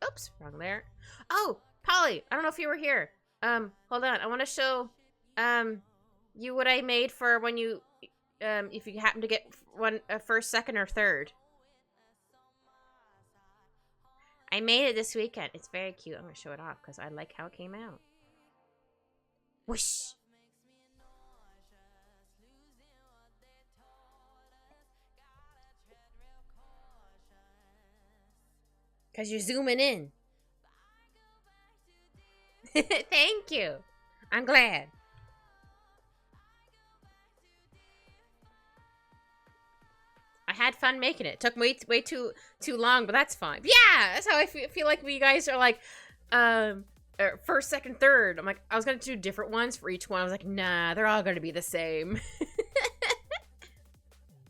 Oops, wrong there. Oh, Polly, I don't know if you were here. Hold on. I want to show you what I made for when you if you happen to get one first, second, or third. I made it this weekend. It's very cute. I'm gonna show it off because I like how it came out. Whoosh. Because you're zooming in. Thank you. I'm glad. I had fun making it. Took way too long, but that's fine. Yeah, that's how I feel like we guys are like, first, second, third. I'm like, I was gonna do different ones for each one. I was like, nah, they're all gonna be the same.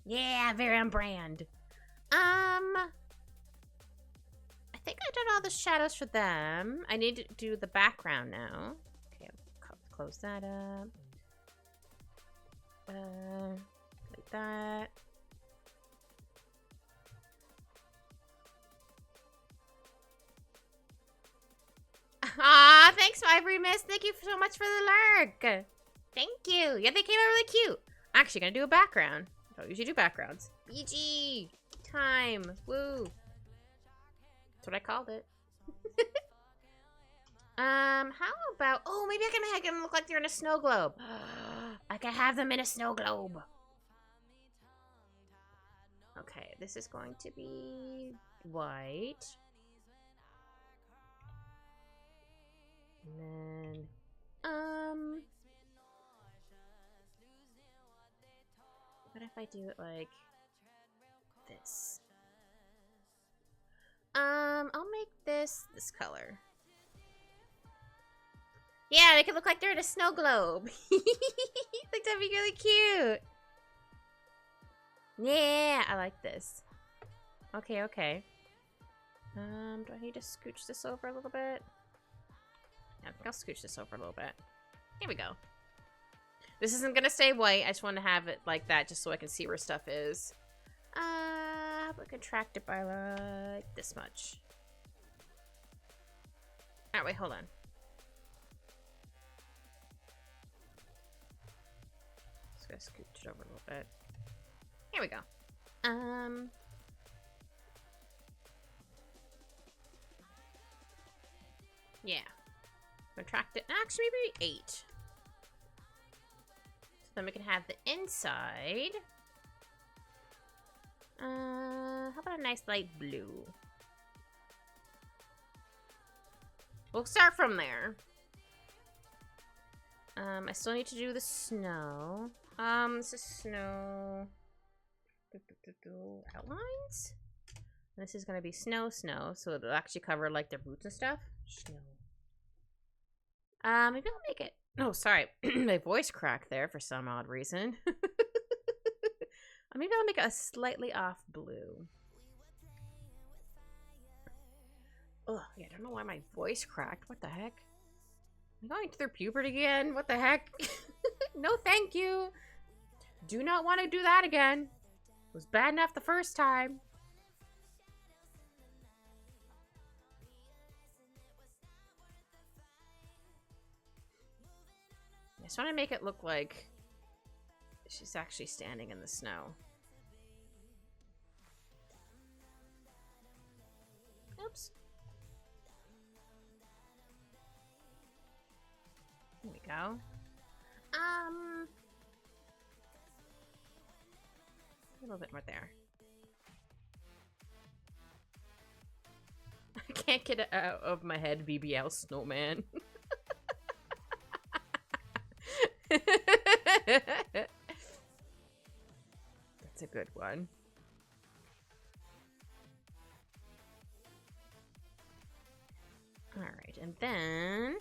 Yeah, very on brand. I think I did all the shadows for them. I need to do the background now. Okay, I'll close that up. Like that. Aw, thanks, Ivory Miss. Thank you so much for the lurk. Thank you. Yeah, they came out really cute. I'm actually gonna do a background. I don't usually do backgrounds. BG time. Woo. That's what I called it. How about... Oh, maybe I can make them look like they're in a snow globe. I can have them in a snow globe. Okay, this is going to be white. And then... What if I do it like this? I'll make this color. Yeah, they could look like they're in a snow globe. Like, that'd be really cute. Yeah, I like this. Okay, okay. Do I need to scooch this over a little bit? Yeah, I think I'll scooch this over a little bit. Here we go. This isn't gonna stay white. I just want to have it like that just so I can see where stuff is. We contract it by like this much. Oh, wait, hold on. Just gonna scooch it over a little bit. Here we go. Yeah. Contract it. Actually, maybe 8. So then we can have the inside. How about a nice light blue? We'll start from there. I still need to do the snow. This is snow. Outlines? This is gonna be snow, so it'll actually cover like their boots and stuff. Snow. Maybe I'll make it. Oh, sorry, my voice cracked there for some odd reason. Maybe I'll make it a slightly off blue. Oh, yeah, I don't know why my voice cracked. What the heck? I'm going through puberty again. What the heck? No, thank you. Do not want to do that again. It was bad enough the first time. I just want to make it look like she's actually standing in the snow. Oops. There we go. A little bit more there. I can't get it out of my head, BBL snowman. That's a good one. Alright, and then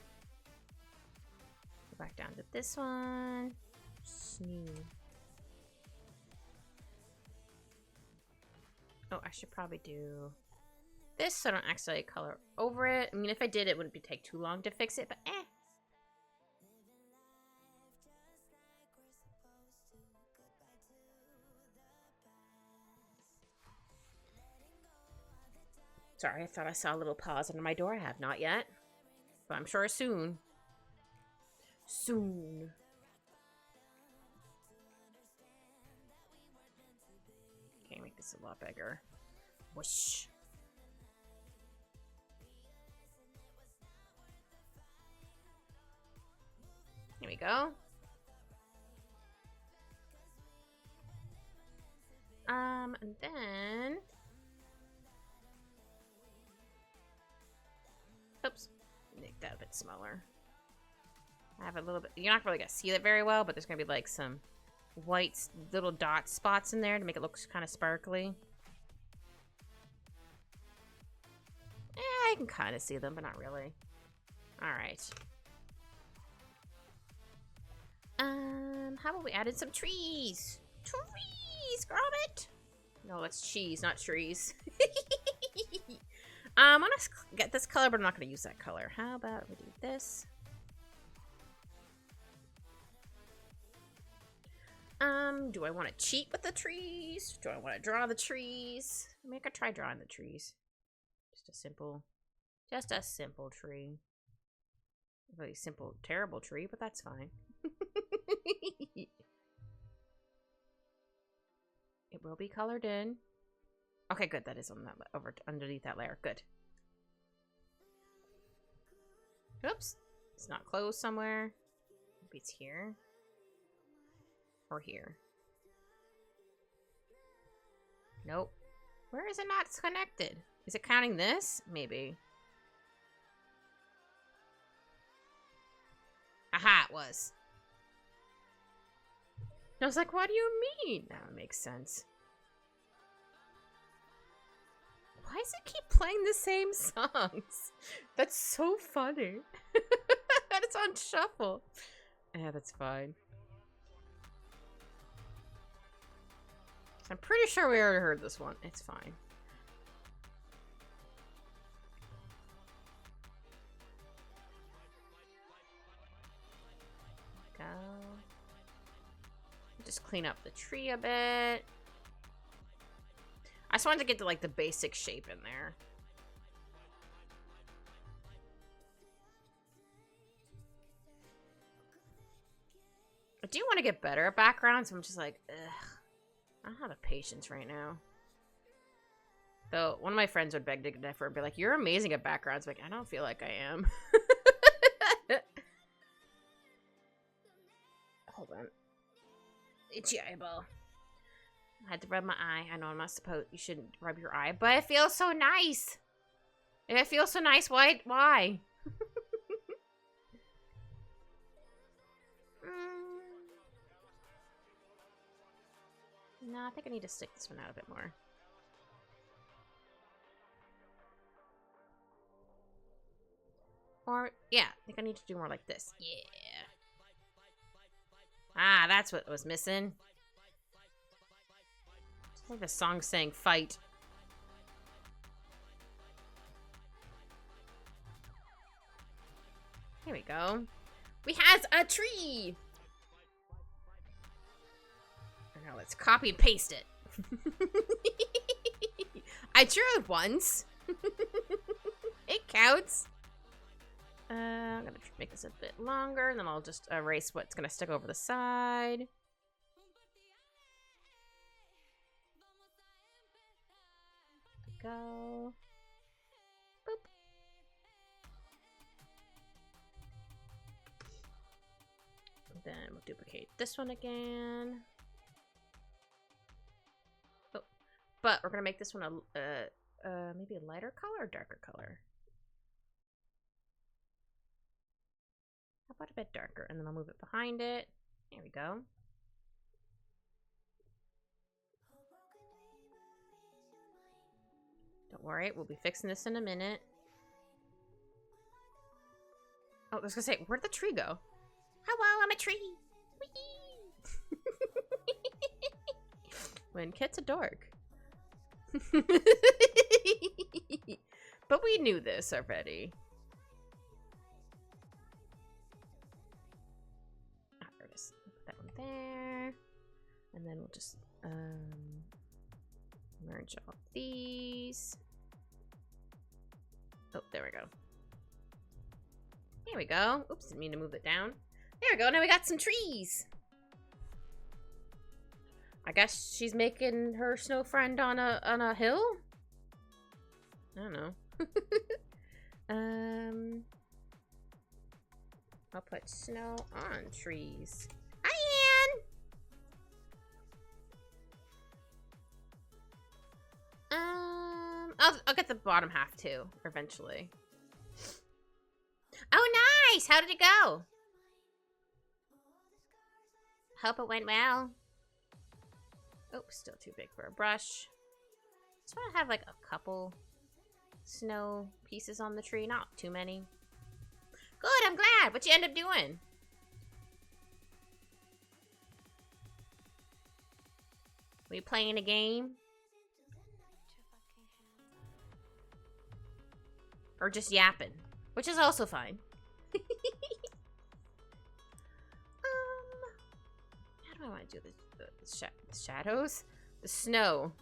go back down to this one. Snow. Oh, I should probably do this so I don't accidentally color over it. I mean, if I did, it wouldn't take too long to fix it, but eh. Sorry, I thought I saw a little pause under my door. I have not yet, but I'm sure soon. Soon. Okay, make this a lot bigger. Whoosh. Here we go. And then... Oops. Make that a bit smaller. I have a little bit... You're not really going to see it very well, but there's going to be like some white little dot spots in there to make it look kind of sparkly. I can kind of see them, but not really. Alright. How about we add in some trees? Trees, Gromit! No, it's cheese, not trees. I'm gonna get this color, but I'm not gonna use that color. How about we do this? Do I want to cheat with the trees? Do I want to draw the trees? I mean, I could try drawing the trees. Just a simple tree. A really simple, terrible tree, but that's fine. It will be colored in. Okay, good. That is on that over underneath that layer. Good. Oops. It's not closed somewhere. Maybe it's here. Or here. Nope. Where is it not connected? Is it counting this? Maybe. Aha, it was. I was like, what do you mean? Now it makes sense. Why does it keep playing the same songs? That's so funny. And it's on shuffle. Yeah, that's fine. I'm pretty sure we already heard this one. It's fine. Go. Just clean up the tree a bit. I just wanted to get to like the basic shape in there. I do want to get better at backgrounds. I'm just like, ugh. I don't have the patience right now. Though, one of my friends would beg to differ and be like, you're amazing at backgrounds. I'm like, I don't feel like I am. Hold on. Itchy eyeball. I had to rub my eye. I know I'm not supposed, you shouldn't rub your eye, but it feels so nice. If it feels so nice, why? No, I think I need to stick this one out a bit more. Or, yeah, I think I need to do more like this. Yeah. Ah, that's what was missing. I think the song's saying fight. Here we go. We has a tree! Now let's copy and paste it. I drew it once. It counts. I'm gonna make this a bit longer, and then I'll just erase what's gonna stick over the side. Go. Boop. Then we'll duplicate this one again. Oh, but we're gonna make this one a maybe a lighter color or darker color. How about a bit darker, and then I'll move it behind it. There we go. Don't worry, we'll be fixing this in a minute. Oh, I was gonna say, where'd the tree go? Hello, I'm a tree. Whee! When kit's a dork. But we knew this already. There it is. Put that one there. And then we'll just merge all these. Oh, there we go. There we go. Oops, didn't mean to move it down. There we go. Now we got some trees. I guess she's making her snow friend on a hill. I don't know. I'll put snow on trees. Hi, Anne. I'll get the bottom half too eventually. Oh, nice! How did it go? Hope it went well. Oh, still too big for a brush. Just want to have like a couple snow pieces on the tree, not too many. Good, I'm glad. What you end up doing? Were you playing a game? Or just yapping? Which is also fine. How do I want to do this? The shadows? The snow.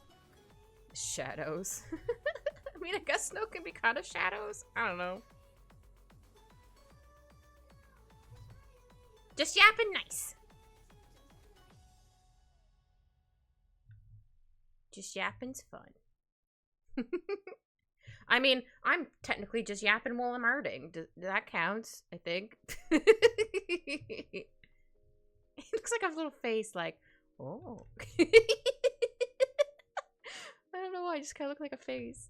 The shadows. I mean, I guess snow can be kind of shadows. I don't know. Just yapping nice. Just yapping's fun. I mean, I'm technically just yapping while I'm arting. That counts, I think. It looks like a little face like, oh. I don't know why, I just kind of look like a face.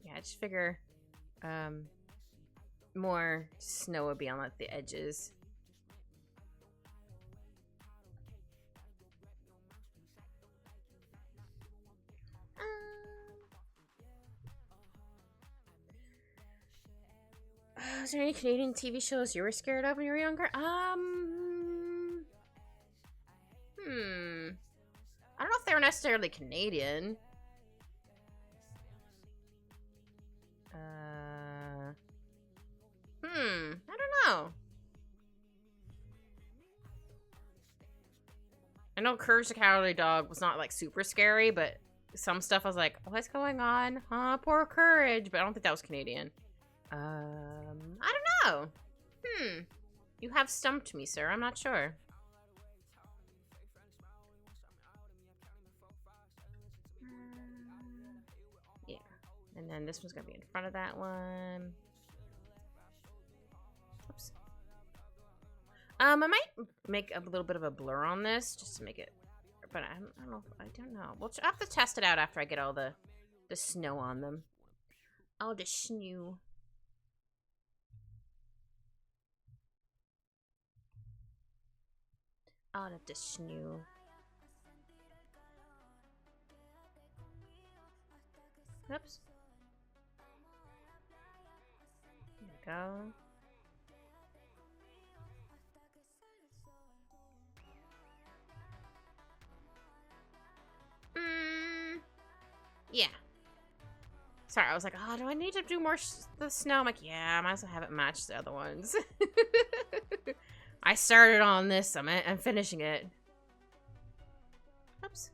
Yeah, I just figure more snow would be on like the edges. Is there any Canadian TV shows you were scared of when you were younger? I don't know if they were necessarily Canadian. I don't know. I know Courage the Cowardly Dog was not, like, super scary, but some stuff I was like, what's going on? Huh, poor Courage. But I don't think that was Canadian. I don't know. You have stumped me, sir. I'm not sure. Yeah. And then this one's gonna be in front of that one. Oops. I might make a little bit of a blur on this just to make it, but I don't know. I don't know. We'll have to test it out after I get all the snow on them. All the snow. All of the snow. Oops. There we go. Yeah. Sorry, I was like, oh, do I need to do more the snow? I'm like, yeah, I might as well have it match the other ones. I started on this, I'm finishing it. Oops.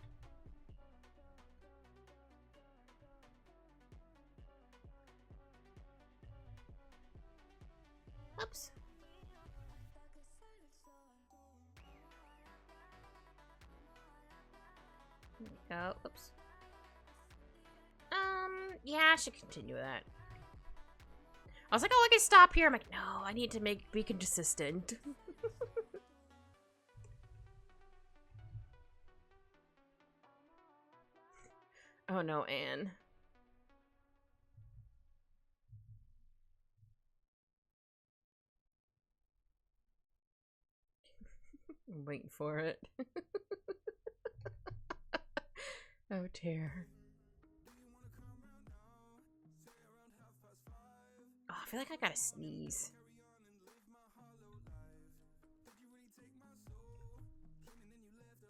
Oops. There we go. Oops. Yeah, I should continue that. I was like, oh, I can stop here. I'm like, no, I need to be consistent. Oh no, Anne. I'm waiting for it. Oh dear. Oh, I feel like I gotta sneeze.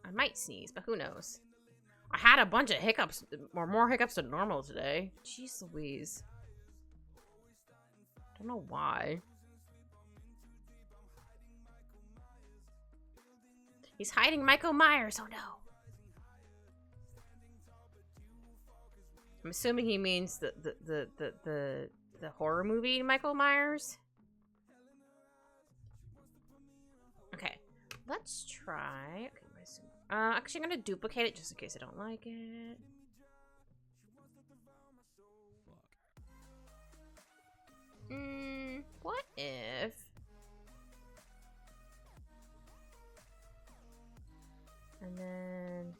I might sneeze, but who knows? I had a bunch of hiccups, or more hiccups than normal today. Jeez Louise. Don't know why. He's hiding Michael Myers. Oh no. I'm assuming he means the horror movie Michael Myers. Okay, let's try. Okay, actually, I'm gonna duplicate it just in case I don't like it. What if? And then,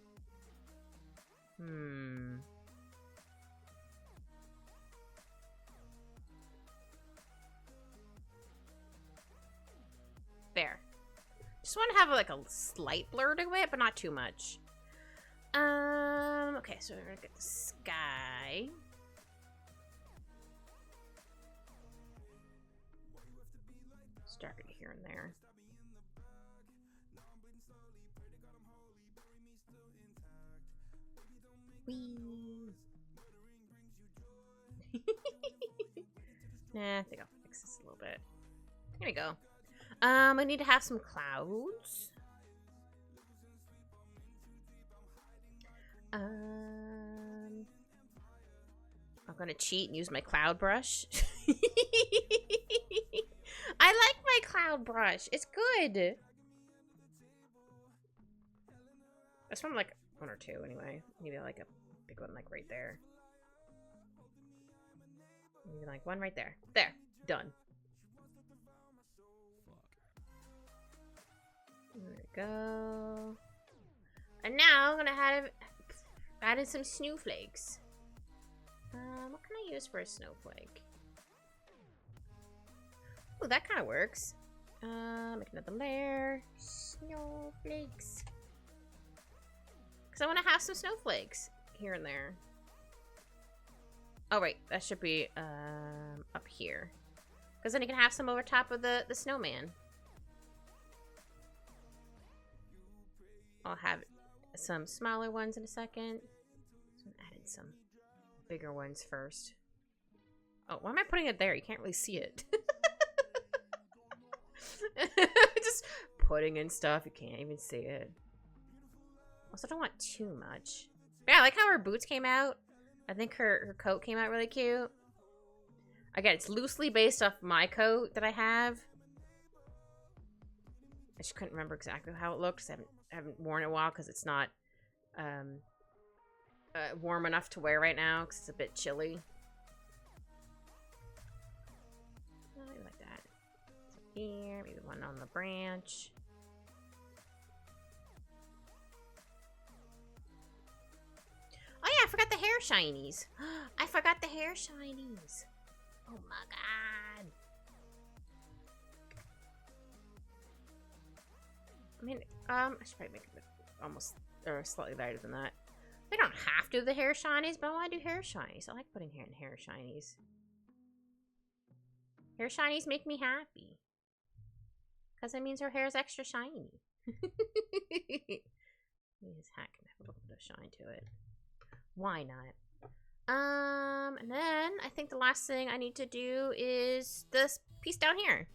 there. Just want to have like a slight blur to it, but not too much. Okay, so we're gonna get the sky. Start here and there. Whee! Nah, I think I'll fix this a little bit. There we go. I need to have some clouds. I'm gonna cheat and use my cloud brush. I like my cloud brush. It's good. That's from like 1 or 2 anyway. Maybe like a big one like right there. Maybe like one right there. There. Done. There we go. And now I'm gonna add in some snowflakes. What can I use for a snowflake? Oh, that kind of works. Make another layer. Snowflakes. Because I want to have some snowflakes here and there. Oh, wait. That should be up here. Because then you can have some over top of the snowman. I'll have some smaller ones in a second. So I added some bigger ones first. Oh, why am I putting it there? You can't really see it. Just putting in stuff. You can't even see it. Also, don't want too much. Yeah, I like how her boots came out. I think her coat came out really cute. Again, it's loosely based off my coat that I have. I just couldn't remember exactly how it looks. I haven't worn it in a while because it's not warm enough to wear right now because it's a bit chilly. Maybe like that. So here, maybe one on the branch. Oh yeah, I forgot the hair shinies. I forgot the hair shinies. Oh my god. I mean, I should probably make it almost, or slightly lighter than that. We don't have to do the hair shinies, but I want to do hair shinies. I like putting hair in hair shinies. Hair shinies make me happy. Because it means her hair is extra shiny. This hat can have a little bit of shine to it. Why not? And then I think the last thing I need to do is this piece down here.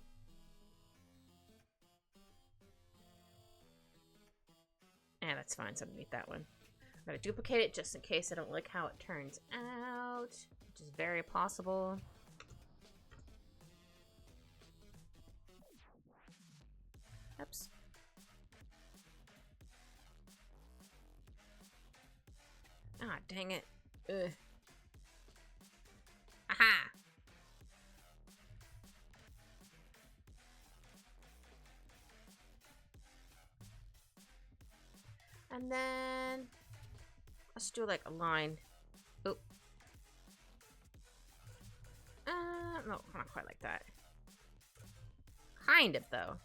Yeah, that's fine. So underneath that one. I'm gonna duplicate it just in case I don't like how it turns out, which is very possible. Oops. Ah, dang it. Ugh. Aha! And then let's do like a line. Oh. No, not quite like that. Kind of though.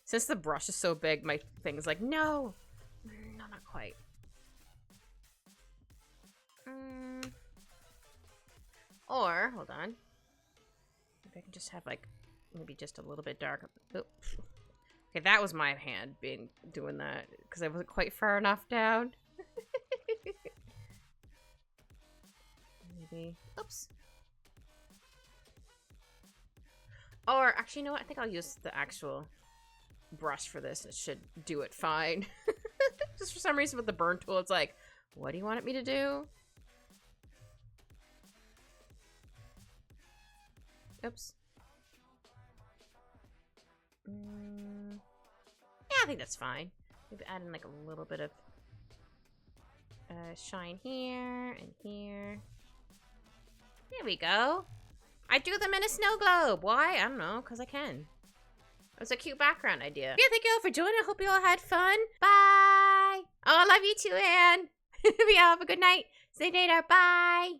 Since the brush is so big, my thing's like, no! No, not quite. Or, hold on. Maybe I can just have like, maybe just a little bit darker. Oh. Okay, that was my hand doing that because I wasn't quite far enough down. Maybe. Oops. Or actually, you know what? I think I'll use the actual brush for this. It should do it fine. Just for some reason with the burn tool, it's like, what do you want me to do? Oops. Yeah, I think that's fine. Maybe add in like a little bit of shine here and here. There we go. I do them in a snow globe. Why? I don't know, because I can. It was a cute background idea. Yeah, thank you all for joining. I hope you all had fun. Bye. Oh, I love you too, Anne. We all have a good night. Stay later. Bye.